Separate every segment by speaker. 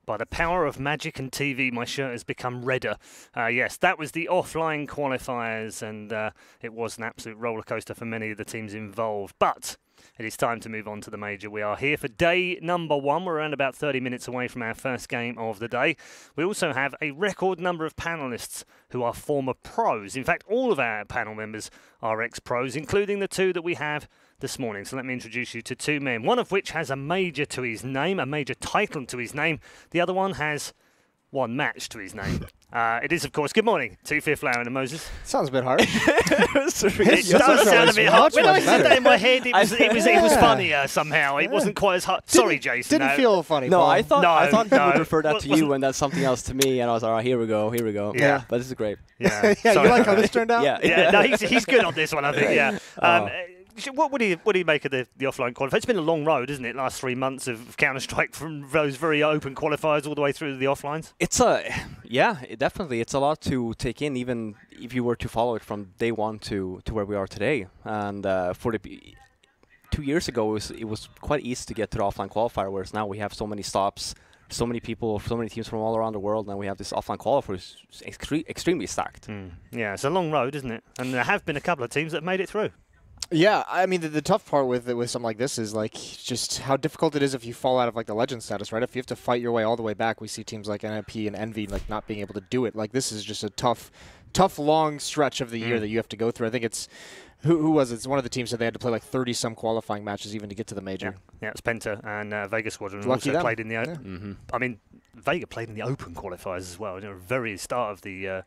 Speaker 1: By the power of magic and TV, my shirt has become redder. Yes, that was the offline qualifiers, and it was an absolute roller coaster for many of the teams involved. But it is time to move on to the major. We are here for day number 1. We're around about 30 minutes away from our first game of the day. We also have a record number of panellists who are former pros. In fact, all of our panel members are ex-pros, including the 2 that we have this morning. So let me introduce you to 2 men, one of which has a major to his name, a major title to his name. The other one has 1 match to his name. It is, of course, good morning to Fifth Lauren and Moses.
Speaker 2: Sounds a bit harsh.
Speaker 1: It does sound a bit hard. When I said that in my head, it was funnier somehow. It wasn't quite as hard. Sorry, Jason.
Speaker 2: Didn't feel funny.
Speaker 3: No,
Speaker 2: Paul.
Speaker 3: I thought you would refer that
Speaker 1: What
Speaker 3: to
Speaker 1: was
Speaker 3: you, and that's something else to me. And I was like, oh, here we go.
Speaker 1: Yeah.
Speaker 3: But this is great.
Speaker 1: Yeah,
Speaker 2: yeah,
Speaker 1: sorry
Speaker 2: you like
Speaker 1: about
Speaker 2: how
Speaker 1: that.
Speaker 2: this turned out?
Speaker 3: Yeah.
Speaker 1: No, he's good on this one, I think. Yeah. What do you make of the offline qualifiers? It's been a long road, isn't it? Last 3 months of Counter-Strike, from those very open qualifiers all the way through to the offlines.
Speaker 3: Definitely. It's a lot to take in, even if you were to follow it from day 1 to where we are today. And for the 2 years ago, it was quite easy to get to the offline qualifier, whereas now we have so many stops, so many people, so many teams from all around the world, and we have this offline qualifier extremely stacked.
Speaker 1: Yeah, it's a long road, isn't it? And there have been a couple of teams that made it through.
Speaker 2: Yeah, I mean, the tough part with something like this is like just how difficult it is if you fall out of like the legend status, right? If you have to fight your way all the way back, we see teams like NIP and Envy like not being able to do it. Like this is just a tough long stretch of the year that you have to go through. I think it's who was it? It's one of the teams that they had to play like 30-some qualifying matches even to get to the major.
Speaker 1: Yeah, it's Penta and Vega Squadron
Speaker 2: Lucky
Speaker 1: also
Speaker 2: them.
Speaker 1: played in the. I mean, Vega played in the open qualifiers as well. Very start of the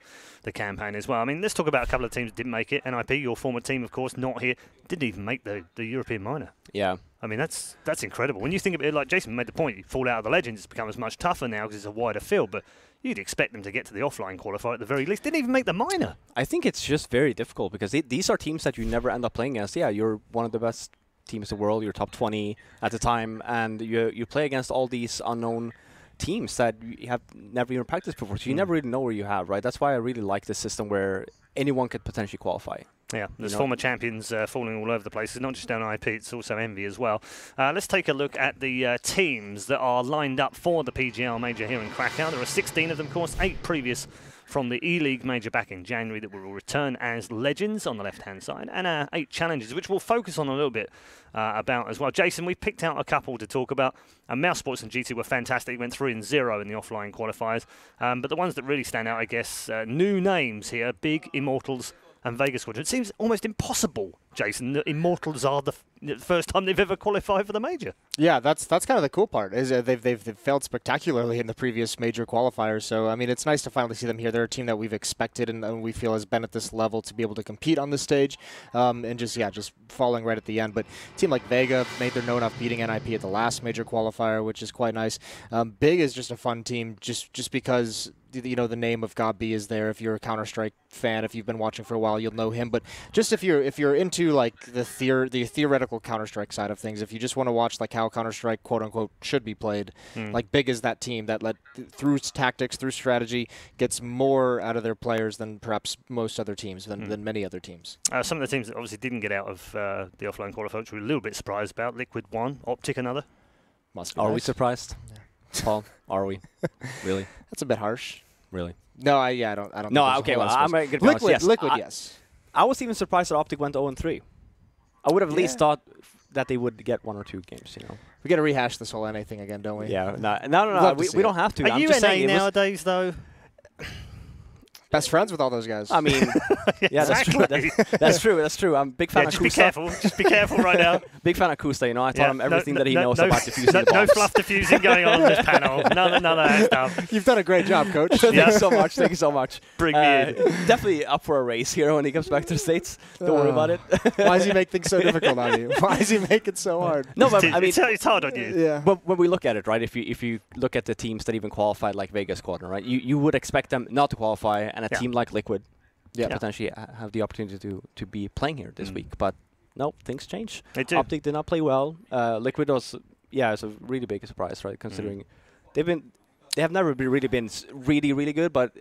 Speaker 1: campaign as well. I mean, let's talk about a couple of teams that didn't make it. NIP, your former team, of course, not here. Didn't even make the European minor.
Speaker 3: Yeah.
Speaker 1: I mean, that's incredible. When you think of it, like Jason made the point, you fall out of the Legends, it's become as much tougher now because it's a wider field, but you'd expect them to get to the offline qualifier at the very least. Didn't even make the minor.
Speaker 3: I think it's just very difficult because these are teams that you never end up playing against. Yeah, you're one of the best teams in the world. You're top 20 at the time, and you play against all these unknown teams that you have never even practiced before, so you never really know where you have, right? That's why I really like this system where anyone could potentially qualify.
Speaker 1: Yeah, there's former champions falling all over the place. It's not just down IP, it's also Envy as well. Let's take a look at the teams that are lined up for the PGL major here in Krakow. There are 16 of them, of course, 8 previous from the E-League major back in January that will return as legends on the left-hand side, and 8 challenges, which we'll focus on a little bit about as well. Jason, we've picked out a couple to talk about. Mousesports and GT were fantastic. Went 3-0 in the offline qualifiers. But the ones that really stand out, I guess, new names here, Big, Immortals, and Vega Squadron. It seems almost impossible, Jason, that Immortals are the first time they've ever qualified for the major.
Speaker 2: Yeah, that's kind of the cool part. Is they've failed spectacularly in the previous major qualifiers. So I mean, it's nice to finally see them here. They're a team that we've expected and we feel has been at this level to be able to compete on the stage, and just falling right at the end. But a team like Vega made their known off beating NIP at the last major qualifier, which is quite nice. Big is just a fun team, just because the name of God B is there. If you're a Counter-Strike fan, if you've been watching for a while, you'll know him. But just if you're into like the theoretical Counter-Strike side of things, if you just want to watch like how Counter-Strike quote unquote should be played, like Big is that team that through tactics, through strategy, gets more out of their players than perhaps most other teams, than many other teams.
Speaker 1: Some of the teams that obviously didn't get out of the offline qualifier, which we're a little bit surprised about. Liquid one, Optic another.
Speaker 2: Must be
Speaker 3: Are
Speaker 2: nice.
Speaker 3: we surprised? Yeah. Paul, are we? Really?
Speaker 2: That's a bit harsh.
Speaker 3: Really?
Speaker 2: No, I don't.
Speaker 3: No, okay. Well, I'm going to be honest.
Speaker 2: Liquid, yes.
Speaker 3: I was even surprised that Optic went 0-3. I would have at least thought that they would get 1 or 2 games.
Speaker 2: We got to rehash this whole NA thing again, don't we?
Speaker 3: Yeah. No. We don't have to.
Speaker 1: Are
Speaker 3: I'm
Speaker 1: you
Speaker 3: just
Speaker 1: NA
Speaker 3: saying
Speaker 1: nowadays, though?
Speaker 2: Best friends with all those guys.
Speaker 3: I mean, yeah,
Speaker 1: Exactly.
Speaker 3: that's true. I'm a big fan of
Speaker 1: just
Speaker 3: Kusta.
Speaker 1: be careful. Just be careful right now.
Speaker 3: Big fan of Kusta. I taught him everything that he knows
Speaker 1: no,
Speaker 3: about defusing the bombs.
Speaker 1: No fluff diffusing going on this panel. None of that stuff.
Speaker 2: You've done a great job, Coach.
Speaker 3: Thank you so much. Thank you so much.
Speaker 1: Bring me in.
Speaker 3: Definitely up for a race here when he comes back to the States. Don't worry about it.
Speaker 2: Why does he make things so difficult on you? Why does he make it so hard?
Speaker 3: No, but I mean,
Speaker 1: it's hard on you.
Speaker 2: Yeah.
Speaker 3: When we look at it, right? If you look at the teams that even qualified, like Vega Squadron, right? You would expect them not to qualify, and a team like Liquid, potentially have the opportunity to be playing here this week. But no, things change.
Speaker 1: They do.
Speaker 3: Optic did not play well. Liquid was, it's a really big surprise, right? Considering they have never really been really good, but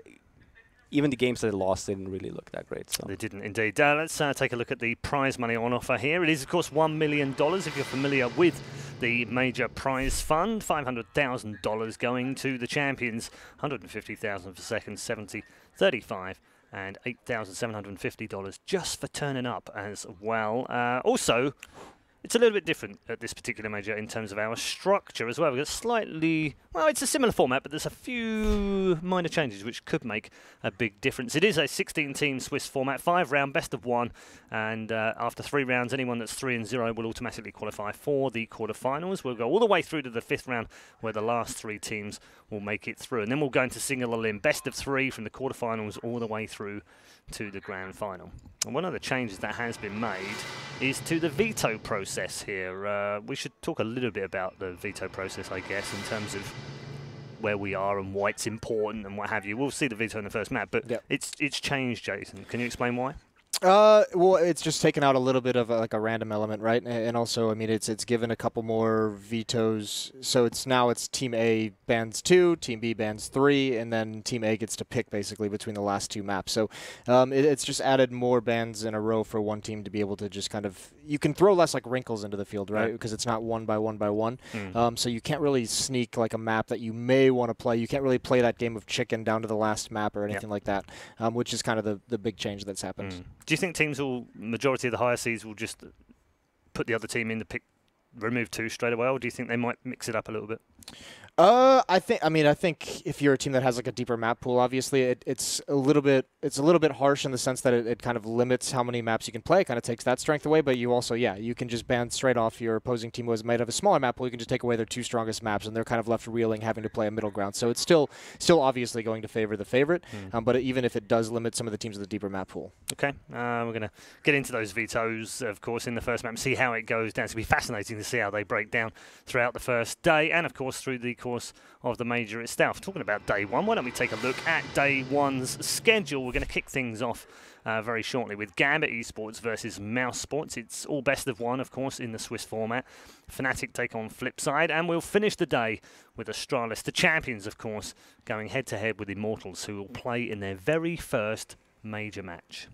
Speaker 3: even the games that they lost didn't really look that great. So
Speaker 1: they didn't indeed. Let's take a look at the prize money on offer here. It is, of course, $1 million if you're familiar with the major prize fund, $500,000 going to the champions, $150,000 for second, 70, 35, and $8,750 just for turning up as well. Also, it's a little bit different at this particular major in terms of our structure as well. We've got slightly, well, it's a similar format, but there's a few minor changes which could make a big difference. It is a 16-team Swiss format, 5-round best of 1, and after 3 rounds, anyone that's 3-0 will automatically qualify for the quarterfinals. We'll go all the way through to the 5th round, where the last 3 teams will make it through, and then we'll go into single elim, best of 3 from the quarterfinals all the way through to the grand final. And one of the changes that has been made is to the veto process here. We should talk a little bit about the veto process, I guess, in terms of where we are and why it's important and what have you. We'll see the veto in the first map, but it's changed, Jason. Can you explain why?
Speaker 2: Well, it's just taken out a little bit of like a random element, right? And also, I mean, it's given a couple more vetoes. So it's Team A bans 2, Team B bans 3, and then Team A gets to pick basically between the last 2 maps. So it's just added more bans in a row for one team to be able to just kind of, you can throw less like wrinkles into the field, right? Because it's not 1 by 1 by 1. So you can't really sneak like a map that you may want to play. You can't really play that game of chicken down to the last map or anything like that, which is kind of the big change that's happened.
Speaker 1: Do you think teams majority of the higher seeds will just put the other team in the pick, remove 2 straight away, or do you think they might mix it up a little bit?
Speaker 2: I think if you're a team that has like a deeper map pool, obviously it's a little bit harsh in the sense that it kind of limits how many maps you can play. It kind of takes that strength away, but you also, you can just ban straight off your opposing team who might have a smaller map pool. You can just take away their 2 strongest maps, and they're kind of left reeling, having to play a middle ground. So it's still obviously going to favor the favorite, but even if it does limit some of the teams with a deeper map pool.
Speaker 1: Okay, we're going to get into those vetoes, of course, in the first map and see how it goes down. It's going to be fascinating to see how they break down throughout the first day, and of course through the course of the major itself. Talking about day 1, why don't we take a look at day 1's schedule? We're going to kick things off very shortly with Gambit Esports versus Mousesports. It's all best of 1, of course, in the Swiss format. Fnatic take on Flipside, and we'll finish the day with Astralis, the champions, of course, going head-to-head with Immortals, who will play in their very first major match.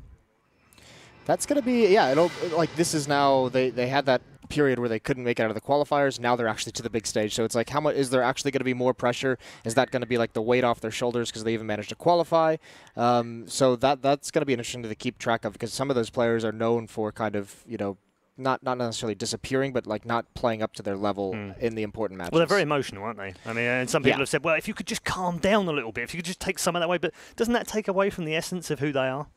Speaker 2: That's going to be, it'll, like, this is now, they had that period where they couldn't make it out of the qualifiers. Now they're actually to the big stage. So it's like, how much is there actually going to be more pressure? Is that going to be like the weight off their shoulders because they even managed to qualify? So that's going to be interesting to keep track of, because some of those players are known for kind of, not necessarily disappearing, but like not playing up to their level in the important matches.
Speaker 1: Well, they're very emotional, aren't they? I mean, and some people have said, well, if you could just calm down a little bit, if you could just take some of that away, but doesn't that take away from the essence of who they are?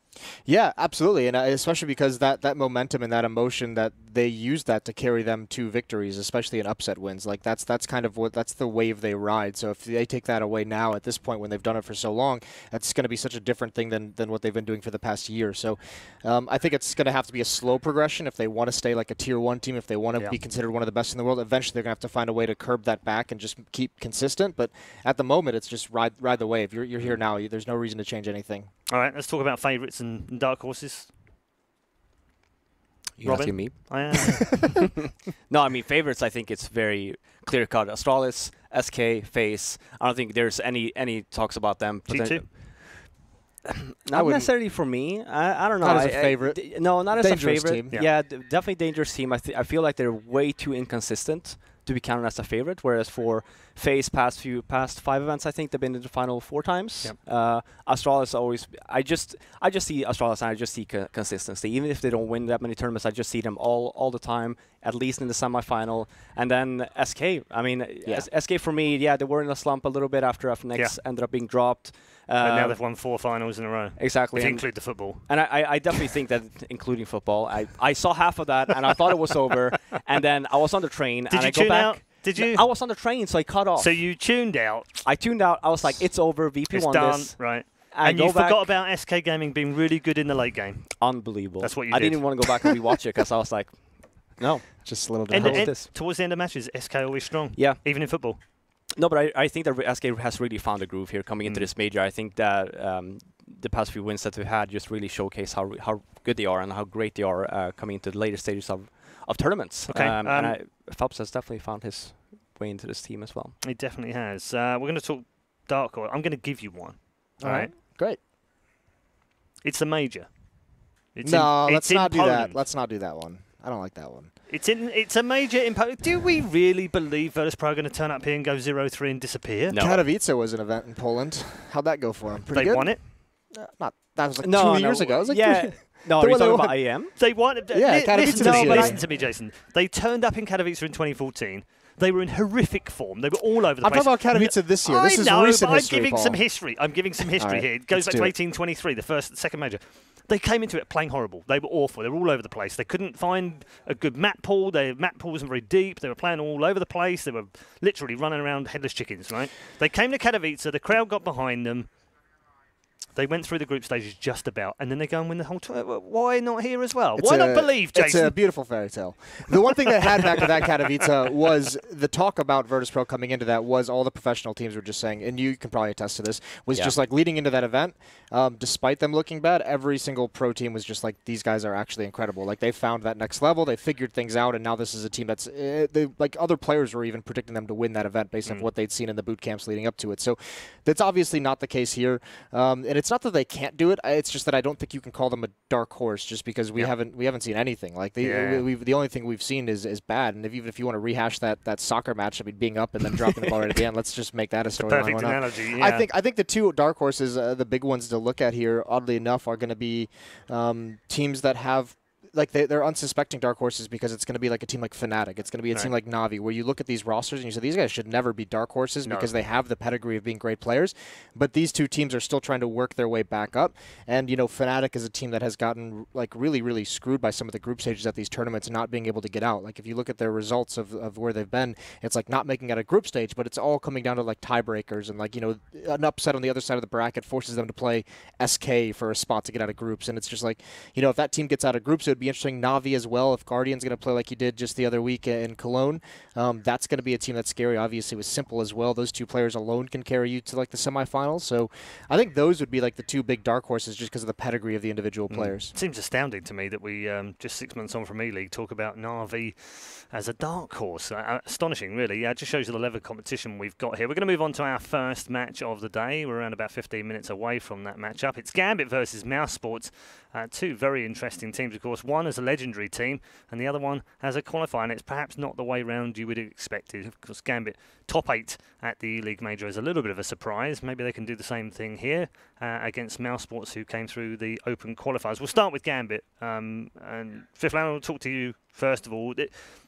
Speaker 2: Yeah, absolutely, and especially because that momentum and that emotion, that they use that to carry them to victories, especially in upset wins. Like that's kind of that's the wave they ride. So if they take that away now at this point when they've done it for so long, that's going to be such a different thing than what they've been doing for the past year. So I think it's going to have to be a slow progression if they want to stay like a tier 1 team, if they want to be considered one of the best in the world. Eventually they're going to have to find a way to curb that back and just keep consistent. But at the moment, it's just ride the wave. You're here now. There's no reason to change anything. All
Speaker 1: right, let's talk about favourites and dark horses.
Speaker 3: You asking me?
Speaker 1: I am.
Speaker 3: No, I mean, favorites, I think it's very clear-cut. Astralis, SK, FaZe. I don't think there's any talks about them.
Speaker 1: G2?
Speaker 3: Not necessarily for me. I don't know.
Speaker 2: Not as a favorite.
Speaker 3: No, not as a
Speaker 2: dangerous
Speaker 3: favorite.
Speaker 2: Team.
Speaker 3: Yeah, definitely dangerous team. I feel like they're way too inconsistent to be counted as a favorite, whereas for FaZe past 5 events, I think they've been in the final 4 times. Astralis always, I just see Astralis and I just see consistency. Even if they don't win that many tournaments, I just see them all the time, at least in the semifinal. And then SK, I mean, SK for me, they were in a slump a little bit after FNX ended up being dropped.
Speaker 1: But now they've won 4 finals in a row.
Speaker 3: Exactly.
Speaker 1: If you include the football.
Speaker 3: And I definitely think that, including football, I saw half of that and I thought it was over. And then I was on the train and I go back.
Speaker 1: Out? Did you?
Speaker 3: I was on the train, so I cut off.
Speaker 1: So you tuned out?
Speaker 3: I tuned out. I was like, it's over. VP won
Speaker 1: done.
Speaker 3: this.
Speaker 1: Right. And you forgot about SK Gaming being really good in the late game.
Speaker 3: Unbelievable.
Speaker 1: That's what you did.
Speaker 3: I didn't even want to go back and rewatch it because I was like, no.
Speaker 2: Just a little bit.
Speaker 1: Towards the end of matches, SK always strong.
Speaker 3: Yeah.
Speaker 1: Even in football.
Speaker 3: No, but I think that SK has really found a groove here coming into this major. I think that the past few wins that we've had just really showcase how good they are and how great they are coming into the later stages of tournaments.
Speaker 1: Okay.
Speaker 3: And Phelps has definitely found his way into this team as well.
Speaker 1: He definitely has. We're going to talk Dark Horse. I'm going to give you one. All right.
Speaker 2: Great.
Speaker 1: It's a major.
Speaker 2: Let's not do that. Let's not do that one. I don't like that one.
Speaker 1: It's a major impact. Do we really believe Virtus Pro are going to turn up here and go 0-3 and disappear?
Speaker 3: No.
Speaker 2: Katowice was an event in Poland. How'd that go for them? Pretty good?
Speaker 1: They won it?
Speaker 2: Not that was like 2 years ago. It was like
Speaker 3: yeah. No, are you talking about IEM?
Speaker 1: They won.
Speaker 2: Yeah,
Speaker 1: listen to me, Jason. They turned up in Katowice in 2014. They were in horrific form. They were all over the place.
Speaker 2: I'm talking about Katowice this year. This is recent history,
Speaker 1: I'm giving
Speaker 2: Paul.
Speaker 1: some history. I'm giving some history
Speaker 2: right,
Speaker 1: here. It goes back to
Speaker 2: let's do it.
Speaker 1: 1823, the second major. They came into it playing horrible. They were awful. They were all over the place. They couldn't find a good map pool. Their map pool wasn't very deep. They were playing all over the place. They were literally running around headless chickens, right? They came to Katowice. The crowd got behind them. They went through the group stages just about, and then they go and win the whole tournament. Why not here as well? Why not believe, Jason?
Speaker 2: It's a beautiful fairy tale. The one thing that had back to that Katowice was the talk about Virtus Pro coming into that was all the professional teams were just saying, and you can probably attest to this, was just like leading into that event, despite them looking bad, every single pro team was just like, these guys are actually incredible. Like, they found that next level, they figured things out, and now this is a team that's, like, other players were even predicting them to win that event based on what they'd seen in the boot camps leading up to it. So that's obviously not the case here, and it's not that they can't do it. It's just that I don't think you can call them a dark horse just because we haven't seen anything. Like the only thing we've seen is bad. And even if you want to rehash that soccer match, I mean, being up and then dropping the ball right at the end, let's just make that a storyline.
Speaker 1: Perfect analogy. Yeah.
Speaker 2: I think the two dark horses, the big ones to look at here, oddly enough, are going to be teams that have. Like they're unsuspecting dark horses because it's going to be like a team like Fnatic. It's going to be a team like Navi, where you look at these rosters and you say these guys should never be dark horses because they have the pedigree of being great players. But these two teams are still trying to work their way back up. And Fnatic is a team that has gotten like really, really screwed by some of the group stages at these tournaments, not being able to get out. Like if you look at their results of where they've been, it's like not making it a group stage, but it's all coming down to like tiebreakers and like an upset on the other side of the bracket forces them to play SK for a spot to get out of groups. And it's just like if that team gets out of groups, it would be interesting. Navi as well, if Guardian's going to play like he did just the other week in Cologne, that's going to be a team that's scary. Obviously with Simple as well, those two players alone can carry you to like the semifinals. So I think those would be like the two big dark horses just because of the pedigree of the individual players.
Speaker 1: It seems astounding to me that we just 6 months on from E-League talk about Navi as a dark horse. Astonishing, really. It just shows you the level of competition we've got here. We're going to move on to our first match of the day. We're around about 15 minutes away from that matchup. It's Gambit versus Mousesports. Two very interesting teams, of course. One is a legendary team, and the other one has a qualifier, and it's perhaps not the way round you would have expected. Of course, Gambit top 8 at the E-League Major is a little bit of a surprise. Maybe they can do the same thing here against Mousesports, who came through the open qualifiers. We'll start with Gambit, and Fiflan, I'll talk to you first of all.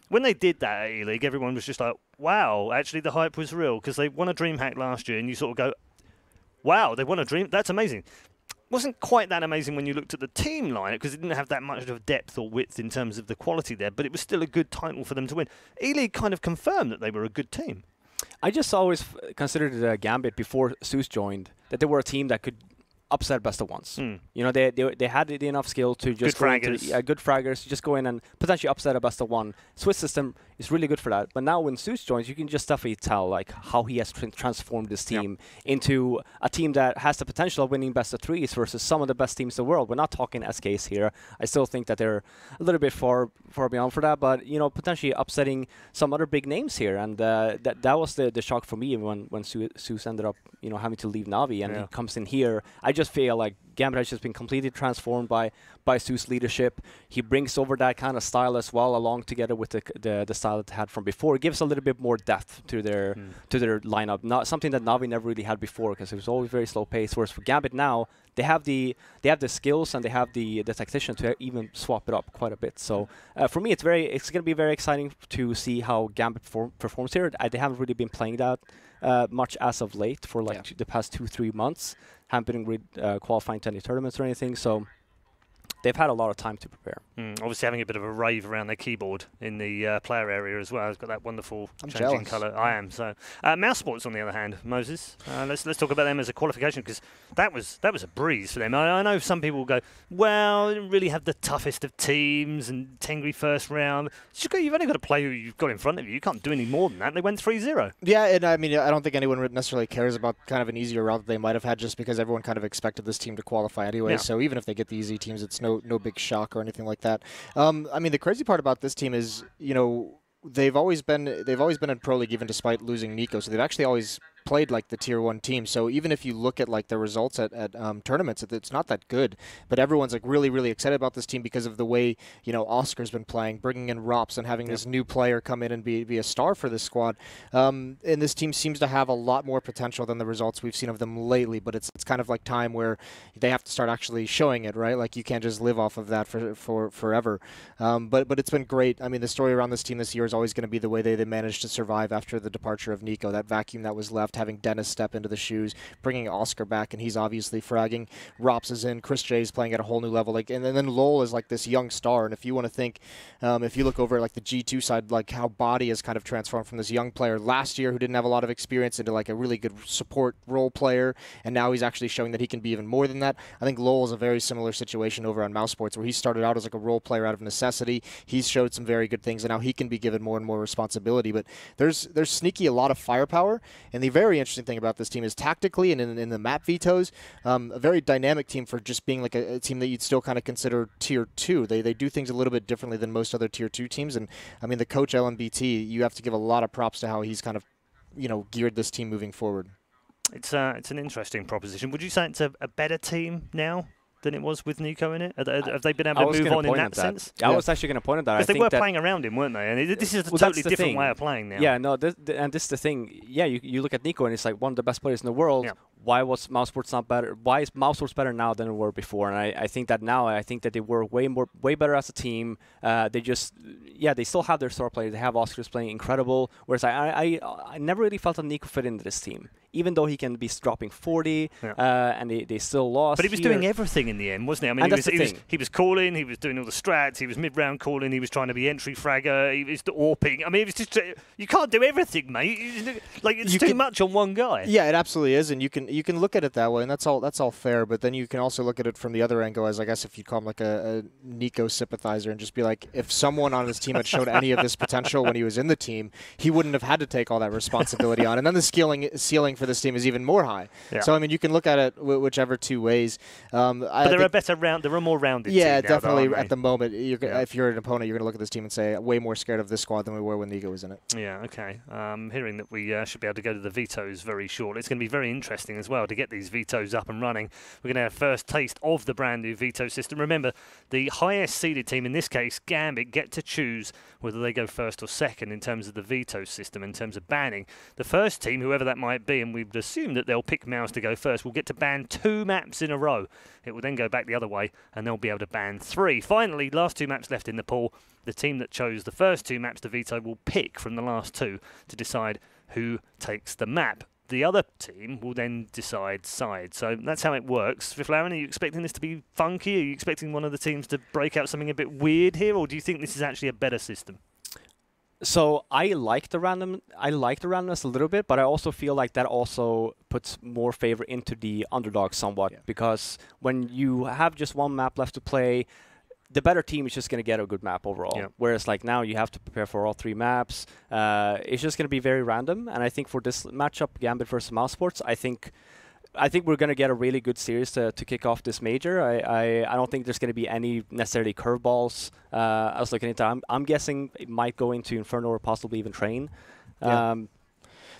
Speaker 1: When they did that at E-League, everyone was just like, wow, actually the hype was real, because they won a DreamHack last year, and you sort of go, wow, they won a Dream, that's amazing. Wasn't quite that amazing when you looked at the team lineup because it didn't have that much of depth or width in terms of the quality there, but it was still a good title for them to win. E-League kind of confirmed that they were a good team.
Speaker 3: I just always considered Gambit before Zeus joined that they were a team that could upset best of ones. They had enough skill to just good fraggers, just go in and potentially upset a best of one. Swiss system is really good for that. But now when Zeus joins, you can just definitely tell like how he has transformed this team into a team that has the potential of winning best of threes versus some of the best teams in the world. We're not talking SKs here. I still think that they're a little bit far beyond for that, but potentially upsetting some other big names here. And that was the shock for me when Zeus ended up having to leave Navi and he comes in here. I just feel like Gambit has just been completely transformed by Zeus' leadership. He brings over that kind of style as well, along together with the style that they had from before. It gives a little bit more depth to their lineup. Not something that Navi never really had before, because it was always very slow paced. Whereas for Gambit now, they have the skills and they have the tactician to even swap it up quite a bit. So for me, it's going to be very exciting to see how Gambit performs here. They haven't really been playing that much as of late for the past 2-3 months. Haven't been qualifying to any tournaments or anything, so they've had a lot of time to prepare.
Speaker 1: Obviously having a bit of a rave around their keyboard in the player area as well. It's got that wonderful changing colour. I am. So Mousesports, on the other hand, Moses, let's talk about them as a qualification, because that was a breeze for them. I know some people will go, well, they didn't really have the toughest of teams and Tengri first round. You've only got to play who you've got in front of you. You can't do any more than that. They went 3-0. Yeah,
Speaker 2: and I mean, I don't think anyone necessarily cares about kind of an easier route that they might have had, just because everyone kind of expected this team to qualify anyway. So even if they get the easy teams, it's no big shock or anything like that. I mean, the crazy part about this team is, they've always been in Pro League even despite losing Nico, so they've actually always played like the tier 1 team. So even if you look at like the results at tournaments, it's not that good. But everyone's like really, really excited about this team because of the way, you know, Oscar's been playing, bringing in Rops and having this new player come in and be a star for this squad. And this team seems to have a lot more potential than the results we've seen of them lately. But it's kind of like time where they have to start actually showing it, right? Like you can't just live off of that for forever. But it's been great. I mean, the story around this team this year is always going to be the way they managed to survive after the departure of Nico, that vacuum that was left, having Dennis step into the shoes, bringing Oscar back, and he's obviously fragging. Rops is in, Chris J is playing at a whole new level, like, and then Lowell is like this young star. And if you want to think, if you look over at like the G2 side, like how Body has kind of transformed from this young player last year who didn't have a lot of experience into like a really good support role player, and now he's actually showing that he can be even more than that. I think Lowell is a very similar situation over on Mousesports, where he started out as like a role player out of necessity. He's showed some very good things, and now he can be given more and more responsibility. But there's sneaky a lot of firepower, and the very interesting thing about this team is tactically and in the map vetoes, a very dynamic team for just being like a team that you'd still kind of consider tier 2. They do things a little bit differently than most other tier 2 teams, and I mean the coach LMBT, you have to give a lot of props to how he's kind of, you know, geared this team moving forward.
Speaker 1: It's an interesting proposition. Would you say it's a better team now than it was with Nico in it? Have they been able to move on in that sense?
Speaker 3: I was actually going to point at that.
Speaker 1: Because they were playing around him, weren't they? And this is a totally different way of playing now.
Speaker 3: Yeah, no, and this is the thing. Yeah, you look at Nico and it's like one of the best players in the world. Yeah. Why was Mousesports not better? Why is Mousesports better now than they were before? And I think that now, I think that they were way better as a team. They just, they still have their star players. They have Oscars playing incredible. Whereas I never really felt that Nico fit into this team. Even though he can be dropping 40, and they still lost.
Speaker 1: But he was doing everything in the end, wasn't he? I mean, he was calling, he was doing all the strats, he was mid-round calling, he was trying to be entry fragger, he was AWPing. I mean, it was just you can't do everything, mate. Like it's too much on one guy.
Speaker 2: Yeah, it absolutely is, and you can look at it that way, and that's all fair. But then you can also look at it from the other angle, as I guess if you call him like a Nico sympathizer, and just be like, if someone on his team had shown any of this potential when he was in the team, he wouldn't have had to take all that responsibility on. And then the ceiling for this team is even more high. Yeah. So I mean, you can look at it whichever two ways.
Speaker 1: But they're a better round. They're a more rounded.
Speaker 2: Yeah,
Speaker 1: team
Speaker 2: definitely.
Speaker 1: now,
Speaker 2: at the moment, if you're an opponent, you're going to look at this team and say, way more scared of this squad than we were when Nico was in it.
Speaker 1: Yeah. Okay. Hearing that we should be able to go to the vetoes very shortly. It's going to be very interesting as well to get these vetoes up and running. We're going to have first taste of the brand new veto system. Remember, the highest seeded team, in this case Gambit, get to choose whether they go first or second in terms of the veto system, in terms of banning. The first team, whoever that might be, and we've assumed that they'll pick Mouse to go first, will get to ban 2 maps in a row. It will then go back the other way, and they'll be able to ban 3. Finally, last 2 maps left in the pool, the team that chose the first 2 maps to veto will pick from the last 2 to decide who takes the map. The other team will then decide side. So that's how it works. Fiflaren, are you expecting this to be funky? Are you expecting one of the teams to break out something a bit weird here, or do you think this is actually a better system?
Speaker 3: So I like the randomness a little bit, but I also feel like that also puts more favor into the underdog somewhat, because when you have just one map left to play, the better team is just going to get a good map overall. Yeah. Whereas like now you have to prepare for all 3 maps. It's just going to be very random. And I think for this matchup, Gambit versus Mousesports, I think we're going to get a really good series to kick off this major. I don't think there's going to be any necessarily curveballs. I was looking into. I'm guessing it might go into Inferno or possibly even Train.
Speaker 2: Yeah.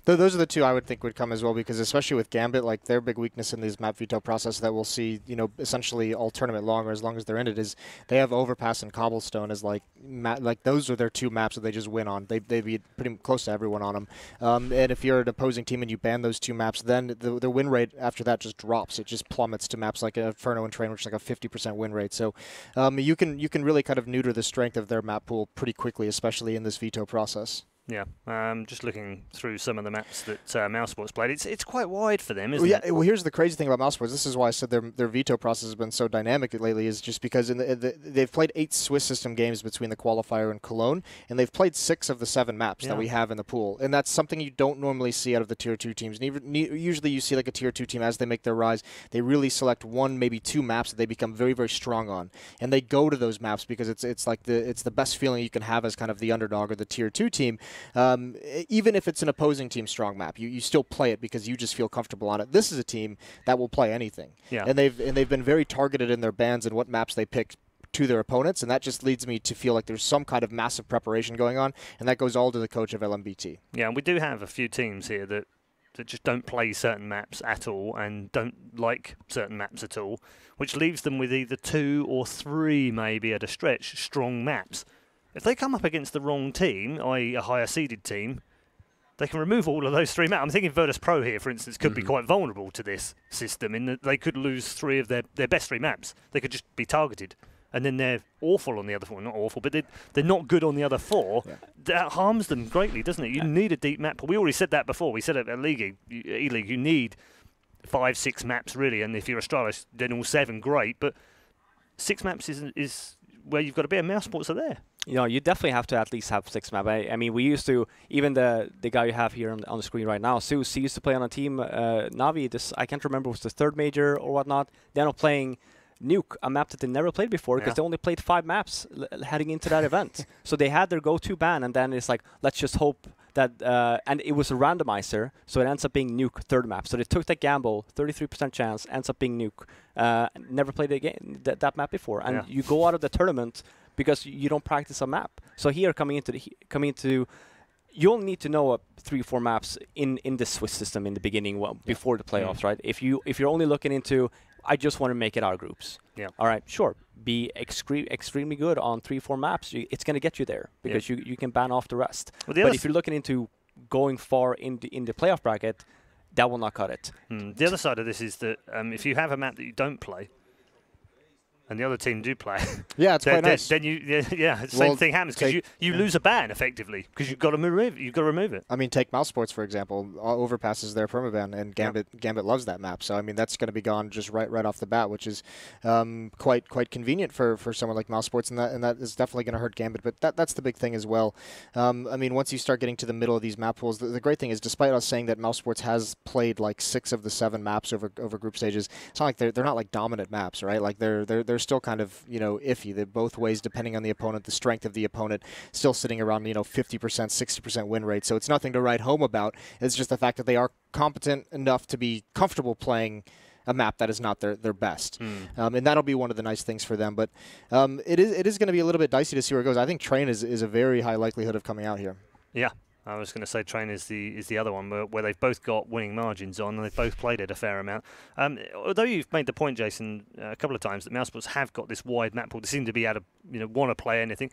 Speaker 2: Those are the 2 I would think would come as well, because especially with Gambit, like their big weakness in this map veto process that we'll see, essentially all tournament long, or as long as they're in it, is they have Overpass and Cobblestone as like those are their 2 maps that they just win on. They beat pretty close to everyone on them. And if you're an opposing team and you ban those 2 maps, then the win rate after that just drops. It just plummets to maps like Inferno and Train, which is like a 50% win rate. So you can really kind of neuter the strength of their map pool pretty quickly, especially in this veto process.
Speaker 1: Yeah, just looking through some of the maps that Mousesports played, it's quite wide for them, isn't it?
Speaker 2: Well, here's the crazy thing about Mousesports. This is why I said their veto process has been so dynamic lately, is just because they've played 8 Swiss system games between the qualifier and Cologne, and they've played 6 of the 7 maps that we have in the pool. And that's something you don't normally see out of the Tier 2 teams. And usually you see like a Tier 2 team, as they make their rise, they really select 1, maybe 2 maps that they become very, very strong on. And they go to those maps because it's the best feeling you can have as kind of the underdog or the Tier 2 team. Even if it's an opposing team strong map, you still play it because you just feel comfortable on it. This is a team that will play anything, and they've been very targeted in their bans and what maps they pick to their opponents, and that just leads me to feel like there's some kind of massive preparation going on, and that goes all to the coach of LMBT.
Speaker 1: Yeah, and we do have a few teams here that that just don't play certain maps at all and don't like certain maps at all, which leaves them with either 2 or 3, maybe at a stretch, strong maps. If they come up against the wrong team, i.e. a higher seeded team, they can remove all of those 3 maps. I'm thinking Virtus Pro here, for instance, could be quite vulnerable to this system in that they could lose 3 of their best 3 maps. They could just be targeted. And then they're awful on the other 4. Not awful, but they're not good on the other 4. Yeah. That harms them greatly, doesn't it? You need a deep map. We already said that before. We said it at E-League, you need 5, 6 maps, really. And if you're Astralis, then all 7, great. But 6 maps is where you've got to be. And Mousesports are there.
Speaker 3: You know, you definitely have to at least have 6 maps. I mean, we used to, even the guy you have here on the screen right now, Zeus, he used to play on a team, Navi, I can't remember, it was the 3rd major or whatnot. They're not playing Nuke, a map that they never played before, because they only played 5 maps heading into that event. So they had their go-to ban, and then it's like, let's just hope that, and it was a randomizer, so it ends up being Nuke 3rd map. So they took that gamble, 33% chance, ends up being Nuke. Never played that map before, and you go out of the tournament because you don't practice a map. So here, coming into you only need to know 3 or 4 maps in the Swiss system in the beginning, before the playoffs, right? If you're only looking into, I just want to make it our groups. Yeah. All right, sure. Be extremely good on 3, 4 maps. It's going to get you there because you can ban off the rest. Well, but if you're looking into going far in the playoff bracket, that will not cut it.
Speaker 1: The other side of this is that if you have a map that you don't play, and the other team do play,
Speaker 2: it's quite nice.
Speaker 1: Then the same thing happens because you lose a ban effectively because you've got to remove it.
Speaker 2: I mean, take Mousesports for example. Overpasses their permaban, and Gambit loves that map. So I mean, that's going to be gone just right off the bat, which is quite convenient for someone like Mousesports, and that is definitely going to hurt Gambit. But that's the big thing as well. I mean, once you start getting to the middle of these map pools, the great thing is, despite us saying that Mousesports has played like 6 of the 7 maps over group stages, it's not like they're not like dominant maps, right? Like they're still kind of, iffy. They're both ways depending on the opponent, the strength of the opponent, still sitting around, 50%, 60% win rate. So it's nothing to write home about. It's just the fact that they are competent enough to be comfortable playing a map that is not their best. And that'll be one of the nice things for them. But it is going to be a little bit dicey to see where it goes. I think Train is a very high likelihood of coming out here.
Speaker 1: Yeah. I was going to say Train is the other one where they've both got winning margins on, and they've both played it a fair amount. Although you've made the point, Jason, a couple of times that Mousesports have got this wide map pool, they seem to be able to want to play anything.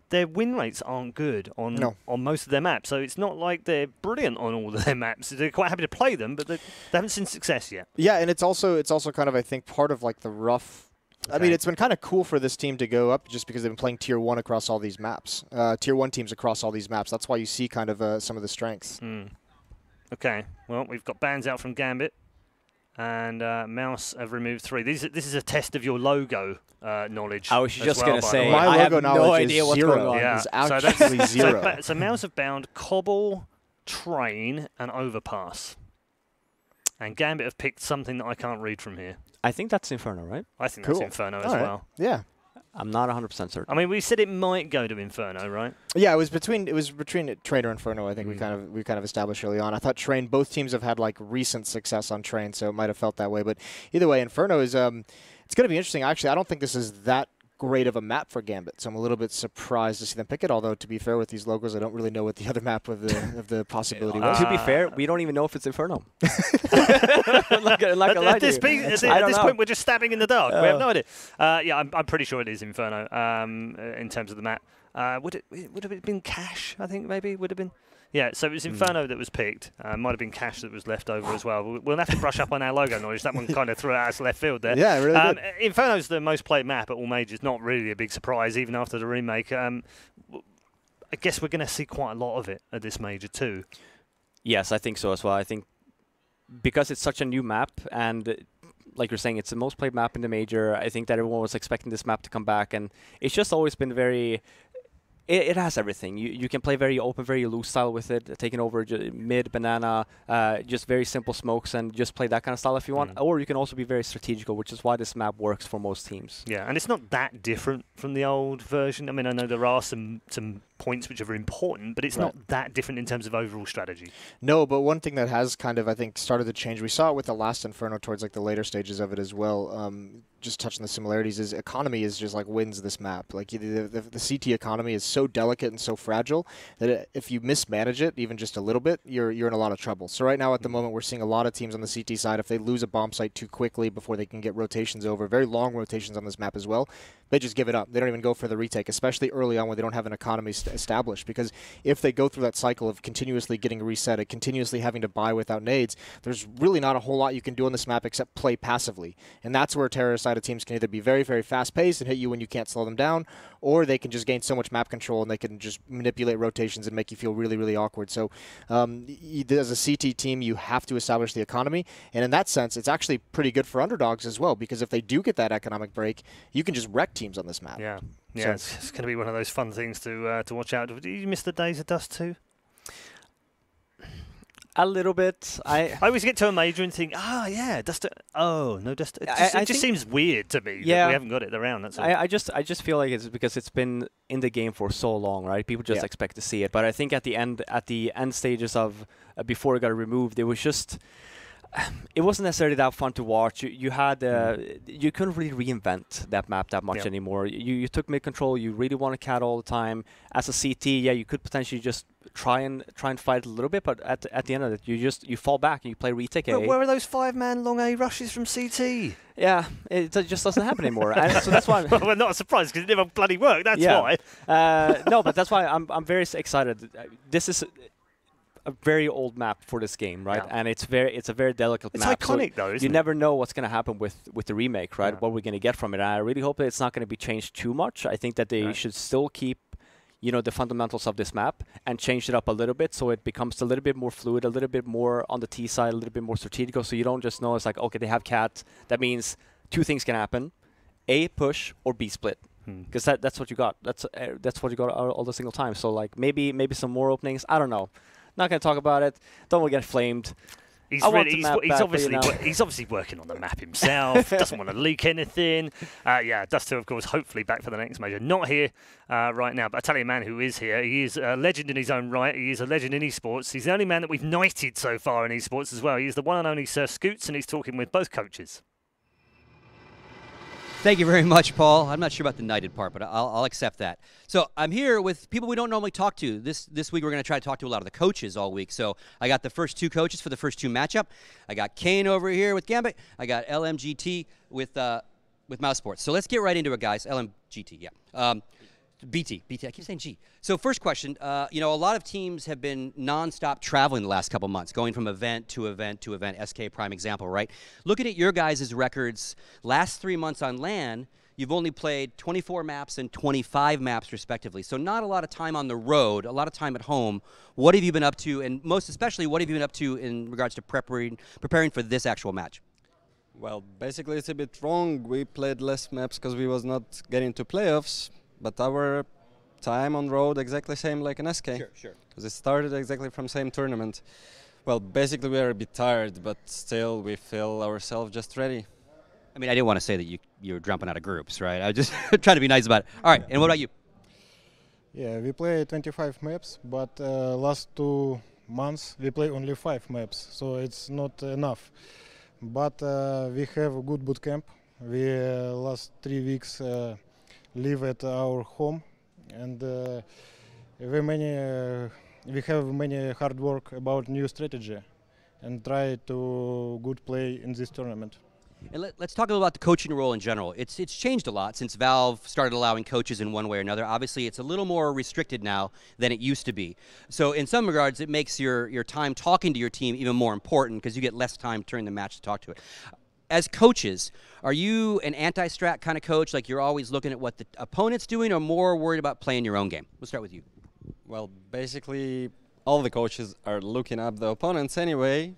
Speaker 1: Their win rates aren't good on most of their maps, so it's not like they're brilliant on all of their maps. They're quite happy to play them, but they haven't seen success yet.
Speaker 2: Yeah, and it's also kind of, I think, part of like the rough. Okay. I mean, it's been kind of cool for this team to go up just because they've been playing Tier 1 across all these maps. Tier 1 teams across all these maps. That's why you see kind of some of the strengths.
Speaker 1: Okay. Well, we've got bans out from Gambit. And Mouse have removed 3. This is a test of your logo knowledge.
Speaker 3: I was just going to say,
Speaker 2: my
Speaker 3: I
Speaker 2: logo
Speaker 3: have no idea what's going on.
Speaker 1: Yeah.
Speaker 2: It's actually 0.
Speaker 1: So Mouse have bound Cobble, Train, and Overpass. And Gambit have picked something that I can't read from here.
Speaker 3: I think that's Inferno, right?
Speaker 1: I think that's Inferno as well.
Speaker 2: Yeah.
Speaker 3: I'm not 100% certain.
Speaker 1: I mean, we said it might go to Inferno, right?
Speaker 2: Yeah, it was between Train or Inferno. I think we kind of established early on. I thought Train. Both teams have had like recent success on Train, so it might have felt that way. But either way, Inferno is it's going to be interesting. Actually, I don't think this is that great of a map for Gambit, so I'm a little bit surprised to see them pick it. Although, to be fair with these logos, I don't really know what the other map of the possibility was.
Speaker 3: To be fair, we don't even know if it's Inferno. At
Speaker 1: this point, we're just stabbing in the dark. We have no idea. Yeah, I'm pretty sure it is Inferno in terms of the map. Would it have been Cash? I think maybe would have been. Yeah, so it was Inferno that was picked. Might have been Cash that was left over as well. We'll have to brush up on our logo knowledge. That one kind of threw it out left field there.
Speaker 2: Yeah, really did.
Speaker 1: Inferno's the most played map at all majors. Not really a big surprise, even after the remake. I guess we're going to see quite a lot of it at this major too.
Speaker 3: Yes, I think so as well. I think because it's such a new map, and like you're saying, it's the most played map in the major, I think that everyone was expecting this map to come back, and it's just always been very... It has everything. You can play very open, very loose style with it, taking over mid, banana, just very simple smokes, and just play that kind of style if you want. Or you can also be very strategical, which is why this map works for most teams.
Speaker 1: Yeah, and it's not that different from the old version. I mean, I know there are some points which are important, but it's not that different in terms of overall strategy.
Speaker 2: No, but one thing that has kind of, I think, started to change, we saw it with the last Inferno towards like the later stages of it as well. just touching the similarities, is economy is just like wins this map. Like the CT economy is so delicate and so fragile that if you mismanage it even just a little bit, you're in a lot of trouble. So right now at the moment we're seeing a lot of teams on the CT side, if they lose a bomb site too quickly before they can get rotations over, very long rotations on this map as well, they just give it up. They don't even go for the retake, especially early on when they don't have an economy established. Because if they go through that cycle of continuously getting reset, continuously having to buy without nades, there's really not a whole lot you can do on this map except play passively. And that's where terrorist-sided teams can either be very, very fast-paced and hit you when you can't slow them down, or they can just gain so much map control and they can just manipulate rotations and make you feel really, really awkward. So as a CT team, you have to establish the economy. And in that sense, it's actually pretty good for underdogs as well, because if they do get that economic break, you can just wreck teams on this map.
Speaker 1: Yeah, yeah, so it's going to be one of those fun things to watch out. Did you miss the days of Dust 2?
Speaker 3: A little bit. I
Speaker 1: always get to a major and think, yeah, Dust. Oh no, Dust. It just seems weird to me.
Speaker 3: Yeah,
Speaker 1: that we haven't got it around. That's all.
Speaker 3: I just feel like it's because it's been in the game for so long, right? People just expect to see it. But I think at the end stages of before it got removed, it was just. It wasn't necessarily that fun to watch. You had you couldn't really reinvent that map that much anymore. You took mid control. You really wanted cat all the time. As a CT, yeah, you could potentially just try and fight a little bit, but at the end of it, you fall back and you play retake A.
Speaker 1: Where are those 5-man long A rushes from CT?
Speaker 3: Yeah, it just doesn't happen anymore. And so that's why.
Speaker 1: Well, not surprised because it never bloody worked. That's why.
Speaker 3: No, but that's why I'm very excited. This is a very old map for this game, right? Yeah. And it's a very delicate map.
Speaker 1: It's iconic though, isn't it?
Speaker 3: You never know what's going to happen with the remake, right? Yeah. What we're going to get from it. And I really hope that it's not going to be changed too much. I think that they should still keep, the fundamentals of this map and change it up a little bit so it becomes a little bit more fluid, a little bit more on the T side, a little bit more strategical. So you don't just know it's like, okay, they have cat. That means two things can happen: A, push, or B, split. Because that's what you got. That's what you got all the single time. So like maybe some more openings. I don't know. Not going to talk about it. Don't want to get flamed.
Speaker 1: He's obviously working on the map himself. Doesn't want to leak anything. Duster, of course, hopefully back for the next major. Not here right now, but I tell you, a man who is here. He is a legend in his own right. He is a legend in esports. He's the only man that we've knighted so far in esports as well. He's the one and only Sir Scoots, and he's talking with both coaches.
Speaker 4: Thank you very much, Paul. I'm not sure about the knighted part, but I'll accept that. So I'm here with people we don't normally talk to. This week we're going to try to talk to a lot of the coaches all week. So I got the first two coaches for the first two matchup. I got Kane over here with Gambit. I got LMGT with Mousesports. So let's get right into it, guys. LMGT, yeah. BT, I keep saying G. So first question, a lot of teams have been nonstop traveling the last couple months, going from event to event to event. SK prime example, right? Looking at your guys' records, last 3 months on LAN, you've only played 24 maps and 25 maps respectively. So not a lot of time on the road, a lot of time at home. What have you been up to, and most especially, what have you been up to in regards to preparing for this actual match?
Speaker 5: Well, basically it's a bit wrong. We played less maps because we was not getting to playoffs. But our time on road exactly same like an SK.
Speaker 4: Sure.
Speaker 5: Because it started exactly from same tournament. Well, basically we are a bit tired, but still we feel ourselves just ready.
Speaker 4: I mean, I didn't want to say that you're jumping out of groups, right? I just trying to be nice about it. All right, and what about you?
Speaker 6: Yeah, we play 25 maps, but last 2 months we play only 5 maps, so it's not enough. But we have a good boot camp. We last 3 weeks live at our home, and we have many hard work about new strategy and try to good play in this tournament.
Speaker 4: And let's talk a little about the coaching role in general. It's changed a lot since Valve started allowing coaches in one way or another. Obviously, it's a little more restricted now than it used to be. So in some regards, it makes your time talking to your team even more important because you get less time during the match to talk to it. As coaches, are you an anti-strat kind of coach, like you're always looking at what the opponent's doing, or more worried about playing your own game? We'll start with you.
Speaker 5: Well, basically, all the coaches are looking up the opponents anyway.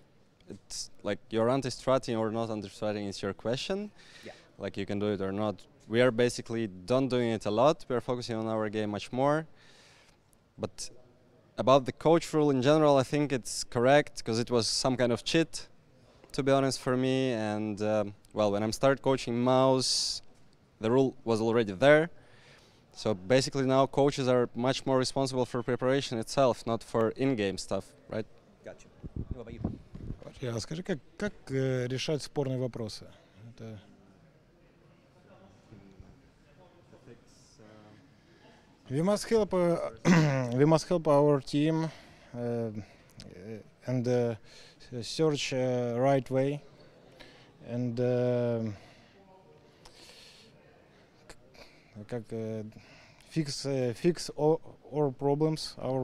Speaker 5: It's like you're anti-stratting or not anti-stratting is your question. Yeah. Like you can do it or not. We are basically done doing it a lot. We are focusing on our game much more. But about the coach rule in general, I think it's correct because it was some kind of cheat, to be honest, for me. And well, when I started coaching Mouse, the rule was already there. So basically now coaches are much more responsible for preparation itself, not for in-game stuff, right?
Speaker 4: Gotcha. What about you?
Speaker 6: Скажи, как решать спорные вопросы? We must help. We must help our team and search right way and fix our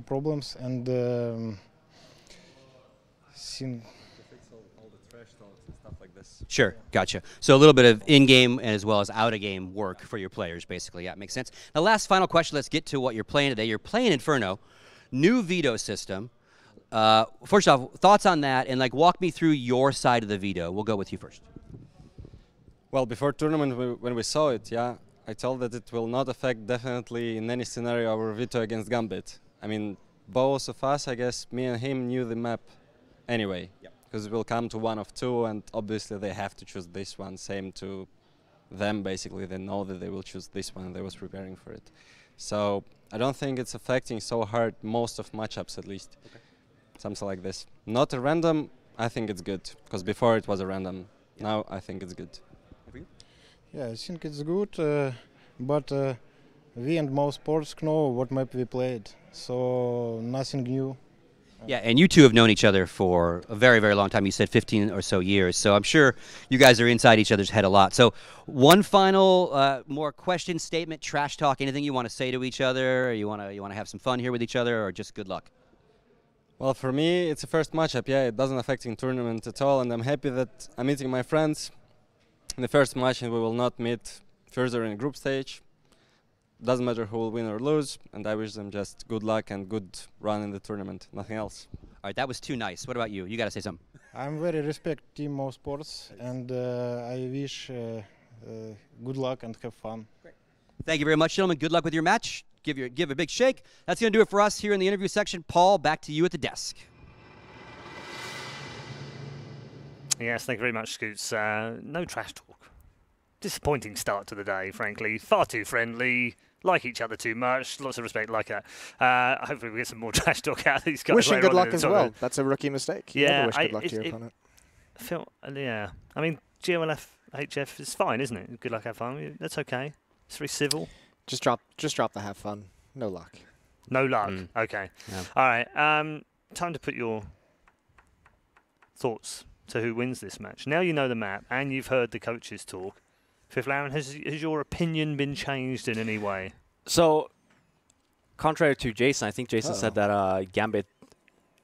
Speaker 6: problems, and think.
Speaker 4: Sure, gotcha. So a little bit of in-game as well as out-of-game work for your players, basically. Yeah, makes sense. Now, last final question. Let's get to what you're playing today. You're playing Inferno, new veto system. First off, thoughts on that, and like walk me through your side of the veto. We'll go with you first.
Speaker 5: Well, before tournament, when we saw it, yeah, I told that it will not affect definitely in any scenario our veto against Gambit. I mean, both of us, I guess, me and him knew the map anyway. Yep. Because it will come to one of two, and obviously they have to choose this one. Same to them, basically. They know that they will choose this one, and they was preparing for it. So I don't think it's affecting so hard most of matchups, at least. Okay. Something like this. Not a random, I think it's good. Because before it was a random. Yeah. Now I think it's good.
Speaker 6: Yeah, I think it's good, but we and Mousesports know what map we played, so nothing new.
Speaker 4: Yeah, and you two have known each other for a very, very long time. You said 15 or so years. So I'm sure you guys are inside each other's head a lot. So one final more question, statement, trash talk, anything you want to say to each other? Or you want to have some fun here with each other, or just good luck?
Speaker 5: Well, for me, it's a first matchup. Yeah, it doesn't affect the tournament at all, and I'm happy that I'm meeting my friends in the first match, and we will not meet further in group stage. Doesn't matter who will win or lose, and I wish them just good luck and good run in the tournament, nothing else.
Speaker 4: All right, that was too nice. What about you? You got to say something.
Speaker 6: I'm very respect Team Mousesports, and I wish good luck and have fun.
Speaker 4: Great. Thank you very much, gentlemen. Good luck with your match. Give a big shake. That's going to do it for us here in the interview section. Paul, back to you at the desk.
Speaker 1: Yes, thank you very much, Scoots. No trash talk. Disappointing start to the day, frankly. Far too friendly. Like each other too much. Lots of respect like that. Hopefully we get some more trash talk out of these guys.
Speaker 2: Wishing good luck as well. That's a rookie mistake. You never wish good luck to your opponent.
Speaker 1: Yeah. I mean, GLF, HF is fine, isn't it? Good luck, have fun. That's okay. It's very civil.
Speaker 2: Just drop the have fun. No luck.
Speaker 1: No luck. Okay. Yeah. All right. Time to put your thoughts to who wins this match. Now you know the map and you've heard the coaches talk. Fifth Lauren, has your opinion been changed in any way?
Speaker 3: So, contrary to Jason, I think Jason said that Gambit,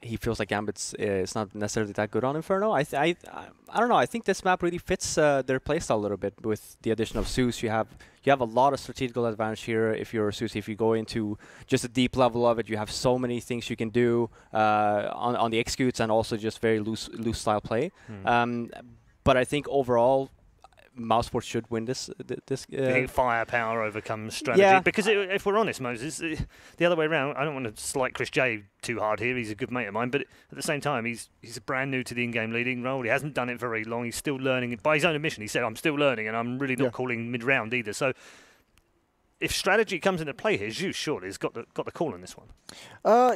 Speaker 3: he feels like Gambit's is not necessarily that good on Inferno. I don't know. I think this map really fits their playstyle a little bit with the addition of Zeus. You have a lot of strategical advantage here if you're Zeus. If you go into just a deep level of it, you have so many things you can do on the executes and also just very loose style play. But I think overall, Mousesports should win this.
Speaker 1: You think firepower overcomes strategy? Yeah. Because if we're honest, Moses, the other way around, I don't want to slight Chris J too hard here. He's a good mate of mine, but at the same time, he's brand new to the in-game leading role. He hasn't done it very long. He's still learning. By his own admission, he said, "I'm still learning, and I'm really not calling mid-round either." So, if strategy comes into play here, Zeus surely has got the call on this one.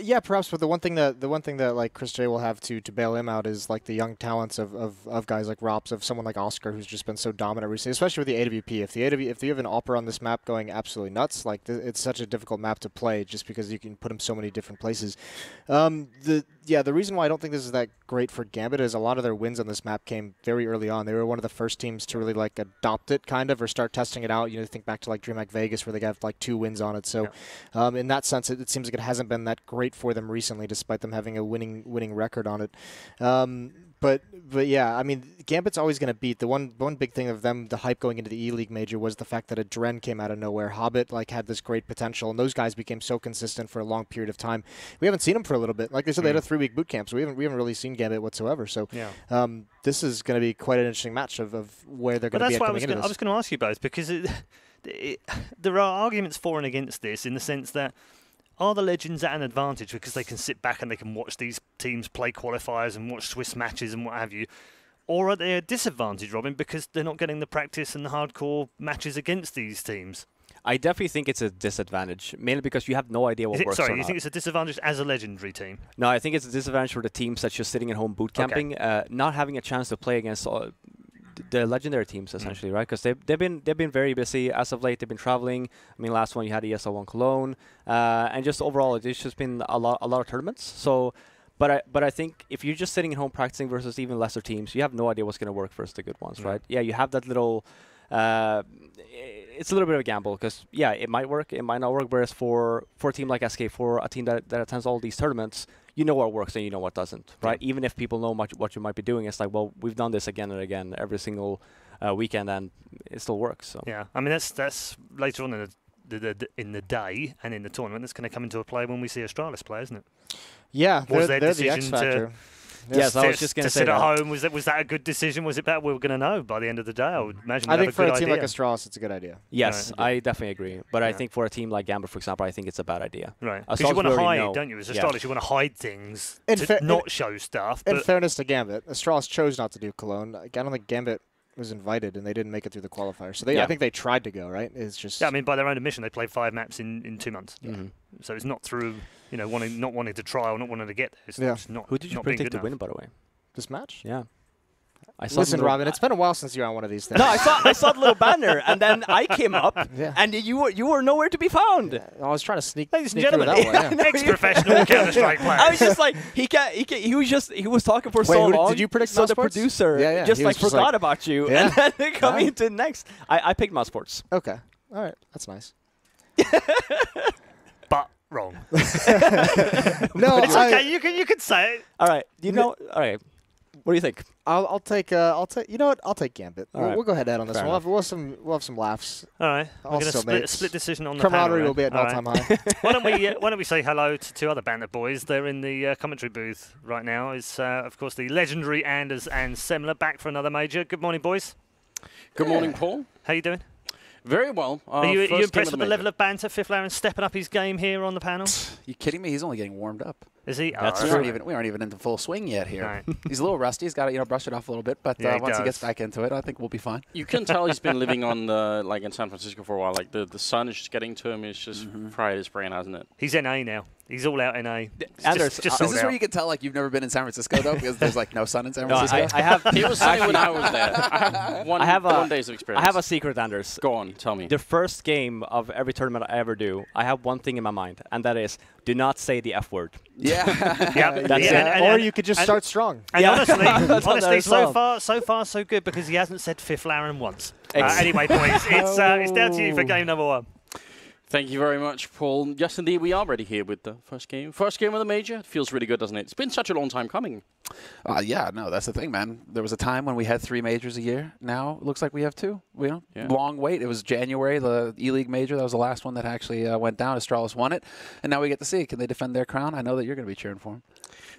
Speaker 2: Yeah, perhaps. But the one thing that like Chris J will have to bail him out is like the young talents of guys like Rops, of someone like Oscar, who's just been so dominant recently, especially with the AWP. If you have an Opera on this map going absolutely nuts, like it's such a difficult map to play just because you can put him so many different places. The reason why I don't think this is that great for Gambit is a lot of their wins on this map came very early on. They were one of the first teams to really like adopt it kind of or start testing it out. You know, think back to like DreamHack Vegas where they got like 2 wins on it. So in that sense, it seems like it hasn't been that great for them recently, despite them having a winning record on it. But yeah, I mean, Gambit's always going to beat. The one big thing of them, the hype going into the E-League major was the fact that a Dren came out of nowhere. Hobbit like had this great potential, and those guys became so consistent for a long period of time. We haven't seen them for a little bit. Like they said, they had a 3-week boot camp, so we haven't really seen Gambit whatsoever. So this is going to be quite an interesting match of where they're going to be coming into this.
Speaker 1: I was going to ask you both because there are arguments for and against this in the sense that are the Legends at an advantage because they can sit back and they can watch these teams play qualifiers and watch Swiss matches and what have you? Or are they a disadvantage, Robin, because they're not getting the practice and the hardcore matches against these teams?
Speaker 3: I definitely think it's a disadvantage, mainly because you have no idea what works or not.
Speaker 1: You think it's a disadvantage as a legendary team?
Speaker 3: No, I think it's a disadvantage for the teams that's just sitting at home boot camping, not having a chance to play against the legendary teams essentially, right? Because they've been very busy as of late. They've been traveling. I mean, last one you had ESL1 Cologne, and just overall it's just been a lot of tournaments. So, but I think if you're just sitting at home practicing versus even lesser teams, you have no idea what's going to work versus the good ones, right? Yeah, you have that little. It's a little bit of a gamble because it might work, it might not work. Whereas for a team like SK, for a team that attends all these tournaments, you know what works and you know what doesn't, right? Even if people know what you might be doing, it's like, well, we've done this again and again every single weekend, and it still works. So
Speaker 1: yeah, I mean that's later on in the day and in the tournament that's going to come into a play when we see Astralis play, isn't it?
Speaker 2: Yeah,
Speaker 1: was
Speaker 2: they're the X factor.
Speaker 3: Yes, I was just going to say
Speaker 1: sit at home. Was that a good decision? Was it bad? We were going to know by the end of the day. I would imagine.
Speaker 2: I think for a team like Astralis, it's a good idea.
Speaker 3: Yes, I definitely agree. But I think for a team like Gambit, for example, I think it's a bad idea.
Speaker 1: Right. Because you want to hide, don't you? As Astralis, you want to hide things to not show stuff.
Speaker 2: In fairness to Gambit, Astralis chose not to do Cologne. I don't think Gambit was invited and they didn't make it through the qualifier. So I think they tried to go, right? It's just.
Speaker 1: Yeah, I mean, by their own admission, they played 5 maps in 2 months. So it's not through, not wanting to try or not wanting to get there. It's not.
Speaker 3: Who did you predict to win, by the way?
Speaker 2: This match?
Speaker 3: Yeah.
Speaker 2: Listen, Robin, it's been a while since you were on one of these things.
Speaker 3: No, I saw the little banner, and then I came up, and you were nowhere to be found.
Speaker 2: Yeah, I was trying to sneak.
Speaker 1: Ladies and gentlemen, ex-professional Counter-Strike player.
Speaker 3: I was just like, he was talking for so long.
Speaker 2: Did you predict
Speaker 3: so
Speaker 2: Mousesports?
Speaker 3: The producer just forgot about you, and then coming into next. I picked Mousesports.
Speaker 2: Okay, all right, that's nice.
Speaker 1: But wrong.
Speaker 2: No,
Speaker 1: it's okay. You can say it.
Speaker 3: All right. All right. What do you think?
Speaker 2: I'll take. You know what? I'll take Gambit. We'll go head on this one. We'll have some laughs.
Speaker 1: All right. We're going to split decision on the panel.
Speaker 2: Camaraderie will be at an all-time high.
Speaker 1: Why don't we say hello to 2 other Banter boys? They're in the commentary booth right now. Is of course the legendary Anders and Semler back for another major. Good morning, boys.
Speaker 7: Good morning, Paul.
Speaker 1: How you doing?
Speaker 7: Very well.
Speaker 1: Are you impressed with the level of banter? Fifth Laren stepping up his game here on the panel?
Speaker 8: You kidding me? He's only getting warmed up.
Speaker 1: Is he?
Speaker 8: That's true. We aren't even into full swing yet here. Right. He's a little rusty. He's got to brush it off a little bit. But once he gets back into it, I think we'll be fine.
Speaker 7: You can tell he's been living on in San Francisco for a while. Like the sun is just getting to him. It's just fried his brain, hasn't it?
Speaker 1: He's NA now. He's all out NA.
Speaker 8: Is this where you can tell you've never been in San Francisco though, because there's no sun in San Francisco?
Speaker 3: I have.
Speaker 7: He was saying when I was there. I have 1 day's experience.
Speaker 3: I have a secret, Anders.
Speaker 7: Go on, tell me.
Speaker 3: The first game of every tournament I ever do, I have one thing in my mind, and that is, do not say the F word.
Speaker 8: Yeah.
Speaker 3: That's it.
Speaker 2: Or you could just start strong.
Speaker 1: And honestly, so far, so good, because he hasn't said Fifth Laren once. Anyway, boys, it's down to you for game number 1.
Speaker 7: Thank you very much, Paul. Yes, indeed, we are ready here with the first game. First game of the major. It feels really good, doesn't it? It's been such a long time coming.
Speaker 8: That's the thing, man. There was a time when we had 3 majors a year. Now it looks like we have 2. Long wait. It was January, the E-League major. That was the last one that actually went down. Astralis won it. And now we get to see, can they defend their crown? I know that you're going to be cheering for them.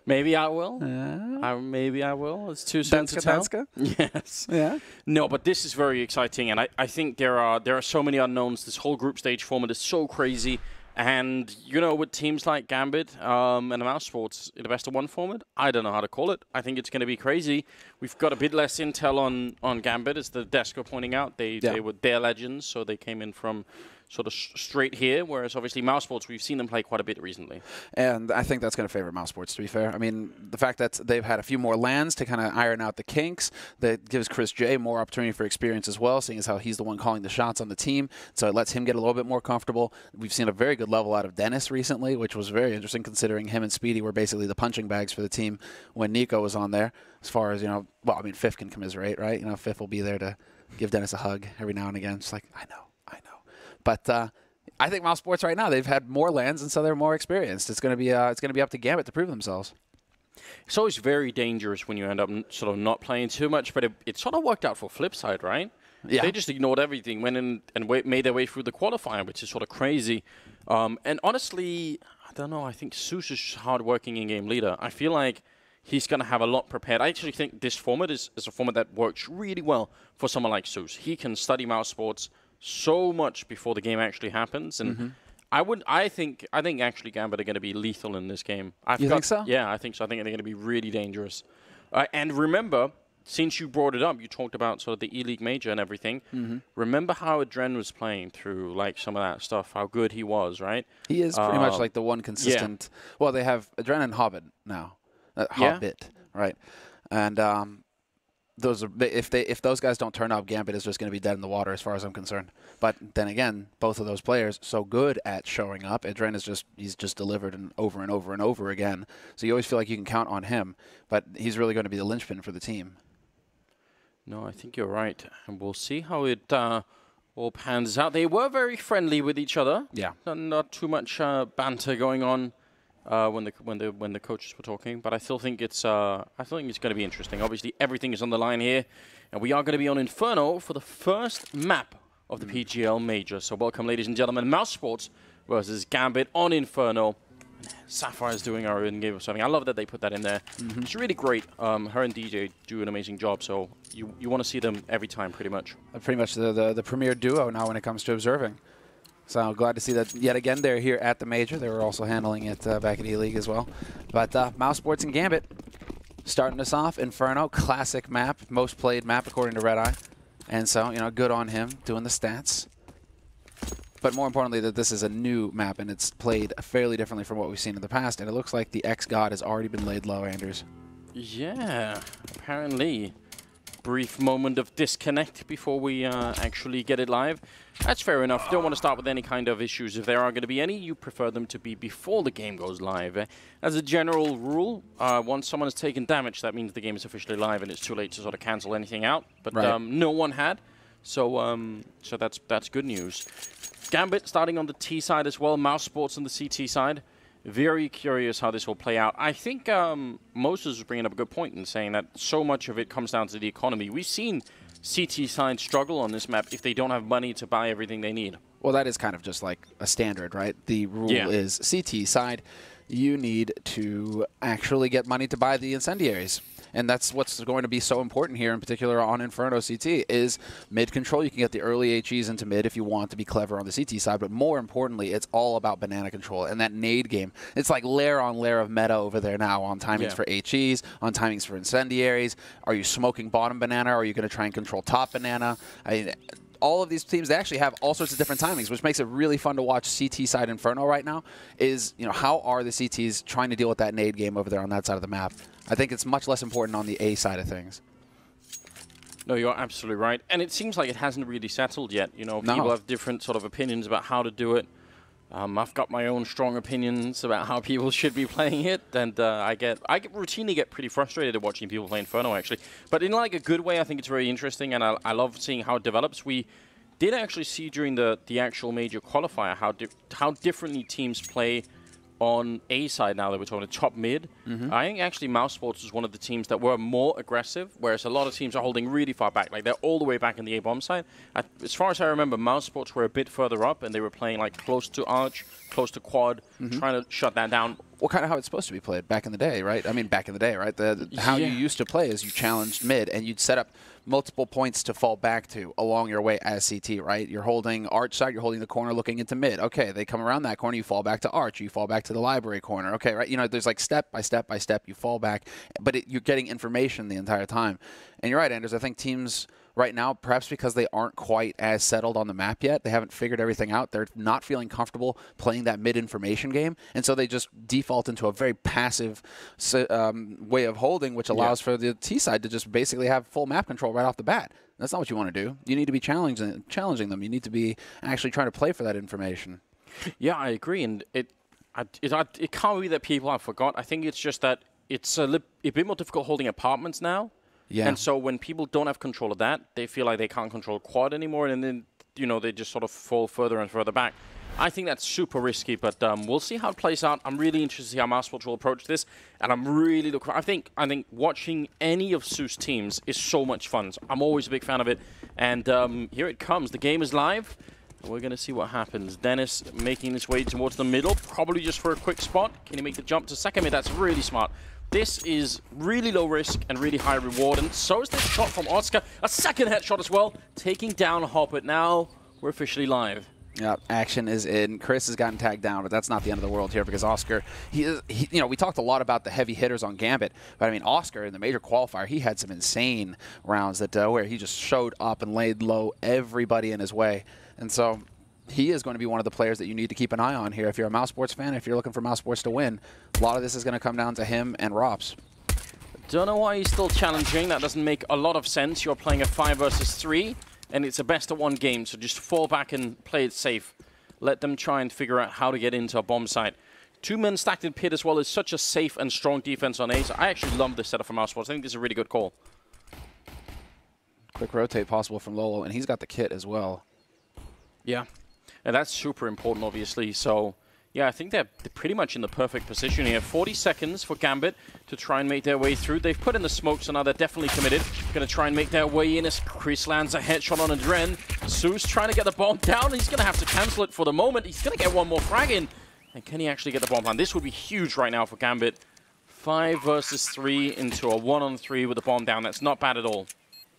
Speaker 7: Maybe I will. Maybe I will. It's too soon to tell. Yes.
Speaker 8: Yeah.
Speaker 7: No, but this is very exciting, and I think there are so many unknowns. This whole group stage format is so crazy, and with teams like Gambit and the Mousesports in the best of 1 format, I don't know how to call it. I think it's going to be crazy. We've got a bit less intel on Gambit, as the desk are pointing out. They were their legends, so they came in from sort of straight here, whereas obviously Mousesports, we've seen them play quite a bit recently.
Speaker 8: And I think that's going to favor Mousesports, to be fair. I mean, the fact that they've had a few more lands to kind of iron out the kinks, that gives Chris J more opportunity for experience as well, seeing as how he's the one calling the shots on the team, so it lets him get a little bit more comfortable. We've seen a very good level out of Dennis recently, which was very interesting, considering him and Speedy were basically the punching bags for the team when Nico was on there. As far as, Fifth can commiserate, right? Fifth will be there to give Dennis a hug every now and again. It's like, I know. But I think Mousesports right now, they've had more lands, and so they're more experienced. It's going to be up to Gambit to prove themselves.
Speaker 7: It's always very dangerous when you end up sort of not playing too much, but it sort of worked out for Flipside, right? Yeah. They just ignored everything, went in and made their way through the qualifying, which is sort of crazy. And honestly, I don't know. I think Zeus is hard-working in-game leader. I feel like he's going to have a lot prepared. I actually think this format is a format that works really well for someone like Zeus. He can study Mousesports so much before the game actually happens, and I think actually Gambit are going to be lethal in this game.
Speaker 8: You think so?
Speaker 7: Yeah, I think so. I think they're going to be really dangerous. And remember, since you brought it up, you talked about sort of the E-League major and everything. Remember how Adren was playing through some of that stuff, how good he was, right?
Speaker 8: He is pretty much like the one consistent. Yeah. Well, they have Adren and Hobbit now. Hobbit, right? And if those guys don't turn up, Gambit is just going to be dead in the water as far as I'm concerned. But then again, both of those players so good at showing up. Adren he's just delivered over and over and over again. So you always feel like you can count on him. But he's really going to be the linchpin for the team.
Speaker 7: No, I think you're right, and we'll see how it all pans out. They were very friendly with each other.
Speaker 8: Yeah,
Speaker 7: not too much banter going on when the coaches were talking, but I still think it's going to be interesting. Obviously, everything is on the line here, and we are going to be on Inferno for the first map of the PGL Major. So welcome, ladies and gentlemen, Mousesports versus Gambit on Inferno. Sapphire's doing our in-game of something. I love that they put that in there. It's really great. Her and DJ do an amazing job, so you want to see them every time, pretty much.
Speaker 8: Pretty much the premier duo now when it comes to observing. So I'm glad to see that yet again they're here at the Major. They were also handling it back at E-League as well. But Mousesports and Gambit starting us off. Inferno, classic map, most played map according to Red Eye. And so, good on him doing the stats. But more importantly, that this is a new map, and it's played fairly differently from what we've seen in the past. And it looks like the X-God has already been laid low, Anders.
Speaker 7: Yeah, apparently. Brief moment of disconnect before we actually get it live. That's fair enough. Don't want to start with any kind of issues. If there are going to be any, you prefer them to be before the game goes live. As a general rule, once someone has taken damage, that means the game is officially live and it's too late to sort of cancel anything out. But no one had, so that's good news. Gambit starting on the T side as well, Mousesports on the CT side. Very curious how this will play out. I think Moses was bringing up a good point in saying that so much of it comes down to the economy. We've seen CT side struggle on this map if they don't have money to buy everything they need.
Speaker 8: Well, that is kind of just like a standard, right? The rule is CT side, you need to actually get money to buy the incendiaries. And that's what's going to be so important here, in particular on Inferno CT, is mid control. You can get the early HEs into mid if you want to be clever on the CT side, but more importantly, it's all about banana control. And that nade game, it's like layer on layer of meta over there now on timings for HEs, on timings for incendiaries. Are you smoking bottom banana, or are you going to try and control top banana? All of these teams, they actually have all sorts of different timings, which makes it really fun to watch CT side Inferno right now. Is, how are the CTs trying to deal with that nade game over there on that side of the map? I think it's much less important on the A side of things.
Speaker 7: No, you're absolutely right. And it seems like it hasn't really settled yet. People have different sort of opinions about how to do it. I've got my own strong opinions about how people should be playing it, and I routinely get pretty frustrated at watching people play Inferno, actually. But in like a good way, I think it's very interesting, and I love seeing how it develops. We did actually see during the actual major qualifier how differently teams play on A side now that we're talking top mid. I think actually Mousesports was one of the teams that were more aggressive, whereas a lot of teams are holding really far back. Like they're all the way back in the A-bomb side. As far as I remember, Mousesports were a bit further up and they were playing like close to Arch, close to Quad, trying to shut that down.
Speaker 8: Well, kind of how it's supposed to be played back in the day, right? I mean, back in the day, right? How you used to play is you challenged mid and you'd set up multiple points to fall back to along your way as CT, right? You're holding Arch side, you're holding the corner looking into mid. Okay, they come around that corner, you fall back to Arch, you fall back to the library corner. Okay, right? There's like step by step by step, you fall back, but you're getting information the entire time. And you're right, Anders, I think teams right now, perhaps because they aren't quite as settled on the map yet, they haven't figured everything out, they're not feeling comfortable playing that mid-information game, and so they just default into a very passive way of holding, which allows for the T side to just basically have full map control right off the bat. That's not what you want to do. You need to be challenging them. You need to be actually trying to play for that information.
Speaker 7: Yeah, I agree, and it can't be that people have forgot. I think it's just that it's a bit more difficult holding apartments now. Yeah. And so when people don't have control of that, they feel like they can't control quad anymore, and then, they just sort of fall further and further back. I think that's super risky, but we'll see how it plays out. I'm really interested to see how Mousesports will approach this, and I'm really looking. I think watching any of Zeus teams is so much fun. So I'm always a big fan of it, and here it comes. The game is live. We're going to see what happens. Dennis making his way towards the middle, probably just for a quick spot. Can he make the jump to second mid? That's really smart. This is really low risk and really high reward, and so is this shot from Oscar. A second headshot as well, taking down Hoppet. Now we're officially live.
Speaker 8: Yeah, action is in. Chris has gotten tagged down, but that's not the end of the world here because Oscar, we talked a lot about the heavy hitters on Gambit, but I mean, Oscar in the major qualifier, he had some insane rounds that where he just showed up and laid low everybody in his way, and so he is going to be one of the players that you need to keep an eye on here if you're a Mousesports fan, if you're looking for Mousesports to win. A lot of this is going to come down to him and Rops.
Speaker 7: Don't know why he's still challenging. That doesn't make a lot of sense. You're playing a 5 versus 3, and it's a best-of-1 game, so just fall back and play it safe. Let them try and figure out how to get into a bomb site. 2 men stacked in pit as well is such a safe and strong defense on Ace. I actually love this setup from Mousesports. I think this is a really good call.
Speaker 8: Quick rotate possible from Lolo, and he's got the kit as well.
Speaker 7: Yeah, and that's super important, obviously. So, yeah, I think they're pretty much in the perfect position here. 40 seconds for Gambit to try and make their way through. They've put in the smoke, so now they're definitely committed. Going to try and make their way in as Chris lands a headshot on Adren. Zeus trying to get the bomb down. He's going to have to cancel it for the moment. He's going to get one more frag in. And can he actually get the bomb down? This would be huge right now for Gambit. 5 versus 3 into a 1-on-3 with the bomb down. That's not bad at all.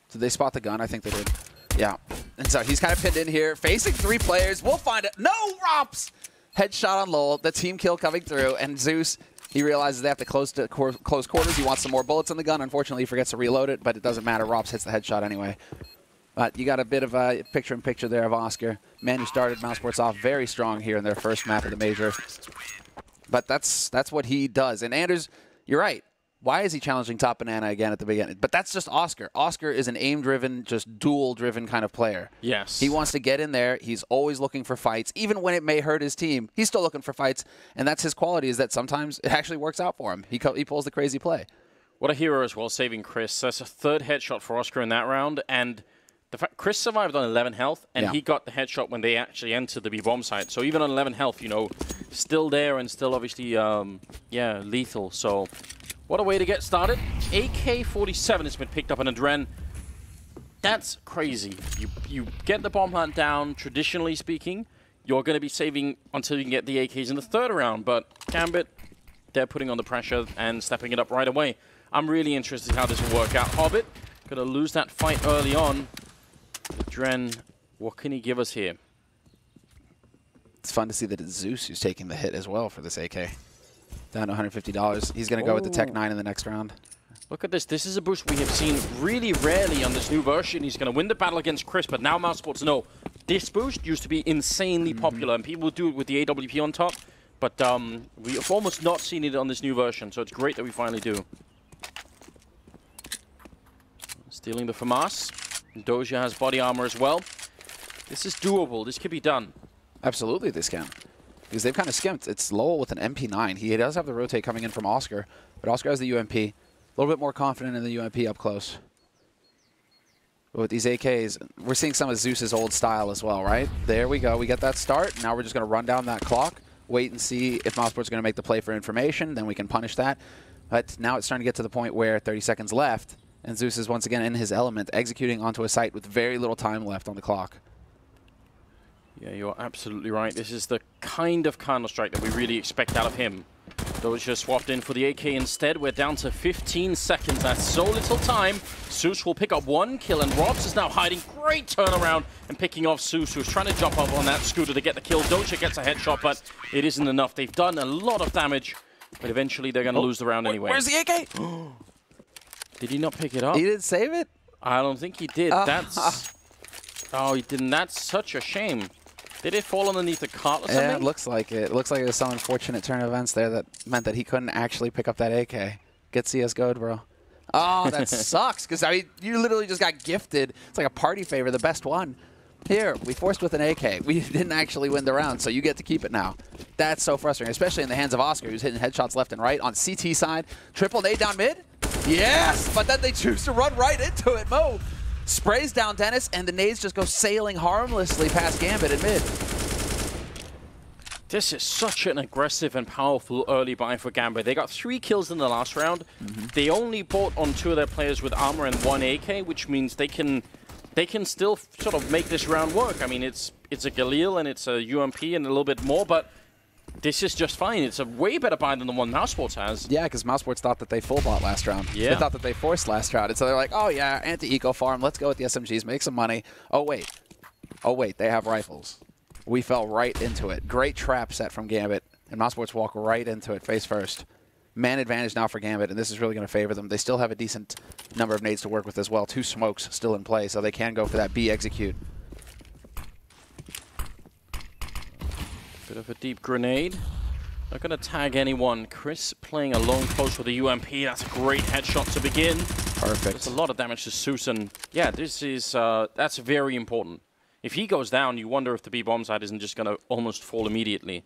Speaker 8: Did they spot the gun? I think they did. Yeah. And so he's kind of pinned in here, facing 3 players. We'll find it. No, Rops! Headshot on Lowell. The team kill coming through. And Zeus, he realizes they have to close quarters. He wants some more bullets in the gun. Unfortunately, he forgets to reload it, but it doesn't matter. Rops hits the headshot anyway. But you got a bit of a picture-in-picture there of Oscar. Man who started Mousesports off very strong here in their first map of the major. But that's what he does. And Anders, you're right. Why is he challenging Top Banana again at the beginning? But that's just Oscar. Oscar is an aim-driven, just duel-driven kind of player.
Speaker 7: Yes.
Speaker 8: He wants to get in there. He's always looking for fights. Even when it may hurt his team, he's still looking for fights. And that's his quality, is that sometimes it actually works out for him. He pulls the crazy play.
Speaker 7: What a hero as well, saving Chris. That's a 3rd headshot for Oscar in that round. And the fact Chris survived on 11 health, and he got the headshot when they actually entered the B-bomb site. So even on 11 health, you know, still there and still obviously, lethal. So what a way to get started. AK-47 has been picked up on Adren. That's crazy. You get the bomb plant down, traditionally speaking, you're going to be saving until you can get the AKs in the 3rd round. But Gambit, they're putting on the pressure and stepping it up right away. I'm really interested in how this will work out. Hobbit, going to lose that fight early on. Adren, what can he give us here?
Speaker 8: It's fun to see that it's Zeus who's taking the hit as well for this AK. Down to $150. He's going to go with the Tech 9 in the next round.
Speaker 7: Look at this. This is a boost we have seen really rarely on this new version. He's going to win the battle against Chris, but now Mousesports know this boost used to be insanely popular, and people do it with the AWP on top, but we have almost not seen it on this new version, so it's great that we finally do. Stealing the FAMAS. Doja has body armor as well. This is doable. This could be done.
Speaker 8: Absolutely, this can. Because they've kind of skimped. It's Lowell with an MP9. He does have the rotate coming in from Oscar, but Oscar has the UMP. A little bit more confident in the UMP up close. But with these AKs, we're seeing some of Zeus's old style as well, right? There we go. We get that start. Now we're just going to run down that clock, wait and see if Mousesports is going to make the play for information. Then we can punish that. But now it's starting to get to the point where 30 seconds left, and Zeus is once again in his element, executing onto a site with very little time left on the clock.
Speaker 7: Yeah, you're absolutely right. This is the kind of Counter-Strike that we really expect out of him. Doja swapped in for the AK instead. We're down to 15 seconds. That's so little time. Zeus will pick up 1 kill, and Robs is now hiding. Great turnaround and picking off Zeus, who's trying to jump up on that scooter to get the kill. Doja gets a headshot, but it isn't enough. They've done a lot of damage, but eventually they're going to lose the round anyway.
Speaker 8: Where's the AK?
Speaker 7: Did he not pick it up?
Speaker 8: He didn't save it?
Speaker 7: I don't think he did. That's... Oh, he didn't. That's such a shame. Did it fall underneath the cart or something?
Speaker 8: Yeah, it looks like it. It looks like there's some unfortunate turn of events there that meant that he couldn't actually pick up that AK. Get CSGO'd, bro. Oh, that sucks, because, I mean, you literally just got gifted. It's like a party favor, the best one. Here, we forced with an AK. We didn't actually win the round, so you get to keep it now. That's so frustrating, especially in the hands of Oscar, who's hitting headshots left and right. On CT side, triple nade down mid. Yes, but then they choose to run right into it. Mo sprays down Dennis, and the nades just go sailing harmlessly past Gambit in mid.
Speaker 7: This is such an aggressive and powerful early buy for Gambit. They got 3 kills in the last round. They only bought on 2 of their players with armor and 1 AK, which means they can still sort of make this round work. I mean, it's a Galil and it's a UMP and a little bit more, but this is just fine. It's a way better buy than the one Mousesports has.
Speaker 8: Yeah, because Mousesports thought that they full bought last round.
Speaker 7: Yeah.
Speaker 8: They thought that they forced last round. And so they're like, oh yeah, anti-eco farm, let's go with the SMGs, make some money. Oh wait, they have rifles. We fell right into it. Great trap set from Gambit, and Mousesports walk right into it face first. Man advantage now for Gambit, and this is really going to favor them. They still have a decent number of nades to work with as well. 2 smokes still in play, so they can go for that B execute.
Speaker 7: Bit of a deep grenade. Not going to tag anyone. Chris playing alone close with the UMP. That's a great headshot to begin.
Speaker 8: Perfect.
Speaker 7: There's a lot of damage to Zeus, and yeah, this is that's very important. If he goes down, you wonder if the B bomb side isn't just going to almost fall immediately.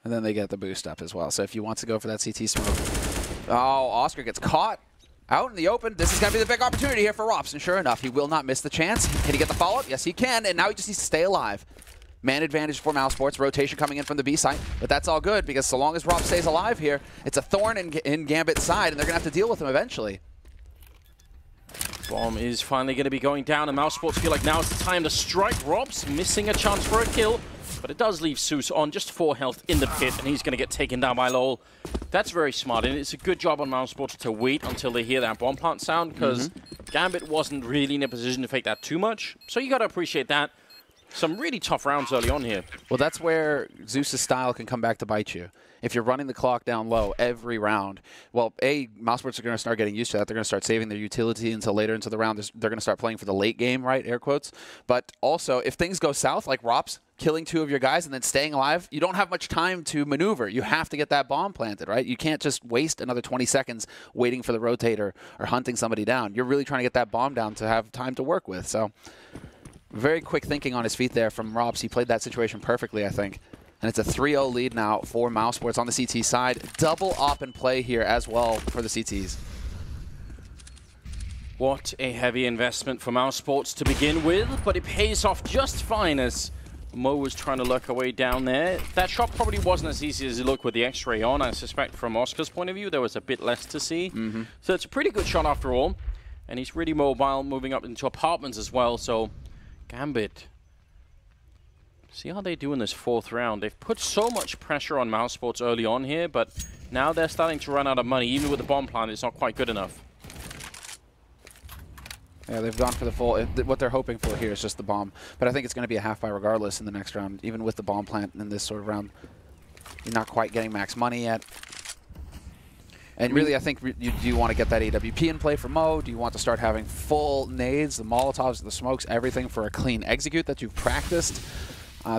Speaker 8: And then they get the boost up as well. So if you want to go for that CT smoke. Oh, Oscar gets caught out in the open. This is going to be the big opportunity here for Rops. And sure enough, he will not miss the chance. Can he get the follow-up? Yes, he can. And now he just needs to stay alive. Man advantage for Mousesports. Rotation coming in from the B side. But that's all good because so long as Rob stays alive here, it's a thorn in Gambit's side, and they're going to have to deal with him eventually.
Speaker 7: Bomb is finally going to be going down, and Mousesports feel like now is the time to strike. Rob's missing a chance for a kill, but it does leave Zeus on just 4 health in the pit, and he's going to get taken down by Lowell. That's very smart, and it's a good job on Mousesports to wait until they hear that bomb plant sound, because Gambit wasn't really in a position to fake that too much, so you got to appreciate that. Some really tough rounds early on here.
Speaker 8: Well, that's where Zeus's style can come back to bite you. If you're running the clock down low every round, well, Mousesports are going to start getting used to that. They're going to start saving their utility until later into the round. They're going to start playing for the late game, right? Air quotes. But also, if things go south, like Rops killing 2 of your guys and then staying alive, you don't have much time to maneuver. You have to get that bomb planted, right? You can't just waste another 20 seconds waiting for the rotator or hunting somebody down. You're really trying to get that bomb down to have time to work with. So very quick thinking on his feet there from Robs. He played that situation perfectly, I think. And it's a 3-0 lead now for Mousesports on the CT side. Double op and play here as well for the CTs.
Speaker 7: What a heavy investment for Mousesports to begin with, but it pays off just fine as Mo was trying to lurk away down there. That shot probably wasn't as easy as it looked with the X-ray on. I suspect from Oscar's point of view, there was a bit less to see. So it's a pretty good shot after all. And he's really mobile, moving up into apartments as well. So Gambit, see how they do in this 4th round. They've put so much pressure on Mousesports early on here, but now they're starting to run out of money. Even with the bomb plant, it's not quite good enough.
Speaker 8: Yeah, they've gone for the full. What they're hoping for here is just the bomb. But I think it's going to be a half buy regardless in the next round. Even with the bomb plant in this sort of round, you're not quite getting max money yet. And really, I think do you want to get that AWP in play for Mo? Do you want to start having full nades, the Molotovs, the smokes, everything for a clean execute that you've practiced?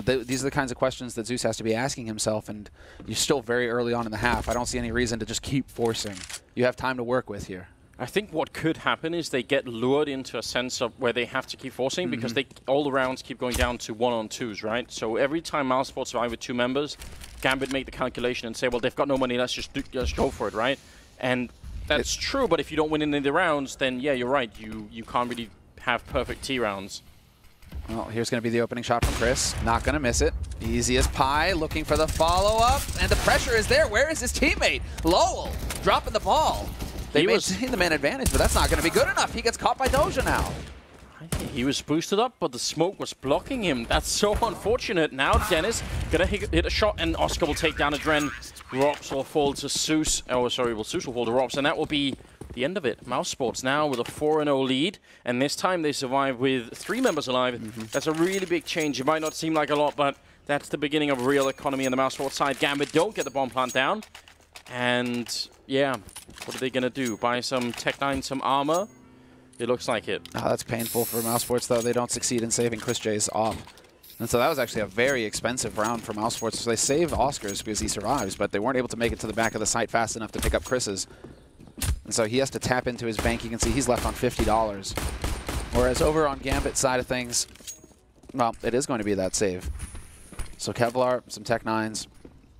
Speaker 8: These are the kinds of questions that Zeus has to be asking himself, and you're still very early on in the half. I don't see any reason to just keep forcing. You have time to work with here.
Speaker 7: I think what could happen is they get lured into a sense of where they have to keep forcing because all the rounds keep going down to 1-on-2s, right? So every time Mousesports survive with 2 members, Gambit make the calculation and say, well, they've got no money, let's just go for it, right? And that's true, but if you don't win any of the rounds, then yeah, you're right. You can't really have perfect T rounds.
Speaker 8: Well, here's going to be the opening shot from Chris. Not going to miss it. Easy as pie, looking for the follow-up, and the pressure is there. Where is his teammate? Lowell dropping the ball. They maintain the man advantage, but that's not going to be good enough. He gets caught by Doja now.
Speaker 7: He was boosted up, but the smoke was blocking him. That's so unfortunate. Now Dennis gonna hit a shot, and Oscar will take down Adren. Rops will fall to Zeus. Oh, sorry, Zeus will fall to Rops, and that will be the end of it. Mousesports now with a 4-0 lead, and this time they survive with 3 members alive. That's a really big change. It might not seem like a lot, but that's the beginning of a real economy on the Mousesports side. Gambit don't get the bomb plant down, and yeah, what are they gonna do? Buy some Tech 9, some armor? It looks like it.
Speaker 8: Oh, that's painful for Mousesports, though. They don't succeed in saving Chris J's op. And so that was actually a very expensive round for Mousesports. So they saved Oscar's because he survives, but they weren't able to make it to the back of the site fast enough to pick up Chris's. And so he has to tap into his bank. You can see he's left on $50. Whereas over on Gambit's side of things, well, it is going to be that save. So Kevlar, some Tech 9s,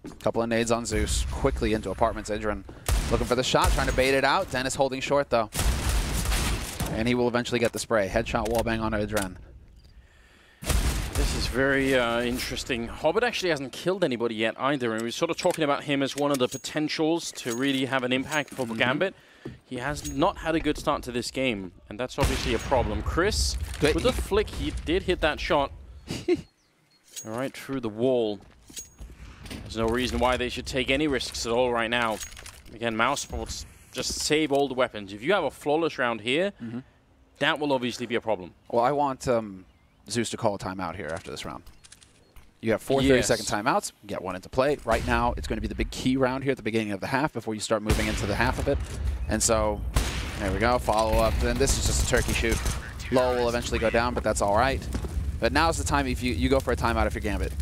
Speaker 8: a couple of nades on Zeus, quickly into apartments. Idrin looking for the shot, trying to bait it out. Dennis holding short, though. And he will eventually get the spray. Headshot wallbang on Adren.
Speaker 7: This is very interesting. Hobbit actually hasn't killed anybody yet either, and we're sort of talking about him as one of the potentials to really have an impact for Gambit. He has not had a good start to this game, and that's obviously a problem. Chris, with a flick, he did hit that shot right through the wall. There's no reason why they should take any risks at all right now. Again, Mousesports, just save all the weapons. If you have a flawless round here, that will obviously be a problem.
Speaker 8: Well, I want Zeus to call a timeout here after this round. You have 4 30-second timeouts. Get one into play. Right now, it's going to be the big key round here at the beginning of the half before you start moving into the half of it. And so, there we go. Follow up. And this is just a turkey shoot. Low will eventually go down, but that's all right. But now's the time if you go for a timeout if you're Gambit.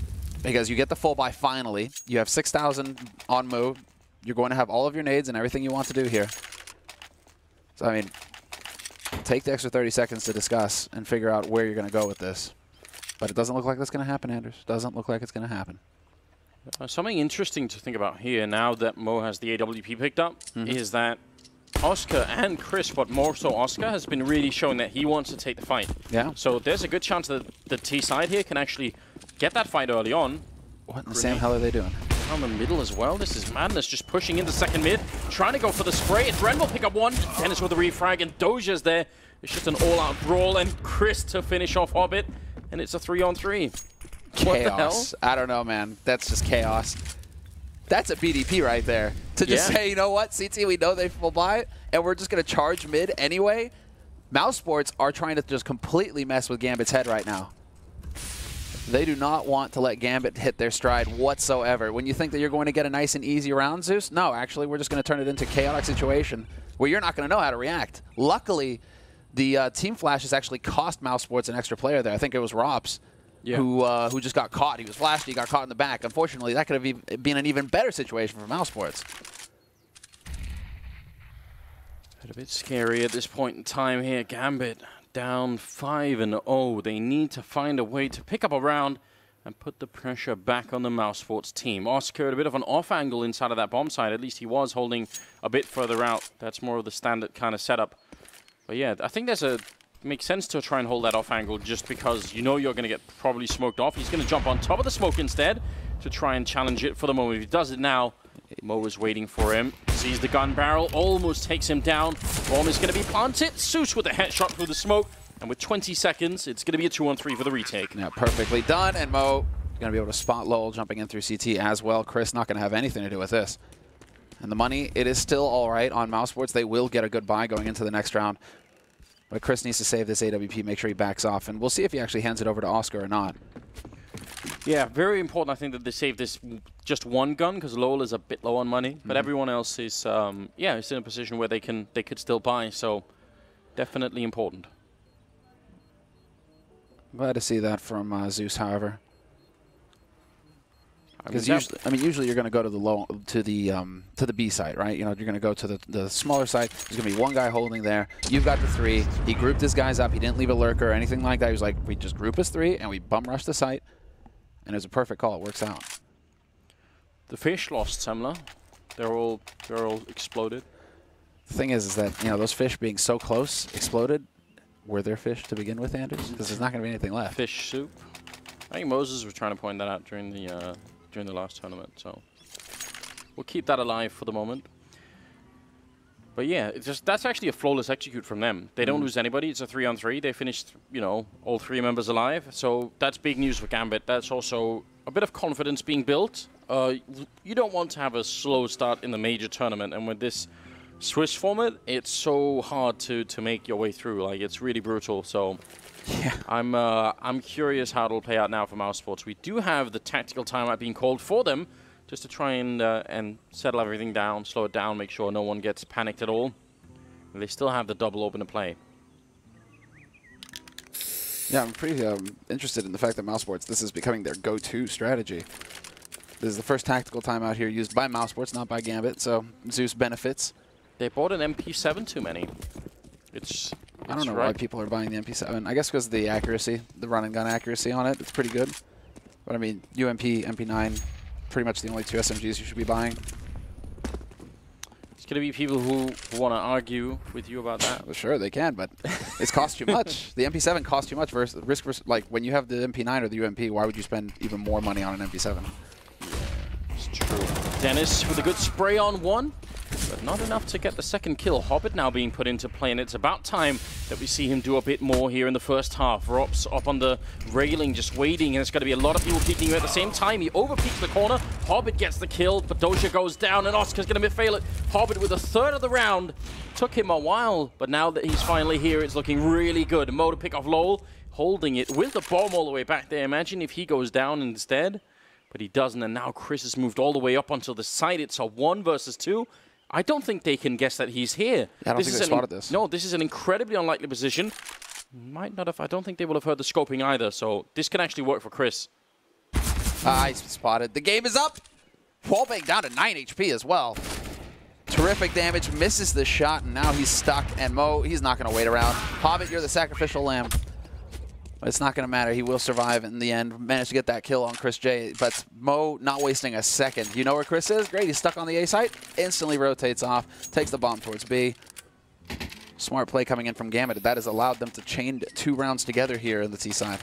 Speaker 8: because you get the full buy finally. You have 6,000 on Mo. You're going to have all of your nades and everything you want to do here. So, I mean, take the extra 30 seconds to discuss and figure out where you're going to go with this. But it doesn't look like that's going to happen, Anders. Doesn't look like it's going to happen.
Speaker 7: Something interesting to think about here, now that Mo has the AWP picked up, is that Oscar and Chris, but more so Oscar, has been really showing that he wants to take the fight.
Speaker 8: Yeah.
Speaker 7: So there's a good chance that the T side here can actually get that fight early on.
Speaker 8: What in the Sam hell are they doing?
Speaker 7: Down the middle as well. This is madness, just pushing into second mid, trying to go for the spray. Dren will pick up one. Dennis with the refrag, and Doja's there. It's just an all-out brawl, and Chris to finish off Hobbit, and it's a 3-on-3.
Speaker 8: Chaos.
Speaker 7: What the hell?
Speaker 8: I don't know, man. That's just chaos. That's a BDP right there. To just say, you know what, CT, we know they full buy it, and we're just going to charge mid anyway. Mousesports are trying to just completely mess with Gambit's head right now. They do not want to let Gambit hit their stride whatsoever. When you think that you're going to get a nice and easy round, Zeus, no, actually, we're just going to turn it into a chaotic situation where you're not going to know how to react. Luckily, the team flashes actually cost Mousesports an extra player there. I think it was Rops. Yeah. Who just got caught. He was flashed, he got caught in the back. Unfortunately, that could have been an even better situation for Mousesports.
Speaker 7: A bit scary at this point in time here. Gambit down 5-0. They need to find a way to pick up a round and put the pressure back on the Mousesports team. Oscar at a bit of an off angle inside of that bomb side. At least he was holding a bit further out. That's more of the standard kind of setup. But yeah, I think there's a... makes sense to try and hold that off angle just because you know you're going to get probably smoked off. He's going to jump on top of the smoke instead to try and challenge it for the moment. If he does it now, Mo is waiting for him. Sees the gun barrel, almost takes him down. Bomb is going to be planted. Zeus with a headshot through the smoke. And with 20 seconds, it's going to be a 2-on-3 for the retake.
Speaker 8: Yeah, perfectly done. And Mo going to be able to spot Lowell jumping in through CT as well. Chris not going to have anything to do with this. And the money, it is still all right on Mousesports. They will get a good buy going into the next round. But Chris needs to save this AWP, make sure he backs off. And we'll see if he actually hands it over to Oscar or not.
Speaker 7: Yeah, very important, I think, that they save this just one gun, because Lowell is a bit low on money. But everyone else is, yeah, is in a position where they could still buy. So definitely important.
Speaker 8: Glad to see that from Zeus, however. Because usually you're going to go to the B side, right? You know, you're going to go to the smaller side. There's going to be one guy holding there. You've got the 3. He grouped his guys up. He didn't leave a lurker or anything like that. He was like, we just group as 3 and we bum rush the site, and it was a perfect call. It works out.
Speaker 7: The fish lost Semler. They're all exploded.
Speaker 8: The thing is that those fish being so close exploded. Were there fish to begin with, Anders? Because there's not going to be anything left.
Speaker 7: Fish soup. I think Moses was trying to point that out during the last tournament, so we'll keep that alive for the moment. But yeah, that's actually a flawless execute from them. They don't lose anybody. It's a 3-on-3. They finished, all 3 members alive. So that's big news for Gambit. That's also a bit of confidence being built. You don't want to have a slow start in the major tournament, and with this Swiss format, it's so hard to make your way through. Like, it's really brutal. So yeah, I'm curious how it'll play out now for Mousesports. We do have the tactical timeout being called for them, just to try and settle everything down, slow it down, make sure no one gets panicked at all. And they still have the double open to play.
Speaker 8: Yeah, I'm pretty interested in the fact that Mousesports, this is becoming their go-to strategy. This is the first tactical timeout here used by Mousesports, not by Gambit, so Zeus benefits.
Speaker 7: They bought an MP7 too many.
Speaker 8: I don't know why people are buying the MP7. I guess because of the accuracy, the run and gun accuracy on it. It's pretty good. But I mean, UMP, MP9, pretty much the only 2 SMGs you should be buying.
Speaker 7: It's going to be people who want to argue with you about that.
Speaker 8: Well, sure, they can, but it's cost too much. The MP7 costs too much versus risk. Like, when you have the MP9 or the UMP, why would you spend even more money on an MP7?
Speaker 7: Yeah, it's true. Dennis with a good spray on one, but not enough to get the second kill. Hobbit now being put into play, and it's about time that we see him do a bit more here in the first half. Rops up on the railing, just waiting, and it's going to be a lot of people peeking you at the same time. He overpeaks the corner. Hobbit gets the kill, but Doja goes down, and Oscar's going to fail it. Hobbit with a third of the round. Took him a while, but now that he's finally here, it's looking really good. Mo to pick off Lowell, holding it with the bomb all the way back there. Imagine if he goes down instead, but he doesn't, and now Chris has moved all the way up onto the side. It's a 1 versus 2. I don't think they can guess that he's here.
Speaker 8: I don't think they spotted this.
Speaker 7: No, this is an incredibly unlikely position. Might not have. I don't think they will have heard the scoping either. So this can actually work for Chris.
Speaker 8: He's spotted. The game is up. Wallbang down to 9 HP as well. Terrific damage, misses the shot, and now he's stuck. And Mo, he's not going to wait around. Hobbit, you're the sacrificial lamb. But it's not going to matter. He will survive in the end. Managed to get that kill on Chris J. But Mo not wasting a second. You know where Chris is? Great, he's stuck on the A site. Instantly rotates off, takes the bomb towards B. Smart play coming in from Gambit. That has allowed them to chain 2 rounds together here in the T side.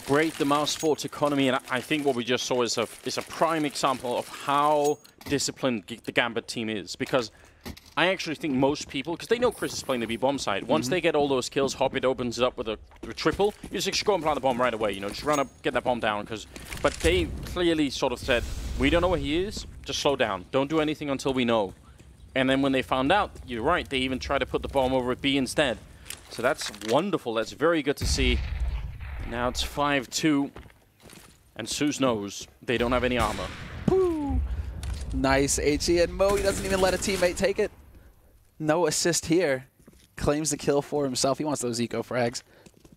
Speaker 7: Great, the Mousesports economy, and I think what we just saw is a prime example of how disciplined the Gambit team is. Because I actually think most people, because they know Chris is playing the B-bomb side, once they get all those kills, Hobbit opens it up with a triple, you just go and plant the bomb right away, you know, just run up, get that bomb down. But they clearly sort of said, we don't know where he is, just slow down. Don't do anything until we know. And then when they found out, you're right, they even tried to put the bomb over at B instead. So that's wonderful, that's very good to see. Now it's 5-2, and Zeus knows they don't have any armor.
Speaker 8: Woo. Nice HE, and Mo, he doesn't even let a teammate take it. No assist here. Claims the kill for himself. He wants those eco frags.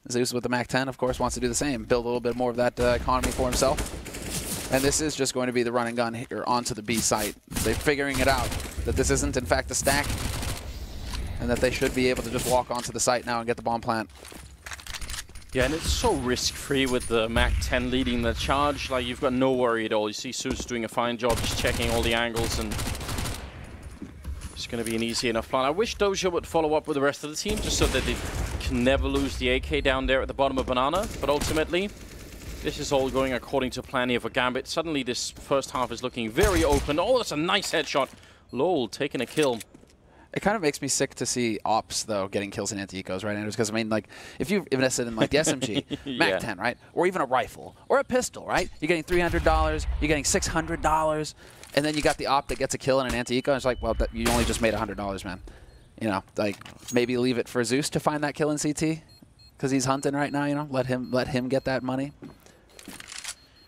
Speaker 8: Zeus with the MAC-10, of course, wants to do the same. Build a little bit more of that economy for himself. And this is just going to be the run and gun here onto the B site. They're figuring it out, that this isn't in fact a stack, and that they should be able to just walk onto the site now and get the bomb plant.
Speaker 7: Yeah, and it's so risk-free with the MAC-10 leading the charge. Like, you've got no worry at all. You see Zeus doing a fine job just checking all the angles, and it's going to be an easy enough plan. I wish Doja would follow up with the rest of the team, just so that they can never lose the AK down there at the bottom of Banana. But ultimately, this is all going according to plan here for Gambit. Suddenly, this first half is looking very open. Oh, that's a nice headshot. Lol, taking a kill.
Speaker 8: It kind of makes me sick to see Ops, though, getting kills in anti-ecos, right, Anders? Because, I mean, like, if you've invested in, like, the SMG, yeah. MAC-10, right? Or even a rifle, or a pistol, right? You're getting $300, you're getting $600, and then you got the Op that gets a kill in an anti-eco, and it's like, well, you only just made $100, man. You know, like, maybe leave it for Zeus to find that kill in CT, because he's hunting right now, you know? Let him get that money.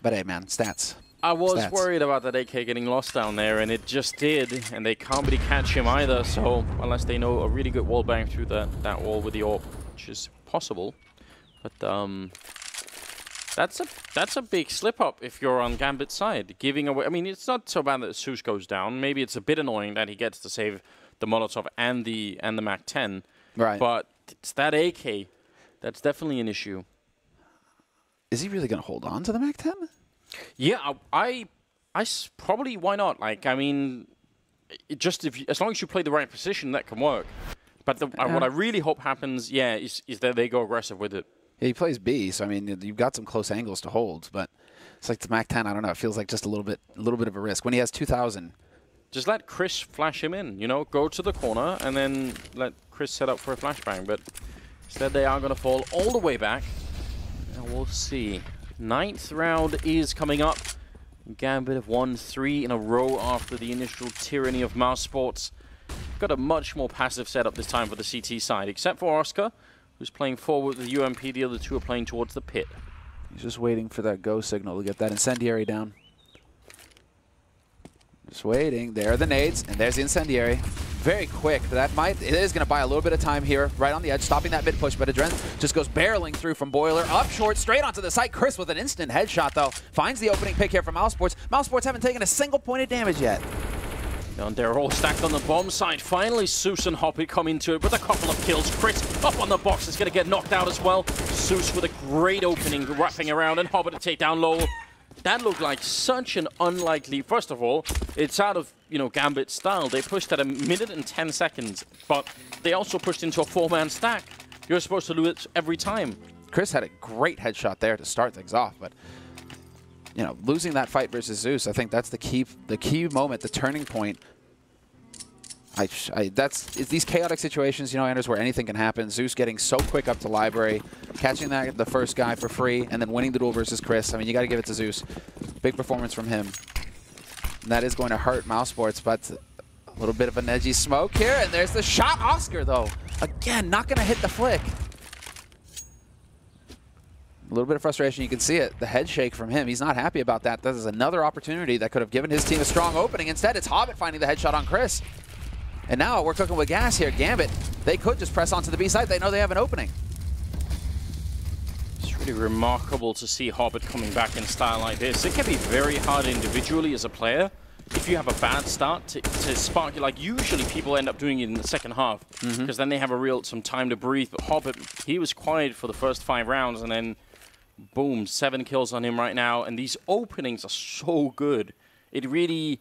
Speaker 8: But, hey, man, stats.
Speaker 7: I was worried about that AK getting lost down there, and it just did, and they can't really catch him either, so unless they know a really good wall bang through that wall with the AWP, which is possible. But that's a big slip-up if you're on Gambit's side, giving away... I mean, it's not so bad that Zeus goes down. Maybe it's a bit annoying that he gets to save the Molotov and the MAC-10.
Speaker 8: Right.
Speaker 7: But it's that AK that's definitely an issue.
Speaker 8: Is he really going to hold on to the MAC-10?
Speaker 7: Yeah, I probably, why not? Like, I mean, as long as you play the right position, that can work. But what I really hope happens, yeah, is that they go aggressive with it.
Speaker 8: Yeah, he plays B, so I mean, you've got some close angles to hold, but it's like the MAC-10, I don't know, it feels like just a little bit of a risk. When he has 2,000.
Speaker 7: Just let Chris flash him in, you know, go to the corner and then let Chris set up for a flashbang. But instead they are going to fall all the way back, and we'll see. 9th round is coming up. Gambit have won 3 in a row after the initial tyranny of Mousesports. Got a much more passive setup this time for the CT side, except for Oscar, who's playing forward with the UMP. The other two are playing towards the pit.
Speaker 8: He's just waiting for that go signal to get that incendiary down. Just waiting. There are the nades, and there's the incendiary. Very quick. It is going to buy a little bit of time here, right on the edge, stopping that mid push, but Adren just goes barreling through from Boiler, up short, straight onto the site. Chris with an instant headshot, though, finds the opening pick here from Mousesports. Mousesports haven't taken a single point of damage yet.
Speaker 7: And they're all stacked on the bomb side. Finally, Zeus and Hoppy come into it with a couple of kills. Chris up on the box is going to get knocked out as well. Zeus with a great opening, wrapping around, and Hobbit to take down Lowell. That looked like such an unlikely... First of all, it's out of, you know, Gambit's style. They pushed at 1 minute and 10 seconds, but they also pushed into a 4-man stack. You're supposed to do it every time.
Speaker 8: Chris had a great headshot there to start things off, but, you know, losing that fight versus Zeus, I think that's the key moment, the turning point. It's these chaotic situations, you know, Anders, where anything can happen. Zeus getting so quick up to library, catching the first guy for free, and then winning the duel versus Chris. I mean, you got to give it to Zeus. Big performance from him. And that is going to hurt Mousesports, but a little bit of an edgy smoke here, and there's the shot. Oscar, though, again, not going to hit the flick. A little bit of frustration, you can see it. The head shake from him. He's not happy about that. This is another opportunity that could have given his team a strong opening. Instead, it's Hobbit finding the headshot on Chris. And now we're cooking with gas here. Gambit, they could just press onto the B side. They know they have an opening.
Speaker 7: It's pretty remarkable to see Hobbit coming back in style like this. It can be very hard individually as a player if you have a bad start to spark you. Like usually people end up doing it in the second half because then they have some time to breathe. But Hobbit, he was quiet for the first 5 rounds and then boom, 7 kills on him right now. And these openings are so good. It really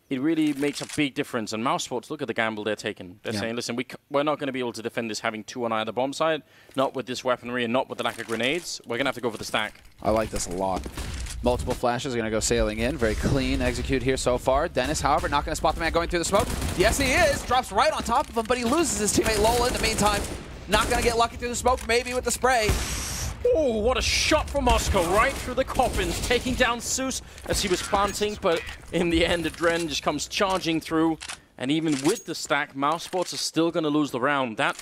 Speaker 7: makes a big difference. And Mousesports, look at the gamble they're taking. They're saying, listen, we're not going to be able to defend this having 2 on either bomb side, not with this weaponry and not with the lack of grenades. We're going to have to go for the stack.
Speaker 8: I like this a lot. Multiple flashes are going to go sailing in. Very clean execute here so far. Dennis, however, not going to spot the man going through the smoke. Yes, he is. Drops right on top of him, but he loses his teammate Lola in the meantime. Not going to get lucky through the smoke, maybe with the spray.
Speaker 7: Oh, what a shot from Moscow, right through the coffins, taking down Zeus as he was planting, but in the end, Adren just comes charging through, and even with the stack, Mousesports are still going to lose the round. That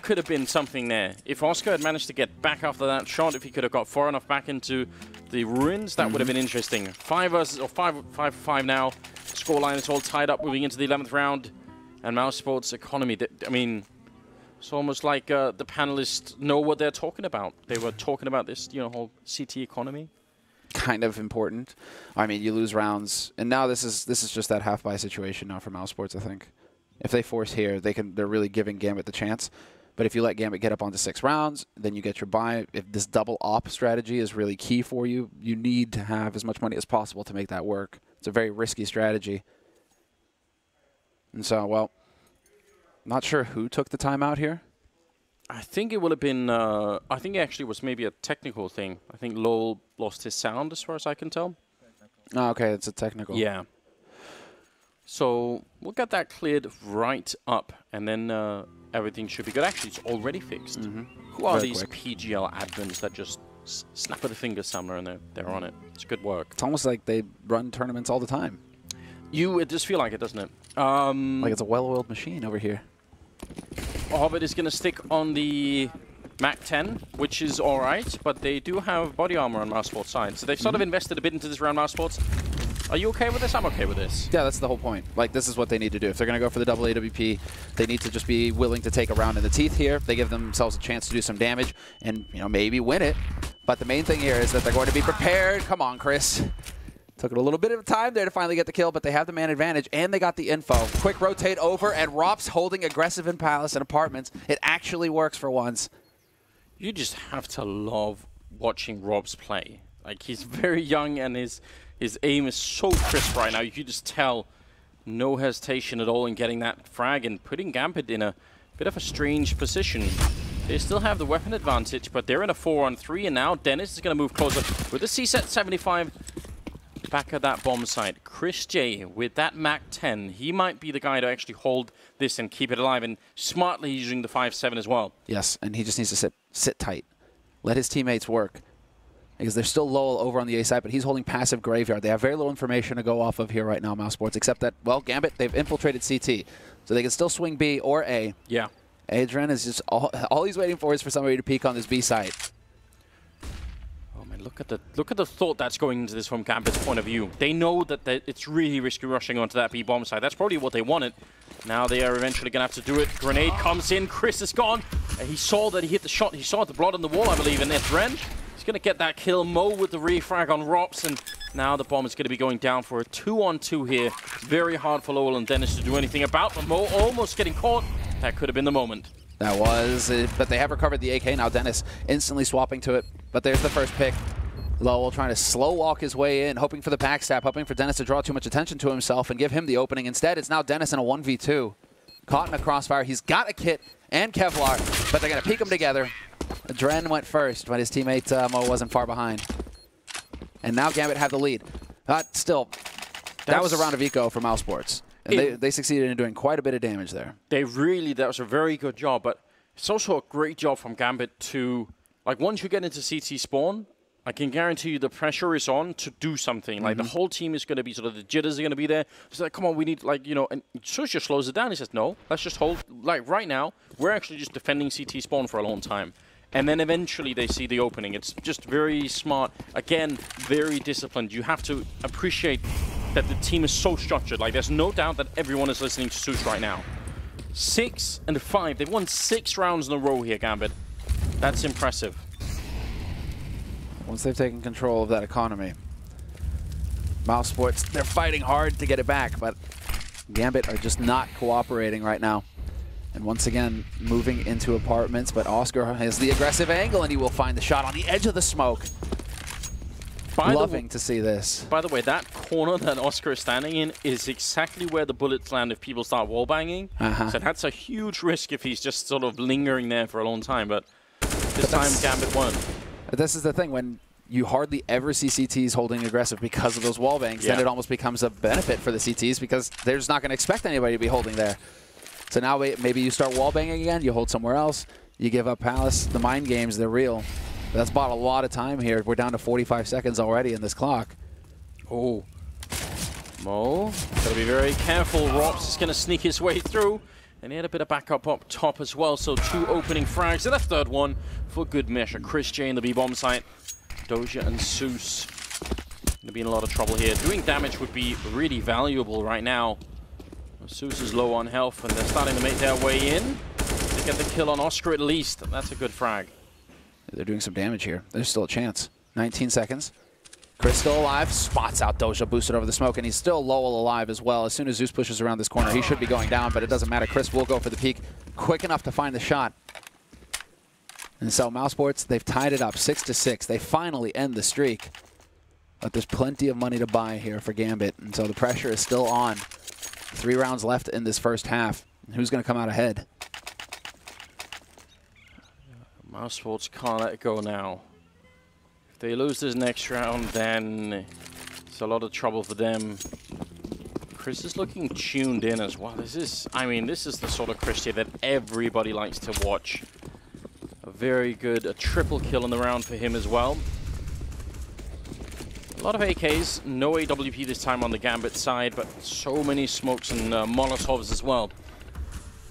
Speaker 7: could have been something there. If Oscar had managed to get back after that shot, if he could have got far enough back into the ruins, that would have been interesting. 5 for 5 now. Scoreline is all tied up moving into the 11th round, and Mousesports economy, I mean, it's almost like the panelists know what they're talking about. They were talking about this, whole CT economy.
Speaker 8: Kind of important. I mean, you lose rounds, and now this is just that half-buy situation now for Mousesports, I think. If they force here, they're really giving Gambit the chance. But if you let Gambit get up onto 6 rounds, then you get your buy. If this double op strategy is really key for you, you need to have as much money as possible to make that work. It's a very risky strategy. And so, well, not sure who took the timeout here.
Speaker 7: I think it would have been, I think it actually was maybe a technical thing. I think Lowell lost his sound as far as I can tell.
Speaker 8: Oh, okay, it's a technical.
Speaker 7: Yeah. So we'll get that cleared right up, and then everything should be good. Actually, it's already fixed. Who are these PGL admins that just snap of the fingers somewhere and they're on it? It's good work.
Speaker 8: It's almost like they run tournaments all the time.
Speaker 7: It does feel like it, doesn't it?
Speaker 8: Like it's a well-oiled machine over here.
Speaker 7: Hobbit is going to stick on the MAC-10, which is all right, but they do have body armor on Mousesports' side. So they've sort of invested a bit into this round, Mousesports. Are you okay with this? I'm okay with this.
Speaker 8: Yeah, that's the whole point. Like, this is what they need to do. If they're going to go for the double AWP, they need to just be willing to take a round in the teeth here. They give themselves a chance to do some damage and, maybe win it. But the main thing here is that they're going to be prepared. Come on, Chris. Took it a little bit of time there to finally get the kill, but they have the man advantage, and they got the info. Quick rotate over, and Rop's holding aggressive in Palace and Apartments. It actually works for once.
Speaker 7: You just have to love watching Rob's play. Like, he's very young, and his aim is so crisp right now. You can just tell no hesitation at all in getting that frag and putting Gambit in a bit of a strange position. They still have the weapon advantage, but they're in a 4-on-3, and now Dennis is going to move closer with the CSET 75. Back at that bomb site, Chris J with that MAC-10, he might be the guy to actually hold this and keep it alive, and smartly using the 5-7 as well.
Speaker 8: Yes, and he just needs to sit tight. Let his teammates work. Because they're still low over on the A side, but he's holding passive graveyard. They have very little information to go off of here right now, Mousesports, except that, well, Gambit, they've infiltrated CT. So they can still swing B or A.
Speaker 7: Yeah.
Speaker 8: Adrian is just, all he's waiting for is for somebody to peek on this B site.
Speaker 7: Look at the thought that's going into this from Gambit's point of view. They know that it's really risky rushing onto that B bomb side. That's probably what they wanted. Now they are eventually going to have to do it. Grenade comes in. Chris is gone. And he saw that he hit the shot. He saw the blood on the wall, I believe. And Ren, he's going to get that kill. Mo with the refrag on Rops. And now the bomb is going to be going down for a 2-on-2 here. Very hard for Lowell and Dennis to do anything about. But Mo almost getting caught. That could have been the moment.
Speaker 8: That was it, but they have recovered the AK. Now Dennis instantly swapping to it, but there's the first pick. Lowell trying to slow walk his way in, hoping for the backstab, hoping for Dennis to draw too much attention to himself and give him the opening. Instead, it's now Dennis in a 1v2. Caught in a crossfire. He's got a kit and Kevlar, but they're going to peek them together. Dren went first, but his teammate Mo wasn't far behind. And now Gambit have the lead. Still, that was a round of eco for Mousesports. And they succeeded in doing quite a bit of damage there.
Speaker 7: That was a very good job, but it's also a great job from Gambit to, like, once you get into CT spawn, I can guarantee you the pressure is on to do something. Like, the whole team is going to be, sort of the jitters are going to be there. It's like, come on, we need, like, and Sush just slows it down. He says, no, let's just hold, like, right now, we're actually just defending CT spawn for a long time. And then eventually they see the opening. It's just very smart. Again, very disciplined. You have to appreciate that the team is so structured. Like, there's no doubt that everyone is listening to Sush right now. 6 and 5. They've won 6 rounds in a row here, Gambit. That's impressive.
Speaker 8: once they've taken control of that economy. Mousesports, they're fighting hard to get it back, but Gambit are just not cooperating right now. And once again, moving into apartments, but Oscar has the aggressive angle, and he will find the shot on the edge of the smoke. Loving to see this.
Speaker 7: By the way, that corner that Oscar is standing in is exactly where the bullets land if people start wallbanging. So that's a huge risk if he's just sort of lingering there for a long time, but this time Gambit won.
Speaker 8: This is the thing, when you hardly ever see CTs holding aggressive because of those wallbangs, then it almost becomes a benefit for the CTs because they're just not going to expect anybody to be holding there. So now maybe you start wallbanging again, you hold somewhere else, you give up Palace. The mind games, they're real. That's bought a lot of time here. We're down to 45 seconds already in this clock.
Speaker 7: Oh. Mo, gotta be very careful. Rops is gonna sneak his way through. And he had a bit of backup up top as well, so 2 opening frags. And a third one for good measure. Chris J in the B-bomb site. Doja and Zeus gonna be in a lot of trouble here. Doing damage would be really valuable right now. Zeus is low on health, and they're starting to make their way in. They get the kill on Oscar at least. That's a good frag.
Speaker 8: They're doing some damage here. There's still a chance. 19 seconds. Chris still alive. Spots out Doja, boosted over the smoke, and he's still low alive as well. As soon as Zeus pushes around this corner, he should be going down, but it doesn't matter. Chris will go for the peak quick enough to find the shot. And so Mousesports, they've tied it up 6-6. They finally end the streak. But there's plenty of money to buy here for Gambit, and so the pressure is still on. 3 rounds left in this first half. Who's going to come out ahead?
Speaker 7: Mousesports can't let it go now. If they lose this next round, then it's a lot of trouble for them. Chris is looking tuned in as well. This is the sort of Chris here that everybody likes to watch. A very good, a triple kill in the round for him as well. A lot of AKs, no AWP this time on the Gambit side, but so many smokes and Molotovs as well.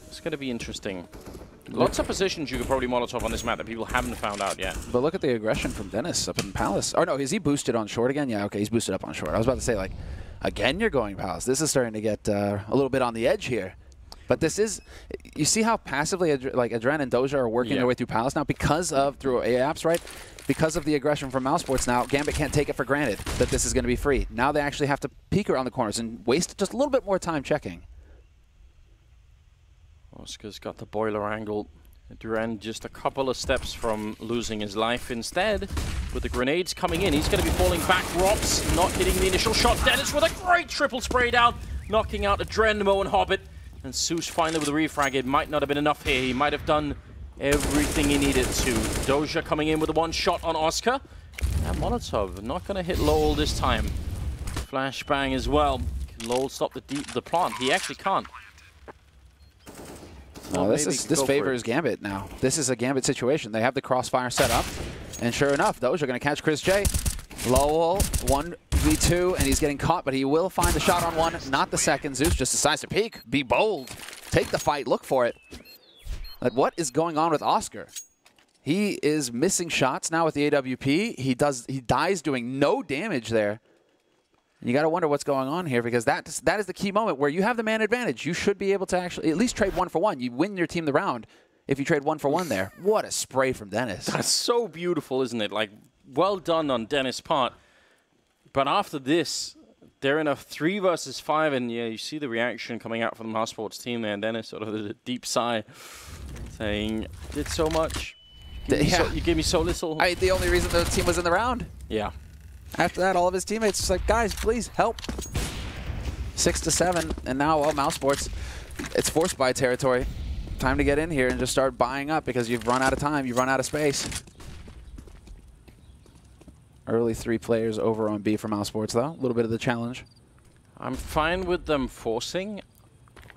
Speaker 7: It's going to be interesting. Lots of positions you could probably Molotov on this map that people haven't found out yet.
Speaker 8: But look at the aggression from Dennis up in Palace. Or no, is he boosted on short again? Yeah, okay, he's boosted up on short. I was about to say, like, again you're going Palace. This is starting to get a little bit on the edge here. But this is, you see how passively like Adren and Doja are working their way through Palace now because of, through AAPs, right? Because of the aggression from Mousesports now, Gambit can't take it for granted that this is going to be free. Now they actually have to peek around the corners and waste just a little bit more time checking.
Speaker 7: Oscar's got the boiler angle. Duran just a couple of steps from losing his life. Instead, with the grenades coming in, he's going to be falling back. Rops not hitting the initial shot. Dennis with a great triple spray down, knocking out Adren, Mo, and Hobbit. And Zeus finally with a refrag. It might not have been enough here. He might have done everything he needed to. Doja coming in with a one shot on Oscar. And Molotov not going to hit Lowell this time. Flashbang as well. Can Lowell stop the plant? He actually can't.
Speaker 8: No, this favors Gambit now. This is a Gambit situation. They have the crossfire set up, and sure enough, Doja are going to catch Chris J. Lowell, 1v2, and he's getting caught, but he will find the shot on one, not the second. Zeus just decides to peek, be bold, take the fight, look for it. But what is going on with Oscar? He is missing shots now with the AWP. He dies doing no damage there. You got to wonder what's going on here, because that is the key moment where you have the man advantage. You should be able to actually at least trade 1-for-1. You win your team the round if you trade 1-for-1 there. What a spray from Dennis.
Speaker 7: That's so beautiful, isn't it? Like, well done on Dennis' part. But after this, they're in a 3 versus 5, and yeah, you see the reaction coming out from the Mousesports team there. And Dennis sort of a deep sigh, saying, "Did so much. You gave me so little."
Speaker 8: The only reason the team was in the round.
Speaker 7: Yeah.
Speaker 8: After that, all of his teammates just like, guys, please help. 6-7, and now, well, Mousesports, it's forced buy territory. Time to get in here and just start buying up because you've run out of time, you've run out of space. Early 3 players over on B for Mousesports, though. A little bit of the challenge.
Speaker 7: I'm fine with them forcing.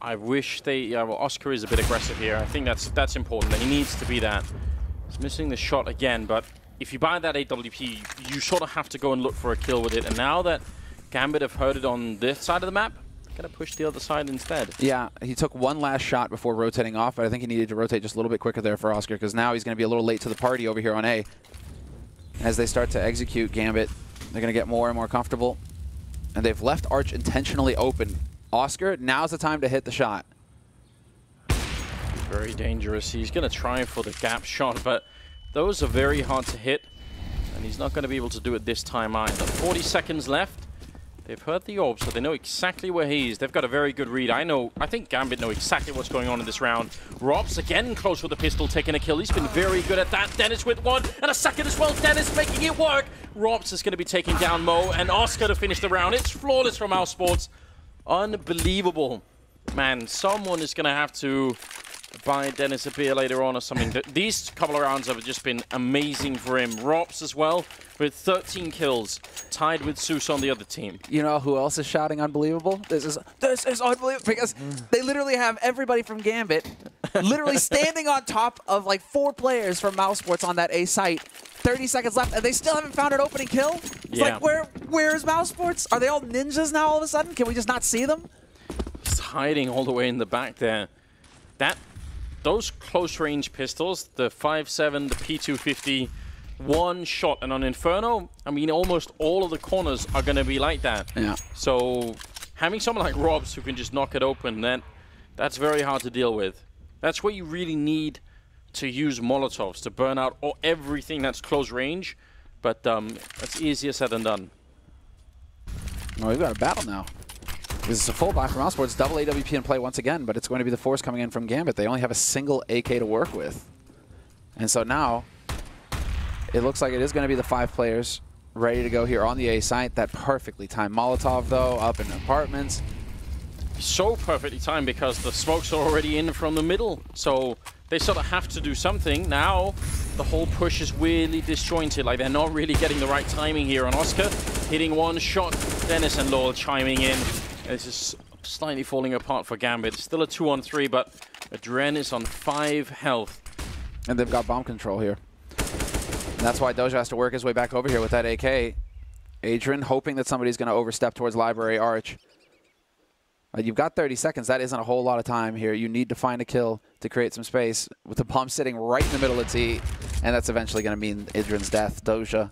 Speaker 7: I wish they, well, Oscar is a bit aggressive here. I think that's important. He needs to be that. He's missing the shot again, but if you buy that AWP, you sort of have to go and look for a kill with it. And now that Gambit have heard it on this side of the map, going to push the other side instead. Yeah,
Speaker 8: he took one last shot before rotating off, but I think he needed to rotate just a little bit quicker there for Oscar, because now he's going to be a little late to the party over here on A. As they start to execute Gambit, they're going to get more and more comfortable. And they've left Arch intentionally open. Oscar, now's the time to hit the shot.
Speaker 7: Very dangerous. He's going to try for the gap shot, but those are very hard to hit. And he's not going to be able to do it this time either. 40 seconds left. They've heard the orb, so they know exactly where he is. They've got a very good read. I think Gambit know exactly what's going on in this round. Robs again close with the pistol, taking a kill. He's been very good at that. Dennis with one, and a second as well. Dennis making it work. Robs is going to be taking down Mo, and Oscar to finish the round. It's flawless from Mousesports. Unbelievable. Man, someone is going to have to buy Dennis a beer later on or something. These couple of rounds have just been amazing for him. Robs as well, with 13 kills, tied with Zeus on the other team.
Speaker 8: You know who else is shouting unbelievable? This is unbelievable, because they literally have everybody from Gambit literally standing on top of like 4 players from Mousesports on that A site. 30 seconds left, and they still haven't found an opening kill? It's like, where's Mousesports? Are they all ninjas now all of a sudden? Can we just not see them?
Speaker 7: He's hiding all the way in the back there. Those close-range pistols, the 5.7, the P250, one shot, and on Inferno, I mean, almost all of the corners are going to be like that.
Speaker 8: Yeah.
Speaker 7: So having someone like Robs who can just knock it open, that's very hard to deal with. That's where you really need to use Molotovs to burn out everything that's close range, but that's easier said than done.
Speaker 8: Well, we've got a battle now. This is a full buy from Mousesports. Double AWP in play once again, but it's going to be the force coming in from Gambit. They only have a single AK to work with. And so now, it looks like it is going to be the 5 players ready to go here on the A site. That perfectly timed Molotov, though, up in the apartments.
Speaker 7: So perfectly timed because the smokes are already in from the middle. So they sort of have to do something. Now, the whole push is really disjointed. Like, they're not really getting the right timing here on Oscar. Hitting one shot, Dennis and Lowell chiming in. This is slightly falling apart for Gambit. Still a 2-on-3, but Adren is on 5 health.
Speaker 8: And they've got bomb control here. And that's why Doja has to work his way back over here with that AK. Adrian hoping that somebody's going to overstep towards Library Arch. You've got 30 seconds. That isn't a whole lot of time here. You need to find a kill to create some space with the bomb sitting right in the middle of T. And that's eventually going to mean Adrian's death. Doja,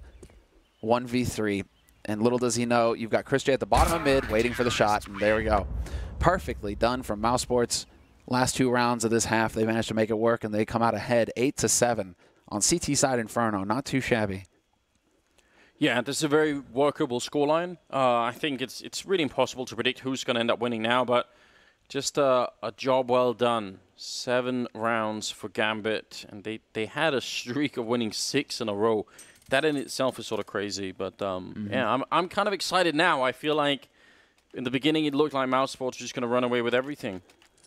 Speaker 8: 1v3. And little does he know, you've got Chris J at the bottom of mid waiting for the shot. And there we go. Perfectly done from Mousesports. Last 2 rounds of this half, they managed to make it work, and they come out ahead 8-7 on CT side Inferno. Not too shabby.
Speaker 7: Yeah, this is a very workable scoreline. I think it's really impossible to predict who's going to end up winning now, but just a job well done. 7 rounds for Gambit, and they had a streak of winning 6 in a row. That in itself is sort of crazy, but yeah, I'm kind of excited now. I feel like in the beginning it looked like Mousesports was just going to run away with everything.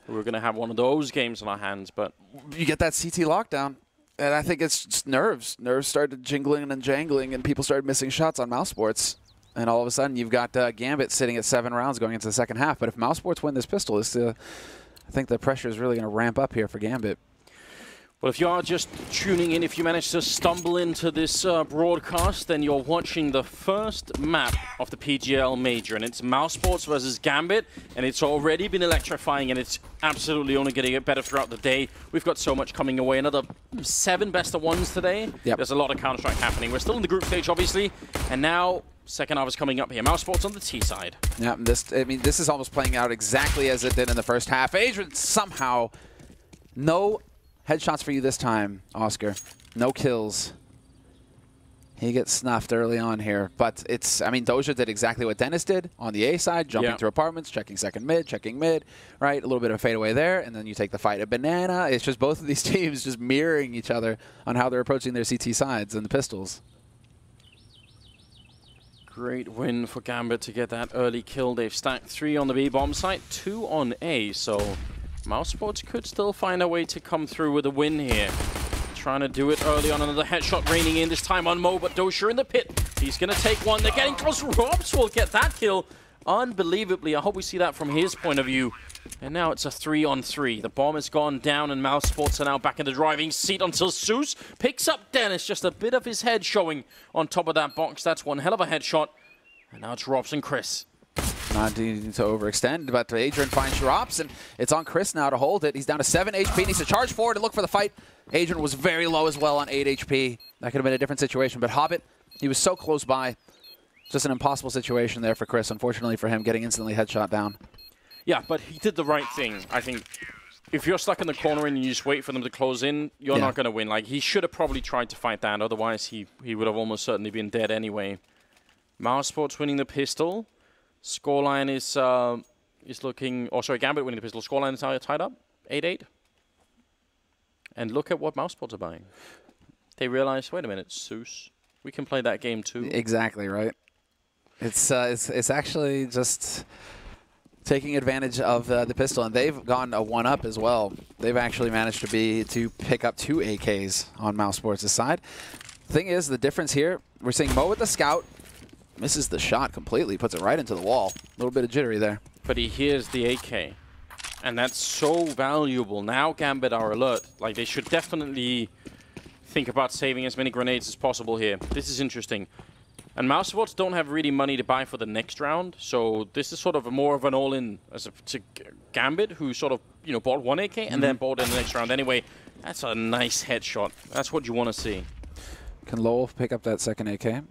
Speaker 7: We were going to have one of those games on our hands, but
Speaker 8: you get that CT lockdown, and I think it's just nerves. Nerves started jingling and jangling, and people started missing shots on Mousesports. And all of a sudden, you've got Gambit sitting at 7 rounds going into the second half. But if Mousesports win this pistol, I think the pressure is really going to ramp up here for Gambit.
Speaker 7: Well, if you are just tuning in, if you manage to stumble into this broadcast, then you're watching the first map of the PGL Major, and it's Mousesports versus Gambit, and it's already been electrifying, and it's absolutely only going to get better throughout the day. We've got so much coming away. Another 7 best-of-1s today.
Speaker 8: Yep.
Speaker 7: There's a lot of Counter-Strike happening. We're still in the group stage, obviously, and now second half is coming up here. Mousesports on the T side.
Speaker 8: Yeah, this is almost playing out exactly as it did in the first half. Adrian somehow, no headshots for you this time, Oscar. No kills. He gets snuffed early on here. But Doja did exactly what Dennis did on the A side, jumping through apartments, checking second mid, checking mid, right? A little bit of a fadeaway there, and then you take the fight at Banana. It's just both of these teams just mirroring each other on how they're approaching their CT sides and the pistols.
Speaker 7: Great win for Gambit to get that early kill. They've stacked 3 on the B bomb site, 2 on A, so Mousesports could still find a way to come through with a win here. Trying to do it early on. Another headshot raining in, this time on Mo, but Doja in the pit. He's going to take one. They're getting close. Robs will get that kill. Unbelievably. I hope we see that from his point of view. And now it's a 3-on-3. The bomb has gone down, and Mousesports are now back in the driving seat until Zeus picks up Dennis. Just a bit of his head showing on top of that box. That's one hell of a headshot. And now it's Robs and Chris.
Speaker 8: Not needing to overextend, but Adrian finds Drops, and it's on Chris now to hold it. He's down to 7 HP, needs to charge forward and look for the fight. Adrian was very low as well on 8 HP. That could have been a different situation, but Hobbit, he was so close by. Just an impossible situation there for Chris, unfortunately for him, getting instantly headshot down.
Speaker 7: Yeah, but he did the right thing. I think if you're stuck in the corner and you just wait for them to close in, you're not going to win. Like, he should have probably tried to fight that. Otherwise, he would have almost certainly been dead anyway. Mousesports winning the pistol. Scoreline is looking... Oh, sorry, Gambit winning the pistol. Scoreline is tied up. 8-8. And look at what Mousesports are buying. They realize, wait a minute, Zeus, we can play that game too.
Speaker 8: Exactly, right? It's actually just taking advantage of the pistol, and they've gone a 1-up as well. They've actually managed to pick up 2 AKs on Mousesports' side. Thing is, the difference here, we're seeing Mo with the scout, misses the shot completely, puts it right into the wall. A little bit of jittery there.
Speaker 7: But he hears the AK, and that's so valuable. Now Gambit are alert. Like, they should definitely think about saving as many grenades as possible here. This is interesting. And Mousesports don't have really money to buy for the next round, so this is sort of more of an all-in as to Gambit, who sort of, bought 1 AK and then bought in the next round anyway. That's a nice headshot. That's what you want to see.
Speaker 8: Can Lowell pick up that second AK?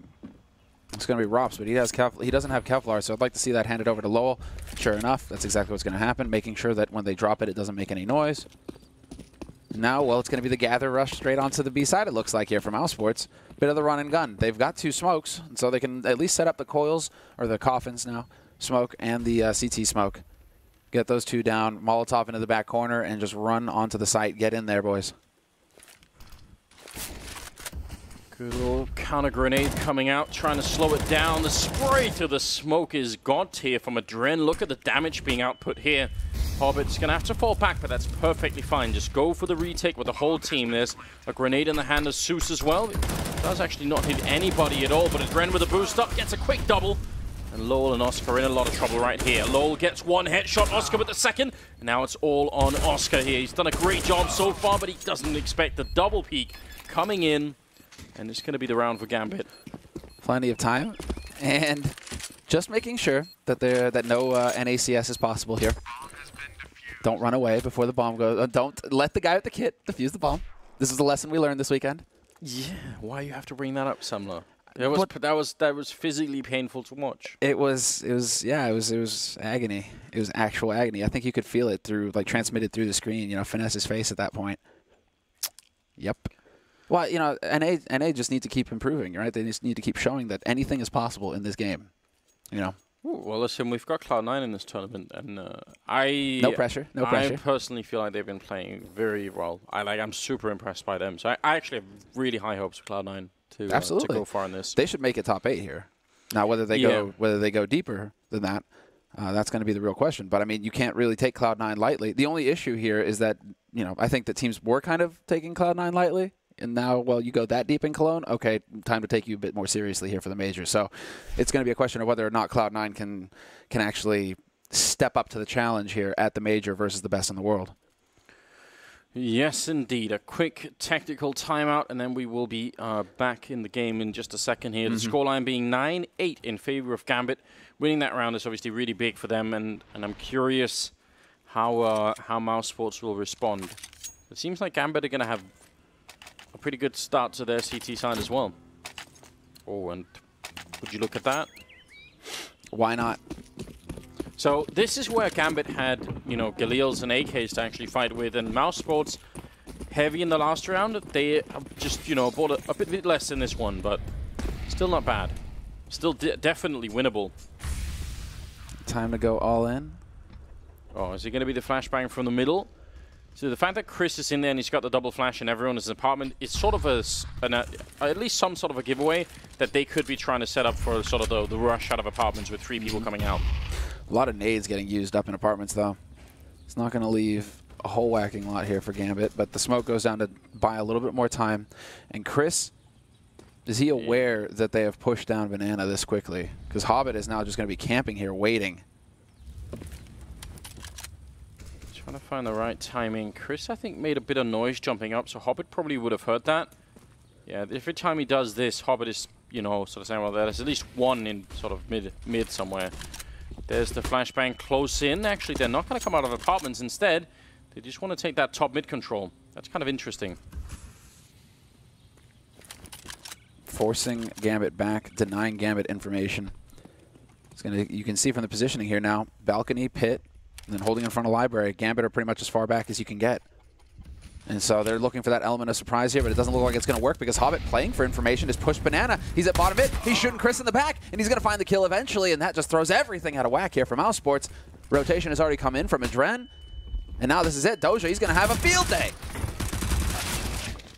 Speaker 8: It's going to be Rops, but he doesn't have Kevlar, so I'd like to see that handed over to Lowell. Sure enough, that's exactly what's going to happen, making sure that when they drop it, it doesn't make any noise. Now, well, it's going to be the gather rush straight onto the B side, it looks like here from Mousesports. Bit of the run and gun. They've got 2 smokes, so they can at least set up the coils, or the coffins now, smoke and the CT smoke. Get those 2 down, Molotov into the back corner, and just run onto the site. Get in there, boys.
Speaker 7: Good little counter grenade coming out, trying to slow it down. The spray to the smoke is got here from Adren. Look at the damage being output here. Hobbit's going to have to fall back, but that's perfectly fine. Just go for the retake with the whole team. There's a grenade in the hand of Zeus as well. It does actually not hit anybody at all, but Adren with a boost up gets a quick double. And Lowell and Oscar are in a lot of trouble right here. Lowell gets 1 headshot, Oscar with the second. And now it's all on Oscar here. He's done a great job so far, but he doesn't expect the double peak coming in. And it's going to be the round for Gambit.
Speaker 8: Plenty of time. And just making sure that no NACS is possible here. Don't run away before the bomb goes. Don't let the guy with the kit defuse the bomb. This is a lesson we learned this weekend.
Speaker 7: Yeah, why you have to bring that up, Samler? That was physically painful to watch.
Speaker 8: It was agony. It was actual agony. I think you could feel it transmitted through the screen. Finesse's face at that point. Yep. Well, NA just need to keep improving, right? They just need to keep showing that anything is possible in this game.
Speaker 7: Ooh, well, listen, we've got Cloud9 in this tournament, and
Speaker 8: no pressure.
Speaker 7: I personally feel like they've been playing very well. I'm super impressed by them. So I actually have really high hopes for Cloud9 to go far in this.
Speaker 8: They should make it top 8 here. Now, whether they go deeper than that, that's going to be the real question. But I mean, you can't really take Cloud9 lightly. The only issue here is that I think the teams were kind of taking Cloud9 lightly. And now, well, you go that deep in Cologne, okay, time to take you a bit more seriously here for the major. So it's going to be a question of whether or not Cloud9 can actually step up to the challenge here at the major versus the best in the world.
Speaker 7: Yes, indeed. A quick tactical timeout, and then we will be back in the game in just a second here. The scoreline being 9-8 in favor of Gambit. Winning that round is obviously really big for them, and I'm curious how Mousesports will respond. It seems like Gambit are going to have a pretty good start to their CT side as well. Oh, and would you look at that?
Speaker 8: Why not?
Speaker 7: So this is where Gambit had, Galils and AKs to actually fight with, and Mousesports heavy in the last round. They have just, bought a bit less in this one, but still not bad. Still definitely winnable.
Speaker 8: Time to go all in.
Speaker 7: Oh, is it going to be the flashbang from the middle? So the fact that Chris is in there and he's got the double flash and everyone is in the apartment is sort of at least some sort of a giveaway that they could be trying to set up for sort of the rush out of apartments with 3 people coming out.
Speaker 8: A lot of nades getting used up in apartments, though. It's not going to leave a whole whacking lot here for Gambit, but the smoke goes down to buy a little bit more time. And Chris, is he aware that they have pushed down Banana this quickly? Because Hobbit is now just going to be camping here, waiting.
Speaker 7: Trying to find the right timing. Chris, I think, made a bit of noise jumping up, so Hobbit probably would have heard that. Yeah, every time he does this, Hobbit is, sort of saying, well, there's at least one in sort of mid somewhere. There's the flashbang close in. Actually, they're not going to come out of apartments instead. They just want to take that top mid control. That's kind of interesting.
Speaker 8: Forcing Gambit back, denying Gambit information. You can see from the positioning here now, balcony, pit, And then holding in front of Library. Gambit are pretty much as far back as you can get. And so they're looking for that element of surprise here, but it doesn't look like it's going to work because Hobbit, playing for information, just pushed Banana. He's at bottom mid. He's shooting Chris in the back, and he's going to find the kill eventually, and that just throws everything out of whack here for Mousesports. Rotation has already come in from Adren, and now this is it. Doja, he's going to have a field day.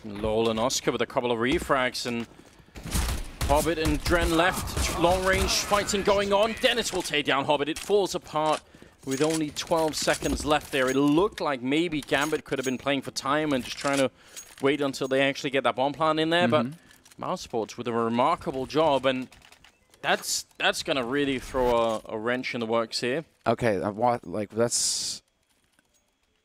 Speaker 7: Lol and Oscar with a couple of refrags, and Hobbit and Dren left. Long range fighting going on. Dennis will take down Hobbit. It falls apart with only 12 seconds left there. It looked like maybe Gambit could have been playing for time and just trying to wait until they actually get that bomb plant in there, but Mousesports with a remarkable job, and that's going to really throw a wrench in the works here.
Speaker 8: Okay, that's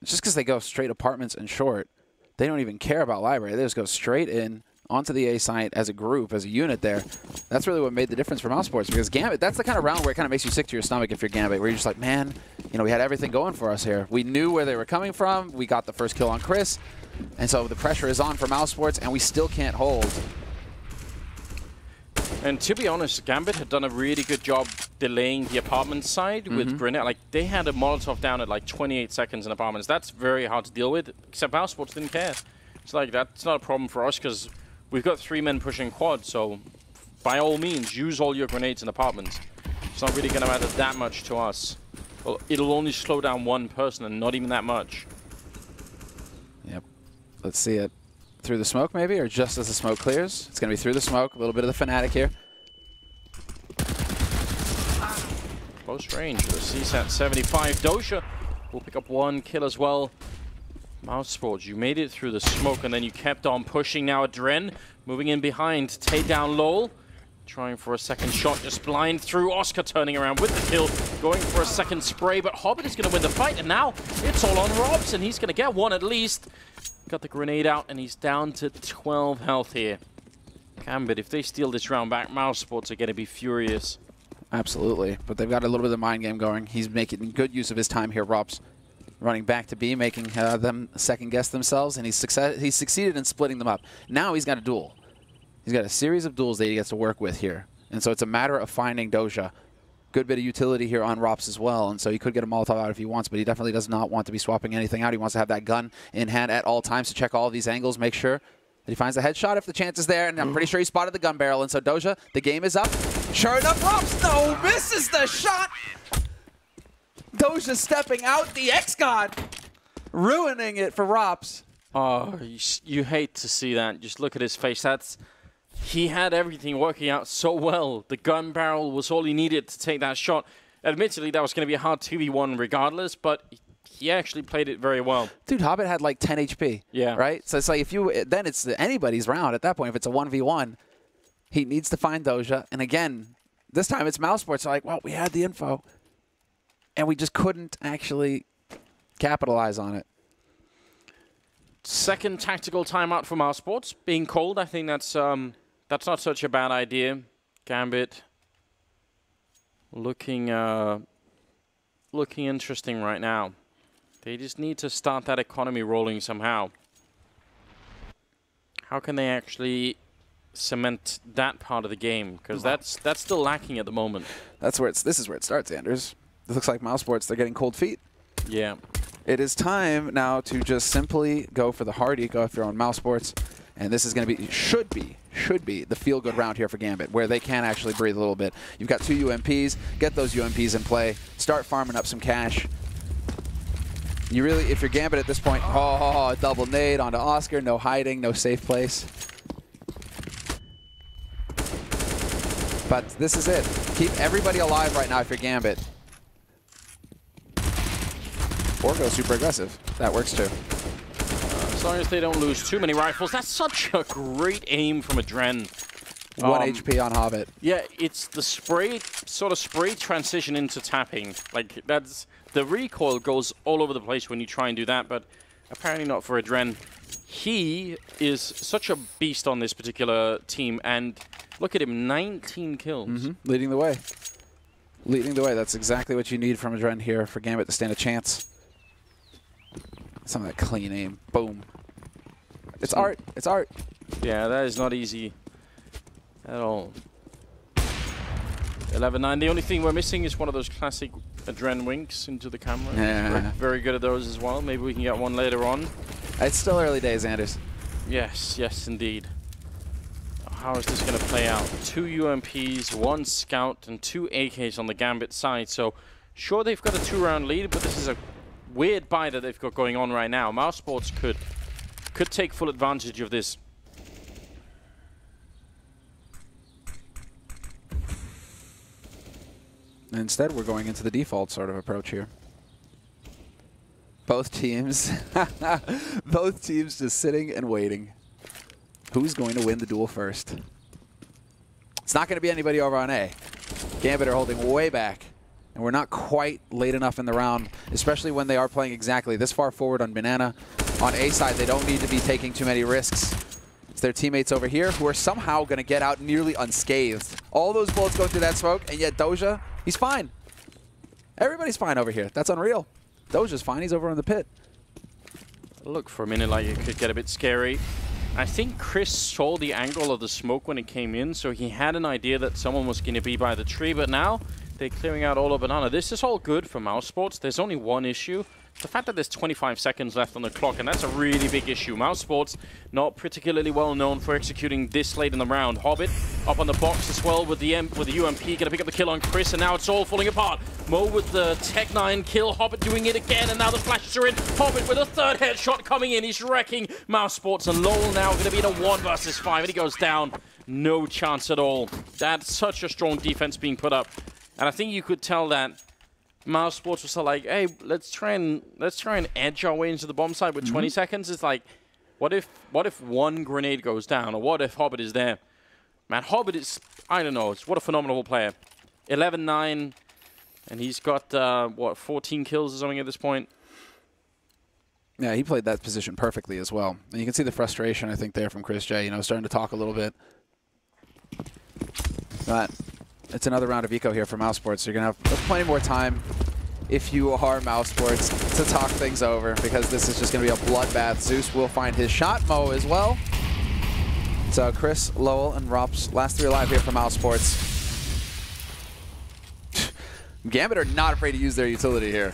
Speaker 8: just because they go straight apartments and short. They don't even care about Library. They just go straight in onto the A site as a group, as a unit there. That's really what made the difference for Mousesports, because Gambit, that's the kind of round where it kind of makes you sick to your stomach if you're Gambit, where you're just like, man, you know, we had everything going for us here. We knew where they were coming from. We got the first kill on Chris. And so the pressure is on for Mousesports, and we still can't hold.
Speaker 7: And to be honest, Gambit had done a really good job delaying the apartment side with Grenade. Like, they had a Molotov down at like 28 seconds in apartments. That's very hard to deal with, except Mousesports didn't care. It's like, that's not a problem for us because we've got 3 men pushing quad, so by all means, use all your grenades in apartments. It's not really going to matter that much to us. Well, it'll only slow down 1 person, and not even that much.
Speaker 8: Yep. Let's see it. Through the smoke, maybe? Or just as the smoke clears? It's going to be through the smoke. A little bit of the Fnatic here.
Speaker 7: Close range with a CSAT 75. Doja will pick up 1 kill as well. Mousesports, you made it through the smoke, and then you kept on pushing. Now Adren moving in behind. Take down Lol. Trying for a second shot, just blind through. Oscar turning around with the kill, going for a second spray, but Hobbit is going to win the fight, and now it's all on Robs, and he's going to get 1 at least. Got the grenade out, and he's down to 12 health here. Gambit, if they steal this round back, Mousesports are going to be furious.
Speaker 8: Absolutely, but they've got a little bit of the mind game going. He's making good use of his time here, Robs. Running back to B, making them second-guess themselves, and he's succeeded in splitting them up. Now he's got a duel. He's got a series of duels that he gets to work with here. And so it's a matter of finding Doja. Good bit of utility here on Rops as well, and so he could get a Molotov out if he wants, but he definitely does not want to be swapping anything out. He wants to have that gun in hand at all times to check all of these angles, make sure that he finds the headshot if the chance is there, and I'm pretty sure he spotted the gun barrel, and so Doja, the game is up. Sure enough, Rops, no, misses the shot! Doja stepping out, the X-God, ruining it for Rops.
Speaker 7: Oh, you hate to see that. Just look at his face. He had everything working out so well. The gun barrel was all he needed to take that shot. Admittedly, that was going to be a hard 2v1 regardless, but he actually played it very well.
Speaker 8: Dude, Hobbit had like 10 HP.
Speaker 7: Yeah.
Speaker 8: Right? So it's like then it's anybody's round at that point. If it's a 1v1, he needs to find Doja. And again, this time it's Mousesports. Like, well, we had the info, and we just couldn't actually capitalize on it.
Speaker 7: Second tactical timeout for Mousesports. Being cold, I think that's not such a bad idea. Gambit looking interesting right now. They just need to start that economy rolling somehow. How can they actually cement that part of the game? Because that's still lacking at the moment.
Speaker 8: This is where it starts, Anders. It looks like Mousesports, they're getting cold feet.
Speaker 7: Yeah.
Speaker 8: It is time now to just simply go for the hard eco if you're on Mousesports. And this is going to be, should be the feel-good round here for Gambit, where they can actually breathe a little bit. You've got 2 UMPs. Get those UMPs in play. Start farming up some cash. You really, if you're Gambit at this point, double nade onto Oscar. No hiding, no safe place. But this is it. Keep everybody alive right now if you're Gambit. Or go super aggressive. That works too.
Speaker 7: As long as they don't lose too many rifles. That's such a great aim from Adren.
Speaker 8: 1 HP on Hobbit.
Speaker 7: Yeah, it's the spray transition into tapping. Like, that's the recoil goes all over the place when you try and do that, but apparently not for Adren. He is such a beast on this particular team, and look at him, 19 kills.
Speaker 8: Leading the way. Leading the way. That's exactly what you need from Adren here for Gambit to stand a chance. Some of that clean aim. Boom. It's art. It's art.
Speaker 7: Yeah, that is not easy at all. 11-9. The only thing we're missing is one of those classic Adren winks into the camera.
Speaker 8: Yeah.
Speaker 7: Very, very good at those as well. Maybe we can get one later on.
Speaker 8: It's still early days, Anders.
Speaker 7: Yes, yes, indeed. How is this going to play out? 2 UMPs, 1 scout, and 2 AKs on the Gambit side. So, sure, they've got a 2-round lead, but this is a weird buy that they've got going on right now. Mousesports could take full advantage of this.
Speaker 8: Instead, we're going into the default sort of approach here. Both teams, both teams just sitting and waiting. Who's going to win the duel first? It's not going to be anybody over on A. Gambit are holding way back, and we're not quite late enough in the round, especially when they are playing exactly this far forward on Banana. On A side, they don't need to be taking too many risks. It's their teammates over here who are somehow going to get out nearly unscathed. All those bullets go through that smoke, and yet Doja, he's fine. Everybody's fine over here. That's unreal. Doja's fine. He's over in the pit.
Speaker 7: Look for a minute like it could get a bit scary. I think Chris saw the angle of the smoke when it came in, so he had an idea that someone was going to be by the tree, but now they're clearing out all of Banana. This is all good for Mousesports. There's only one issue. The fact that there's 25 seconds left on the clock, and that's a really big issue. Mousesports, not particularly well known for executing this late in the round. Hobbit up on the box as well with the UMP, gonna pick up the kill on Chris, and now it's all falling apart. Mo with the Tech 9 kill, Hobbit doing it again, and now the flashes are in. Hobbit with a 3rd headshot coming in, he's wrecking Mousesports, and Lowell now gonna be in a 1 versus 5, and he goes down. No chance at all. That's such a strong defense being put up, and I think you could tell that Mousesports was like, hey, let's try and edge our way into the bomb site with 20 seconds. It's like, what if one grenade goes down, or what if Hobbit is there? Man, Hobbit is, I don't know, what a phenomenal player. 11-9, and he's got, what, 14 kills or something at this point?
Speaker 8: Yeah, he played that position perfectly as well. And you can see the frustration, I think, there from Chris J, you know, starting to talk a little bit. But it's another round of eco here for Mousesports. So you're going to have plenty more time, if you are Mousesports, to talk things over, because this is just going to be a bloodbath. Zeus will find his shot, Mo as well. So Chris, Lowell, and Rops, last 3 alive here for Mousesports. Gambit are not afraid to use their utility here.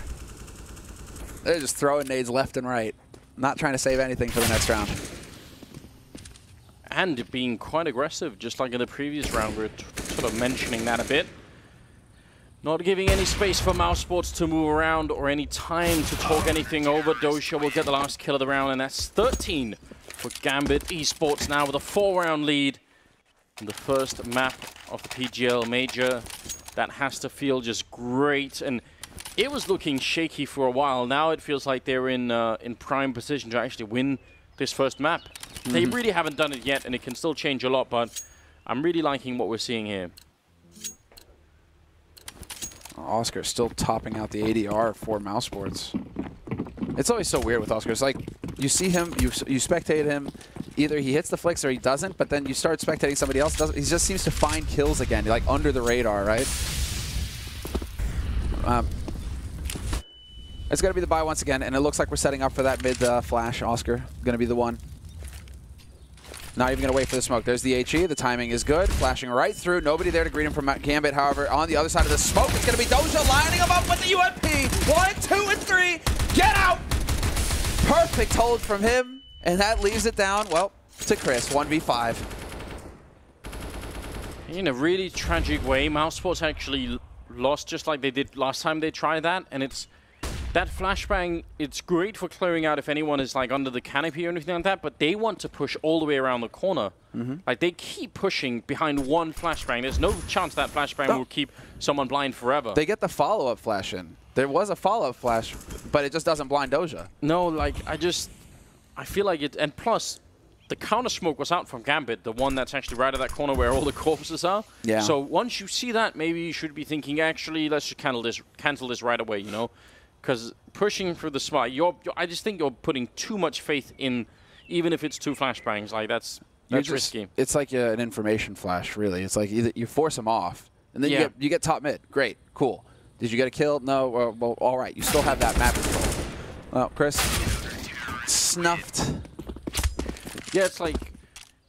Speaker 8: They're just throwing nades left and right. Not trying to save anything for the next round.
Speaker 7: And being quite aggressive, just like in the previous round. We're sort of mentioning that a bit. Not giving any space for Mousesports to move around or any time to talk anything over. Doja will get the last kill of the round, and that's 13 for Gambit Esports now with a 4-round lead. And the first map of the PGL Major. That has to feel just great. And it was looking shaky for a while. Now it feels like they're in prime position to actually win this first map. They really haven't done it yet, and it can still change a lot, but I'm really liking what we're seeing here.
Speaker 8: Oscar still topping out the ADR for Mousesports. It's always so weird with Oscar. It's like you see him, you spectate him, either he hits the flicks or he doesn't, but then you start spectating somebody else. He just seems to find kills again, like under the radar, right? It's going to be the buy once again, and it looks like we're setting up for that mid flash. Oscar going to be the one. Not even going to wait for the smoke. There's the HE. The timing is good. Flashing right through. Nobody there to greet him from Gambit. However, on the other side of the smoke, it's going to be Doja lining him up with the UMP. 1, 2, and 3. Get out! Perfect hold from him. And that leaves it down, well, to Chris. 1v5.
Speaker 7: In a really tragic way, Mousesports actually lost just like they did last time they tried that. And it's that flashbang, it's great for clearing out if anyone is like under the canopy or anything like that, but they want to push all the way around the corner. Like they keep pushing behind one flashbang. There's no chance that flashbang will keep someone blind forever.
Speaker 8: They get the follow-up flash in. There was a follow-up flash, but it just doesn't blind Doja.
Speaker 7: No, like I feel like it, and plus the counter smoke was out from Gambit, the one that's actually right at that corner where all the corpses are.
Speaker 8: Yeah.
Speaker 7: So once you see that, maybe you should be thinking, actually, let's just cancel this right away, you know? Because pushing through the smart, I just think you're putting too much faith in, even if it's 2 flashbangs. Like that's risky.
Speaker 8: It's like an information flash, really. It's like either you force them off, and then you get top mid. Great, cool. Did you get a kill? No. Well, all right. You still have that map control. Well, Chris snuffed.
Speaker 7: Yeah, it's like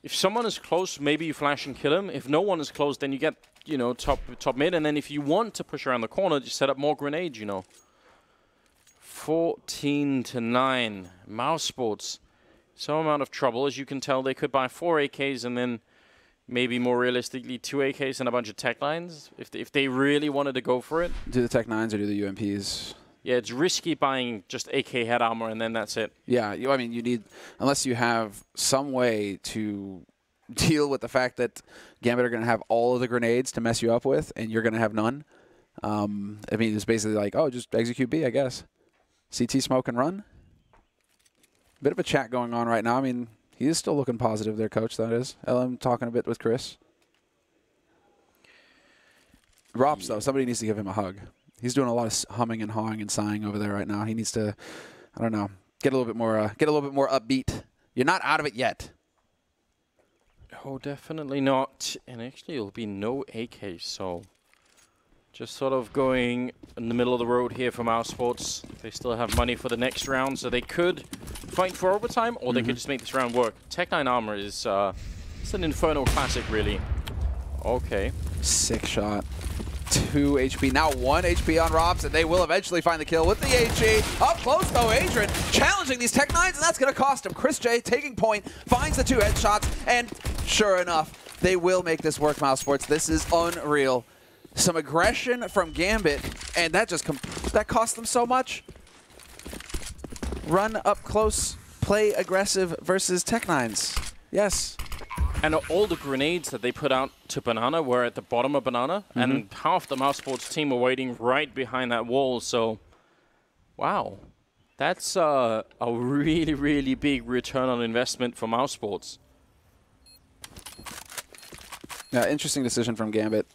Speaker 7: if someone is close, maybe you flash and kill him. If no one is close, then you get you know, top mid, and then if you want to push around the corner, just set up more grenades, you know. 14-9. Mousesports. Some amount of trouble. As you can tell, they could buy 4 AKs and then maybe more realistically 2 AKs and a bunch of tech lines if they really wanted to go for it.
Speaker 8: Do the tech 9s or do the UMPs?
Speaker 7: Yeah, it's risky buying just AK head armor and then that's it.
Speaker 8: Yeah, I mean, you need, unless you have some way to deal with the fact that Gambit are going to have all of the grenades to mess you up with and you're going to have none. I mean, it's basically like, oh, just execute B, I guess. CT smoke and run. Bit of a chat going on right now. I mean, he is still looking positive there, Coach, that is. LM talking a bit with Chris. Rops, though, somebody needs to give him a hug. He's doing a lot of humming and hawing and sighing over there right now. He needs to, I don't know, get a little bit more upbeat. You're not out of it yet.
Speaker 7: Oh, definitely not. And actually, it'll be no AK, so just sort of going in the middle of the road here for Mousesports. They still have money for the next round, so they could fight for overtime, or they could just make this round work. Tech 9 armor is it's an Inferno classic, really. Okay.
Speaker 8: Sick shot. 2 HP, now 1 HP on Robs, and they will eventually find the kill with the HE. Up close, though, Adrian challenging these Tech 9s, and that's going to cost him. Chris J taking point, finds the 2 headshots, and sure enough, they will make this work, Mousesports. This is unreal. Some aggression from Gambit, and that just that cost them so much. Run up close, play aggressive versus Tech 9s. Yes.
Speaker 7: And all the grenades that they put out to Banana were at the bottom of Banana, and half the Mousesports team were waiting right behind that wall, so wow. That's a really, really big return on investment for Mousesports.
Speaker 8: Yeah, interesting decision from Gambit.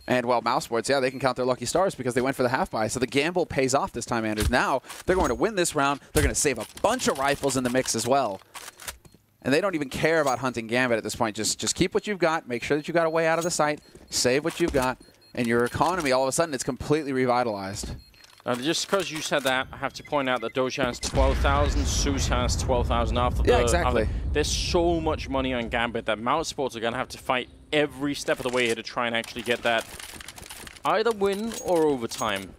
Speaker 8: And, well, Mousesports, yeah, they can count their lucky stars because they went for the half-buy. So the gamble pays off this time, Anders. Now they're going to win this round. They're going to save a bunch of rifles in the mix as well. And they don't even care about hunting Gambit at this point. Just keep what you've got. Make sure that you got a way out of the site. Save what you've got. And your economy, all of a sudden, it's completely revitalized.
Speaker 7: Just because you said that, I have to point out that Doja has 12,000, Seuss has 12,000 after the...
Speaker 8: Yeah, exactly.
Speaker 7: There's so much money on Gambit that Mousesports are going to have to fight every step of the way here to try and actually get that either win or overtime.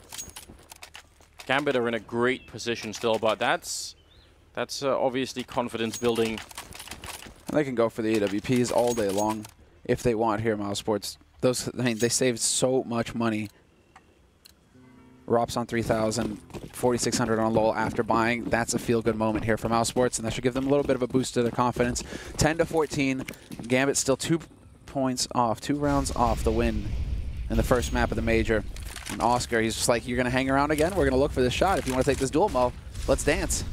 Speaker 7: Gambit are in a great position still, but that's obviously confidence building.
Speaker 8: And they can go for the AWPs all day long if they want here, Mousesports. Those, I mean, they saved so much money. Rops on 3,000, 4,600 on LOL after buying. That's a feel-good moment here for Mousesports, and that should give them a little bit of a boost to their confidence. 10-14. Gambit still 2 points off, 2 rounds off the win in the first map of the major. And Oscar, he's just like, you're going to hang around again? We're going to look for this shot. If you want to take this duel, Mo, let's dance.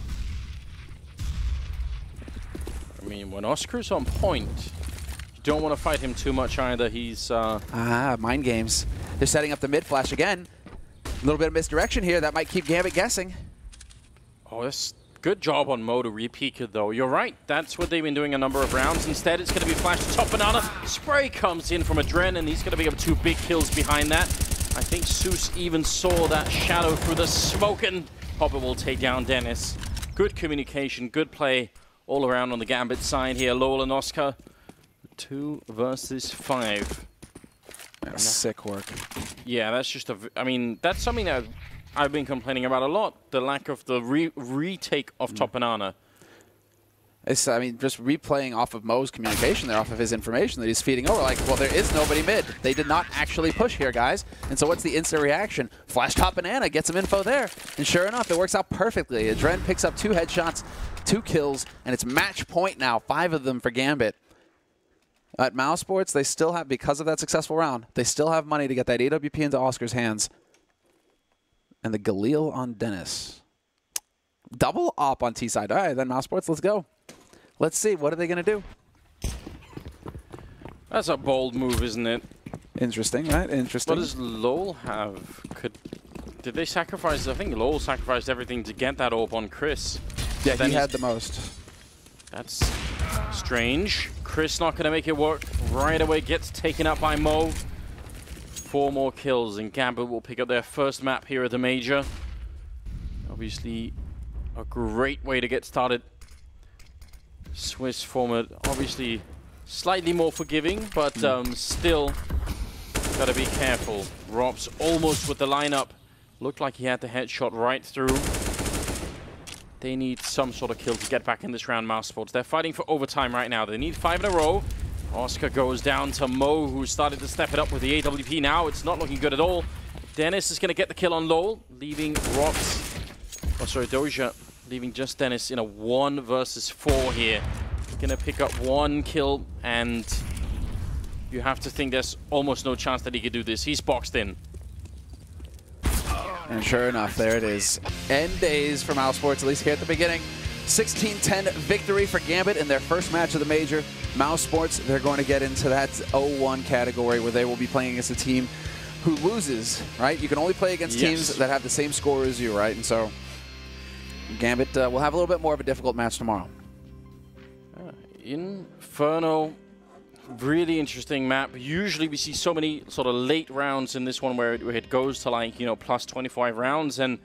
Speaker 7: I mean, when Oscar's on point, you don't want to fight him too much either. He's...
Speaker 8: mind games. They're setting up the mid-flash again. A little bit of misdirection here. That might keep Gambit guessing.
Speaker 7: Oh, that's good job on Mo to re-peek it, though. You're right. That's what they've been doing a number of rounds. Instead, it's going to be flash to top Banana. Spray comes in from Adren, and he's going to pick up 2 big kills behind that. I think Seuss even saw that shadow through the smoke, and Hopper will take down Dennis. Good communication, good play all around on the Gambit side here. Lowell and Oscar, 2 versus 5.
Speaker 8: Yeah, sick work.
Speaker 7: Yeah, that's just I mean, that's something that I've been complaining about a lot, the lack of the retake of Top Banana.
Speaker 8: It's, I mean, just replaying off of Mo's communication there, off of his information that he's feeding over. Like, well, there is nobody mid. They did not actually push here, guys. And so what's the instant reaction? Flash Top Banana gets some info there. And sure enough, it works out perfectly. Adren picks up 2 headshots, 2 kills, and it's match point now, 5 of them for Gambit. At Mousesports, they still have, because of that successful round, they still have money to get that AWP into Oscar's hands. And the Galil on Dennis. Double op on T-side. All right, then Mousesports, let's go. Let's see, what are they going to do?
Speaker 7: That's a bold move, isn't it?
Speaker 8: Interesting, right? Interesting.
Speaker 7: What does Lowell have? Did they sacrifice? I think Lowell sacrificed everything to get that orb on Chris.
Speaker 8: Yeah, he had the most.
Speaker 7: That's strange. Chris not going to make it work. Right away gets taken up by Mo. 4 more kills, and Gambit will pick up their first map here at the Major. Obviously, a great way to get started. Swiss format, obviously Slightly more forgiving, but still got to be careful. Rob's almost with the lineup. Looked like he had the headshot right through. They need some sort of kill to get back in this round, Mousesports. They're fighting for overtime right now. They need 5 in a row. Oscar goes down to Mo, who started to step it up with the AWP now. It's not looking good at all. Dennis is going to get the kill on Lowell, leaving Doja, leaving just Dennis in a 1 versus 4 here. Going to pick up 1 kill, and you have to think there's almost no chance that he could do this. He's boxed in.
Speaker 8: And sure enough, there it is. End days for Mousesports, at least here at the beginning. 16-10 victory for Gambit in their first match of the major. Mousesports, they're going to get into that 0-1 category where they will be playing against a team who loses, right? You can only play against teams that have the same score as you, right? And so Gambit will have a little bit more of a difficult match tomorrow.
Speaker 7: Inferno, really interesting map. Usually we see so many sort of late rounds in this one where it goes to like, you know, plus 25 rounds, and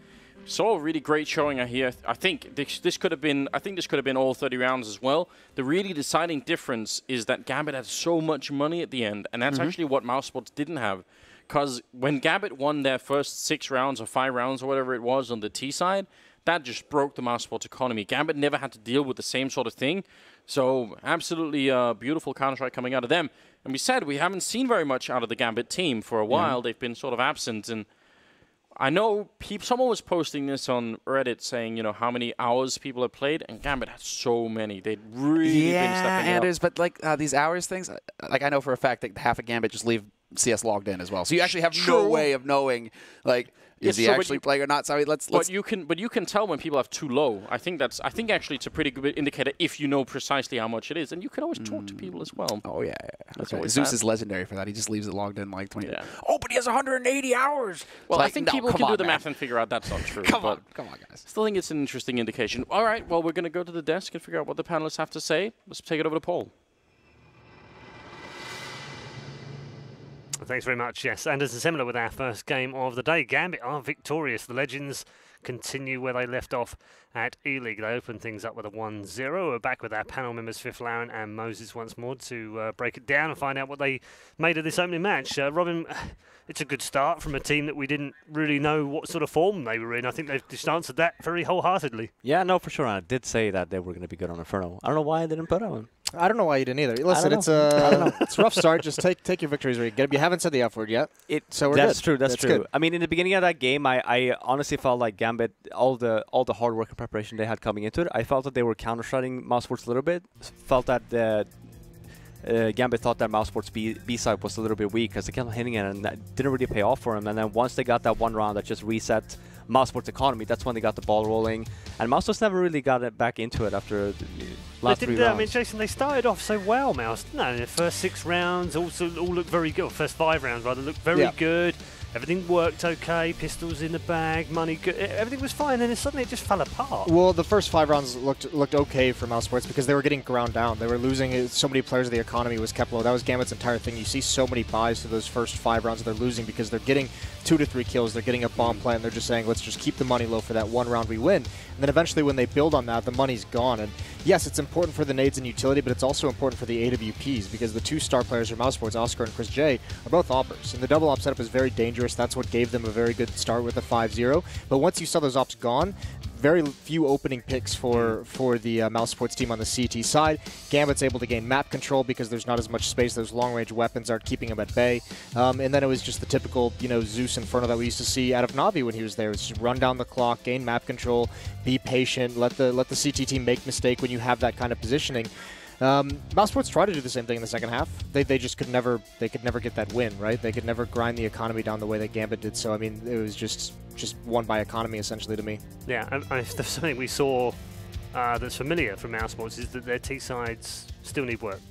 Speaker 7: saw a really great showing here. I think this could have been all 30 rounds as well. The really deciding difference is that Gambit had so much money at the end, and that's actually what Mousesports didn't have. Because when Gambit won their first 6 rounds or 5 rounds or whatever it was on the T side, that just broke the Mousesports economy. Gambit never had to deal with the same sort of thing. So absolutely beautiful Counter-Strike coming out of them. And we said we haven't seen very much out of the Gambit team for a while. They've been sort of absent. And I know someone was posting this on Reddit saying, you know, how many hours people have played, and Gambit had so many. They'd really been stepping up.
Speaker 8: Anders, but like these hours things, like I know for a fact that half of Gambit just leave CS logged in as well. So you actually have no way of knowing, like, is he actually playing or not? Sorry, let's.
Speaker 7: But you can tell when people have too low. I think actually it's a pretty good indicator if you know precisely how much it is, and you can always talk to people as well.
Speaker 8: Oh yeah,
Speaker 7: that's
Speaker 8: right. Zeus is legendary for that. He just leaves it logged in like 20.
Speaker 7: Yeah.
Speaker 8: Oh, but he has 180 hours.
Speaker 7: Well,
Speaker 8: like,
Speaker 7: I think people can do the math and figure out that's not true.
Speaker 8: Come on, guys.
Speaker 7: Still think it's an interesting indication. All right, well we're gonna go to the desk and figure out what the panelists have to say. Let's take it over to Paul.
Speaker 1: Thanks very much, yes. And as similar with our first game of the day, Gambit are victorious. The Legends continue where they left off at E-League. They open things up with a 1-0. We're back with our panel members, Fifth Laren and Moses once more to break it down and find out what they made of this opening match. Robin, it's a good start from a team that we didn't really know what sort of form they were in. I think they've just answered that very wholeheartedly.
Speaker 3: Yeah, no, for sure. I did say that they were going to be good on Inferno. I don't know why I didn't put on.
Speaker 2: I don't know why you didn't either. Listen, it's a rough start. Just take your victories where you get them. You haven't said the F word yet, so we're good.
Speaker 3: That's true. That's true.
Speaker 2: Good.
Speaker 3: I mean, in the beginning of that game, I honestly felt like Gambit, all the hard work and preparation they had coming into it, I felt that they were counter-striking Mousesports a little bit. Felt that Gambit thought that Mousesports B side was a little bit weak because they kept hitting it, and that didn't really pay off for them. And then once they got that one round that just reset Mousesports economy, that's when they got the ball rolling. And Mousesports never really got it back into it after the last 3 rounds.
Speaker 1: I mean, Jason, they started off so well, Mouse, didn't they? In the first 6 rounds, all looked very good. First 5 rounds, rather, looked very good. Everything worked okay, pistols in the bag, money good, everything was fine, and then suddenly it just fell apart.
Speaker 2: Well, the first 5 rounds looked okay for Mousesports because they were getting ground down. They were losing, so many players of the economy was kept low. That was Gambit's entire thing. You see so many buys to those first 5 rounds that they're losing because they're getting 2 to 3 kills, they're getting a bomb plant, and they're just saying, let's just keep the money low for that 1 round we win. And then eventually when they build on that, the money's gone. And yes, it's important for the nades and utility, but it's also important for the AWPs because the 2 star players for Mousesports, Oscar and Chris J, are both oppers. And the double op setup is very dangerous. That's what gave them a very good start with a 5-0. But once you saw those ops gone, very few opening picks for the Mousesports team on the CT side. Gambit's able to gain map control because there's not as much space. Those long-range weapons are keeping them at bay. And then it was just the typical, Zeus Inferno that we used to see out of Navi when he was there. It's just run down the clock, gain map control, be patient, let the CT team make mistake when you have that kind of positioning. Mousesports tried to do the same thing in the second half. They just could never get that win, right? They could never grind the economy down the way that Gambit did. So I mean, it was just won by economy essentially to me.
Speaker 1: Yeah, and if there's something we saw that's familiar from Mousesports is that their T sides still need work.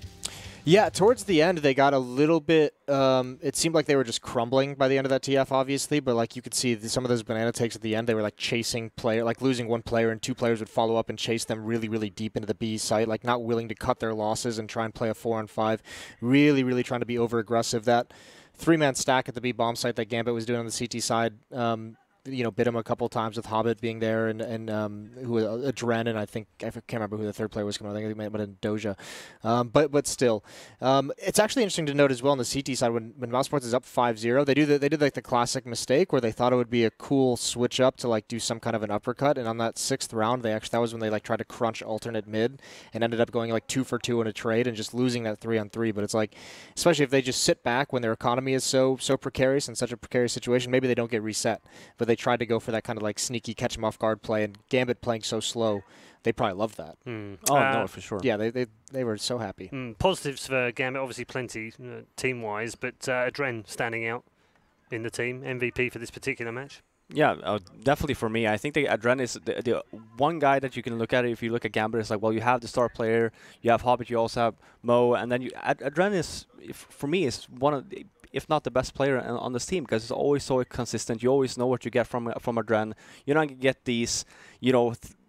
Speaker 2: Yeah, towards the end, they got a little bit, it seemed like they were just crumbling by the end of that TF, obviously, but like you could see some of those banana takes at the end, they were like chasing player, like losing 1 player and 2 players would follow up and chase them really, really deep into the B site, like not willing to cut their losses and try and play a 4-on-5, really, really trying to be over-aggressive. That 3-man stack at the B bomb site that Gambit was doing on the CT side, bit him a couple times with Hobbit being there and Adren, and I can't remember who the third player was coming. I think it might have been Doja. But still, it's actually interesting to note as well on the CT side when Mousesports is up 5-0, they did like the classic mistake where they thought it would be a cool switch up to like do some kind of an uppercut, and on that 6th round, that was when they like tried to crunch alternate mid and ended up going like 2 for 2 in a trade and just losing that 3-on-3. But it's like, especially if they just sit back when their economy is so precarious in such a precarious situation, maybe they don't get reset. But they tried to go for that kind of like sneaky catch them off guard play, and Gambit playing so slow, they probably loved that.
Speaker 3: No, for sure.
Speaker 2: Yeah, they were so happy.
Speaker 1: Positives for Gambit, obviously plenty team-wise, but Adren standing out in the team, MVP for this particular match.
Speaker 3: Yeah, definitely for me. I think Adren is the one guy that you can look at. If you look at Gambit, it's like, well, you have the star player, you have Hobbit, you also have Mo, and then Adren is, for me, is one of the, if not the best player on this team, because it's always so consistent. You always know what you get from Adren. You're not gonna get these,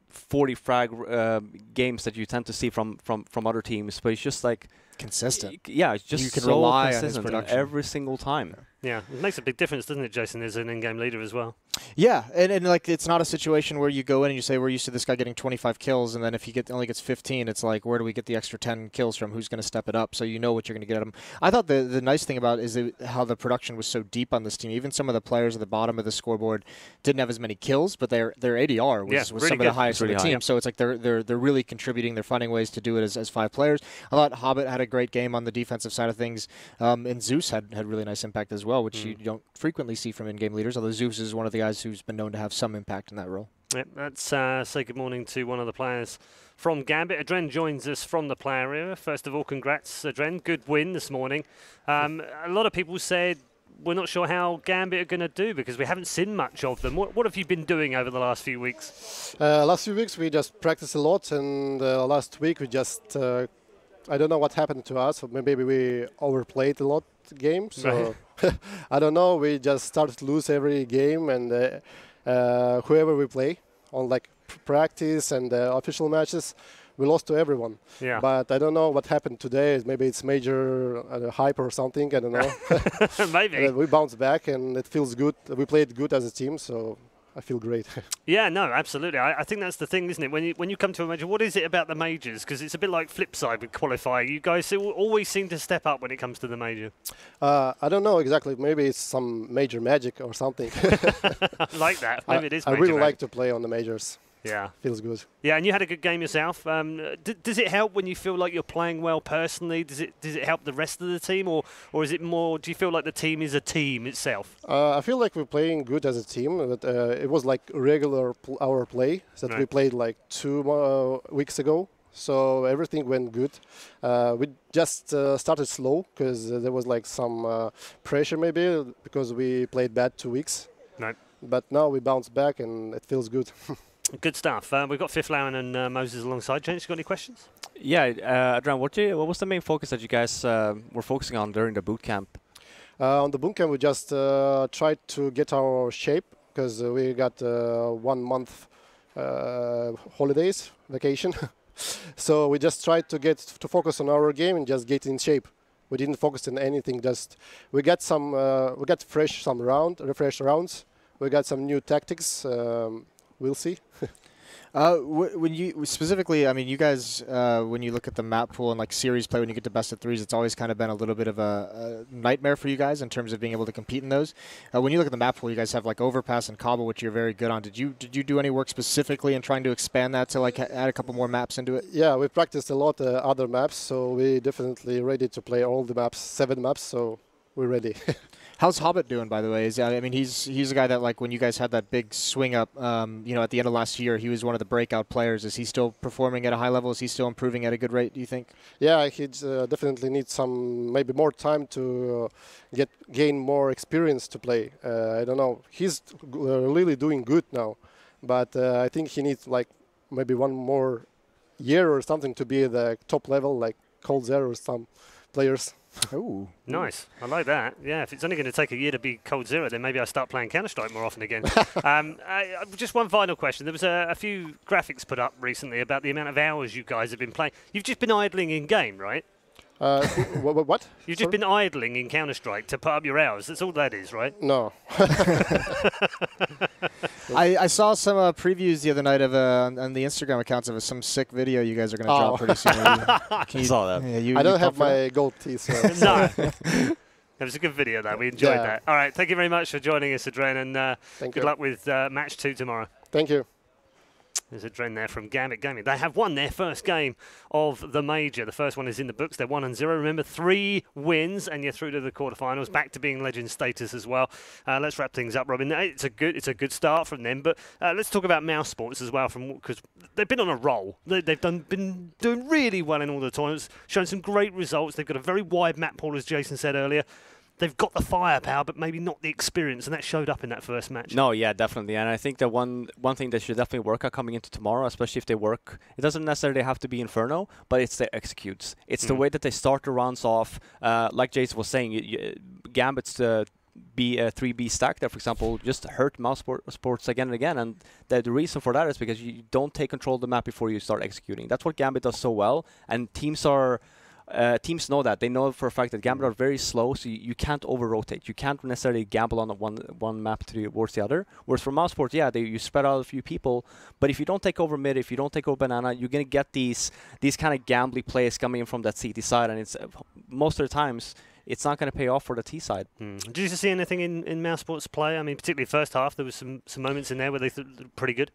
Speaker 3: 40 frag games that you tend to see from other teams, but it's just like
Speaker 2: consistent.
Speaker 3: Yeah, it's just
Speaker 2: you can
Speaker 3: so
Speaker 2: rely
Speaker 3: consistent
Speaker 2: on his production
Speaker 3: every single time.
Speaker 1: Yeah, it makes a big difference, doesn't it, Jason, as an in-game leader as well?
Speaker 2: Yeah, and like it's not a situation where you go in and you say, we're used to this guy getting 25 kills, and then if he only gets 15, it's like, where do we get the extra 10 kills from? Who's going to step it up? So you know what you're going to get at him. I thought the nice thing about it is how the production was so deep on this team. Even some of the players at the bottom of the scoreboard didn't have as many kills, but their ADR was
Speaker 1: really
Speaker 2: some of the highest of the team.
Speaker 3: Yeah.
Speaker 2: So it's like they're really contributing. They're finding ways to do it as 5 players. I thought Hobbit had a great game on the defensive side of things, and Zeus had really nice impact as well, which you don't frequently see from in-game leaders, although Zeus is one of the guys who's been known to have some impact in that role.
Speaker 1: Yep, let's say good morning to one of the players from Gambit. Adren joins us from the player area. First of all, congrats, Adren. Good win this morning. A lot of people said we're not sure how Gambit are going to do because we haven't seen much of them. What have you been doing over the last few weeks?
Speaker 9: Last few weeks we just practiced a lot, and last week we just I don't know what happened to us. Maybe we overplayed a lot games. So I don't know. We just started to lose every game, and whoever we play on like practice and official matches, we lost to everyone.
Speaker 1: Yeah.
Speaker 9: But I don't know what happened today. Maybe it's major hype or something. I don't know.
Speaker 1: Maybe.
Speaker 9: We bounced back, and it feels good. We played good as a team, so I feel great.
Speaker 1: Yeah, no, absolutely. I think that's the thing, isn't it? When you come to a major, what is it about the majors? Because it's a bit like flip side with qualifying. You guys always seem to step up when it comes to the major.
Speaker 9: I don't know exactly. Maybe it's some major magic or something.
Speaker 1: Like that. Maybe it is
Speaker 9: I
Speaker 1: major
Speaker 9: really
Speaker 1: magic.
Speaker 9: like to play on the majors.
Speaker 1: Yeah.
Speaker 9: Feels good.
Speaker 1: Yeah, and you had a good game yourself. Does it help when you feel like you're playing well personally? Does it help the rest of the team, or is it more? Do you feel like the team is a team itself?
Speaker 9: I feel like we're playing good as a team. But it was like regular our play that we played like 2 weeks ago. So everything went good. We just started slow because there was like some pressure maybe because we played bad 2 weeks.
Speaker 1: No.
Speaker 9: But now we bounced back and it feels good.
Speaker 1: Good stuff. We've got Fifth Lauren and Moses alongside. James, you got any questions?
Speaker 3: Yeah, Adren, what was the main focus that you guys were focusing on during the boot camp?
Speaker 9: On the boot camp, we just tried to get our shape because we got 1 month holidays, vacation. So we just tried to focus on our game and just get in shape. We didn't focus on anything. Just we got refresh rounds. We got some new tactics. We'll see.
Speaker 2: When you specifically, I mean, you guys, when you look at the map pool and like series play, when you get to best of 3s, it's always kind of been a little bit of a nightmare for you guys in terms of being able to compete in those. When you look at the map pool, you guys have like Overpass and Cobble, which you're very good on. Did you do any work specifically in trying to expand that to like add a couple more maps into it?
Speaker 9: Yeah, we practiced a lot other maps, so we're definitely ready to play all the maps, 7 maps. So we're ready.
Speaker 2: How's Hobbit doing, by the way? I mean, he's a guy that, like, when you guys had that big swing up, at the end of last year, he was one of the breakout players. Is he still performing at a high level? Is he still improving at a good rate, do you think?
Speaker 9: Yeah, he definitely needs maybe more time to gain more experience to play. I don't know. He's really doing good now, but I think he needs, like, maybe 1 more year or something to be at the top level, like Cold Zero or some players.
Speaker 2: Oh,
Speaker 1: nice. I like that. Yeah, if it's only going to take a year to be Cold Zero, then maybe I start playing Counter-Strike more often again. Just one final question. There was a few graphics put up recently about the amount of hours you guys have been playing. You've just been idling in game, right?
Speaker 9: What?
Speaker 1: You've just been idling in Counter-Strike to put up your hours. That's all that is, right?
Speaker 9: No.
Speaker 2: I saw some previews the other night of on the Instagram accounts of some sick video you guys are going to drop pretty soon.
Speaker 3: I saw that.
Speaker 2: Yeah,
Speaker 9: I don't have my gold teeth. So
Speaker 1: No. It was a good video, though. We enjoyed that. All right. Thank you very much for joining us, Adren, and good luck with match 2 tomorrow.
Speaker 9: Thank you.
Speaker 1: There's a Adren there from Gambit Gaming. They have won their first game of the major. The first one is in the books. They're 1-0. Remember, 3 wins, and you're through to the quarterfinals. Back to being legend status as well. Let's wrap things up, Robin. It's a good start from them. But let's talk about Mousesports as well, because they've been on a roll. They've been doing really well in all the tournaments, shown some great results. They've got a very wide map pool, as Jason said earlier. They've got the firepower, but maybe not the experience, and that showed up in that first match.
Speaker 3: No, yeah, definitely. And I think that one thing they should definitely work on coming into tomorrow, especially if they work, it doesn't necessarily have to be Inferno, but it's their executes. It's the way that they start the rounds off. Like Jason was saying, Gambit's the 3B stack there, for example, just hurt Mousesports again and again. And the reason for that is because you don't take control of the map before you start executing. That's what Gambit does so well, and teams know that. They know for a fact that Gambit are very slow, so you can't over-rotate. You can't necessarily gamble on one map towards the other. Whereas for Mousesports, yeah, you spread out a few people, but if you don't take over mid, if you don't take over banana, you're going to get these kind of gambly plays coming in from that CT side, and it's most of the times it's not going to pay off for the T side.
Speaker 1: Did you see anything in Mousesports play? I mean, particularly first half, there was some moments in there where they looked pretty good.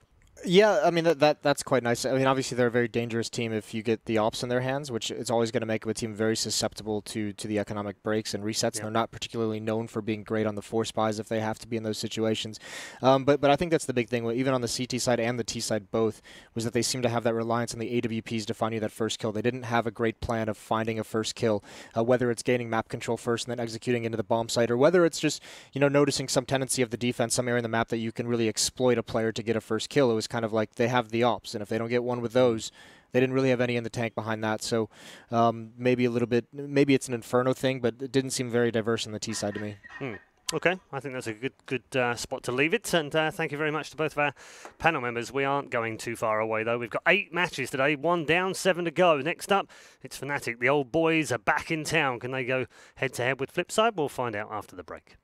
Speaker 2: Yeah, I mean, that's quite nice. I mean, obviously, they're a very dangerous team if you get the ops in their hands, which is always going to make a team very susceptible to the economic breaks and resets. And they're not particularly known for being great on the force buys if they have to be in those situations. But I think that's the big thing, even on the CT side and the T side both, was that they seem to have that reliance on the AWPs to find you that first kill. They didn't have a great plan of finding a first kill, whether it's gaining map control first and then executing into the bomb site, or whether it's just noticing some tendency of the defense, some area in the map that you can really exploit a player to get a first kill. It was kind of like they have the ops, and if they don't get one with those, they didn't really have any in the tank behind that. So maybe maybe it's an Inferno thing, but it didn't seem very diverse on the T side to me.
Speaker 1: Okay, I think that's a good spot to leave it. And thank you very much to both of our panel members. We aren't going too far away, though. We've got 8 matches today, 1 down, 7 to go. Next up, it's Fnatic. The old boys are back in town. Can they go head-to-head with Flipside? We'll find out after the break.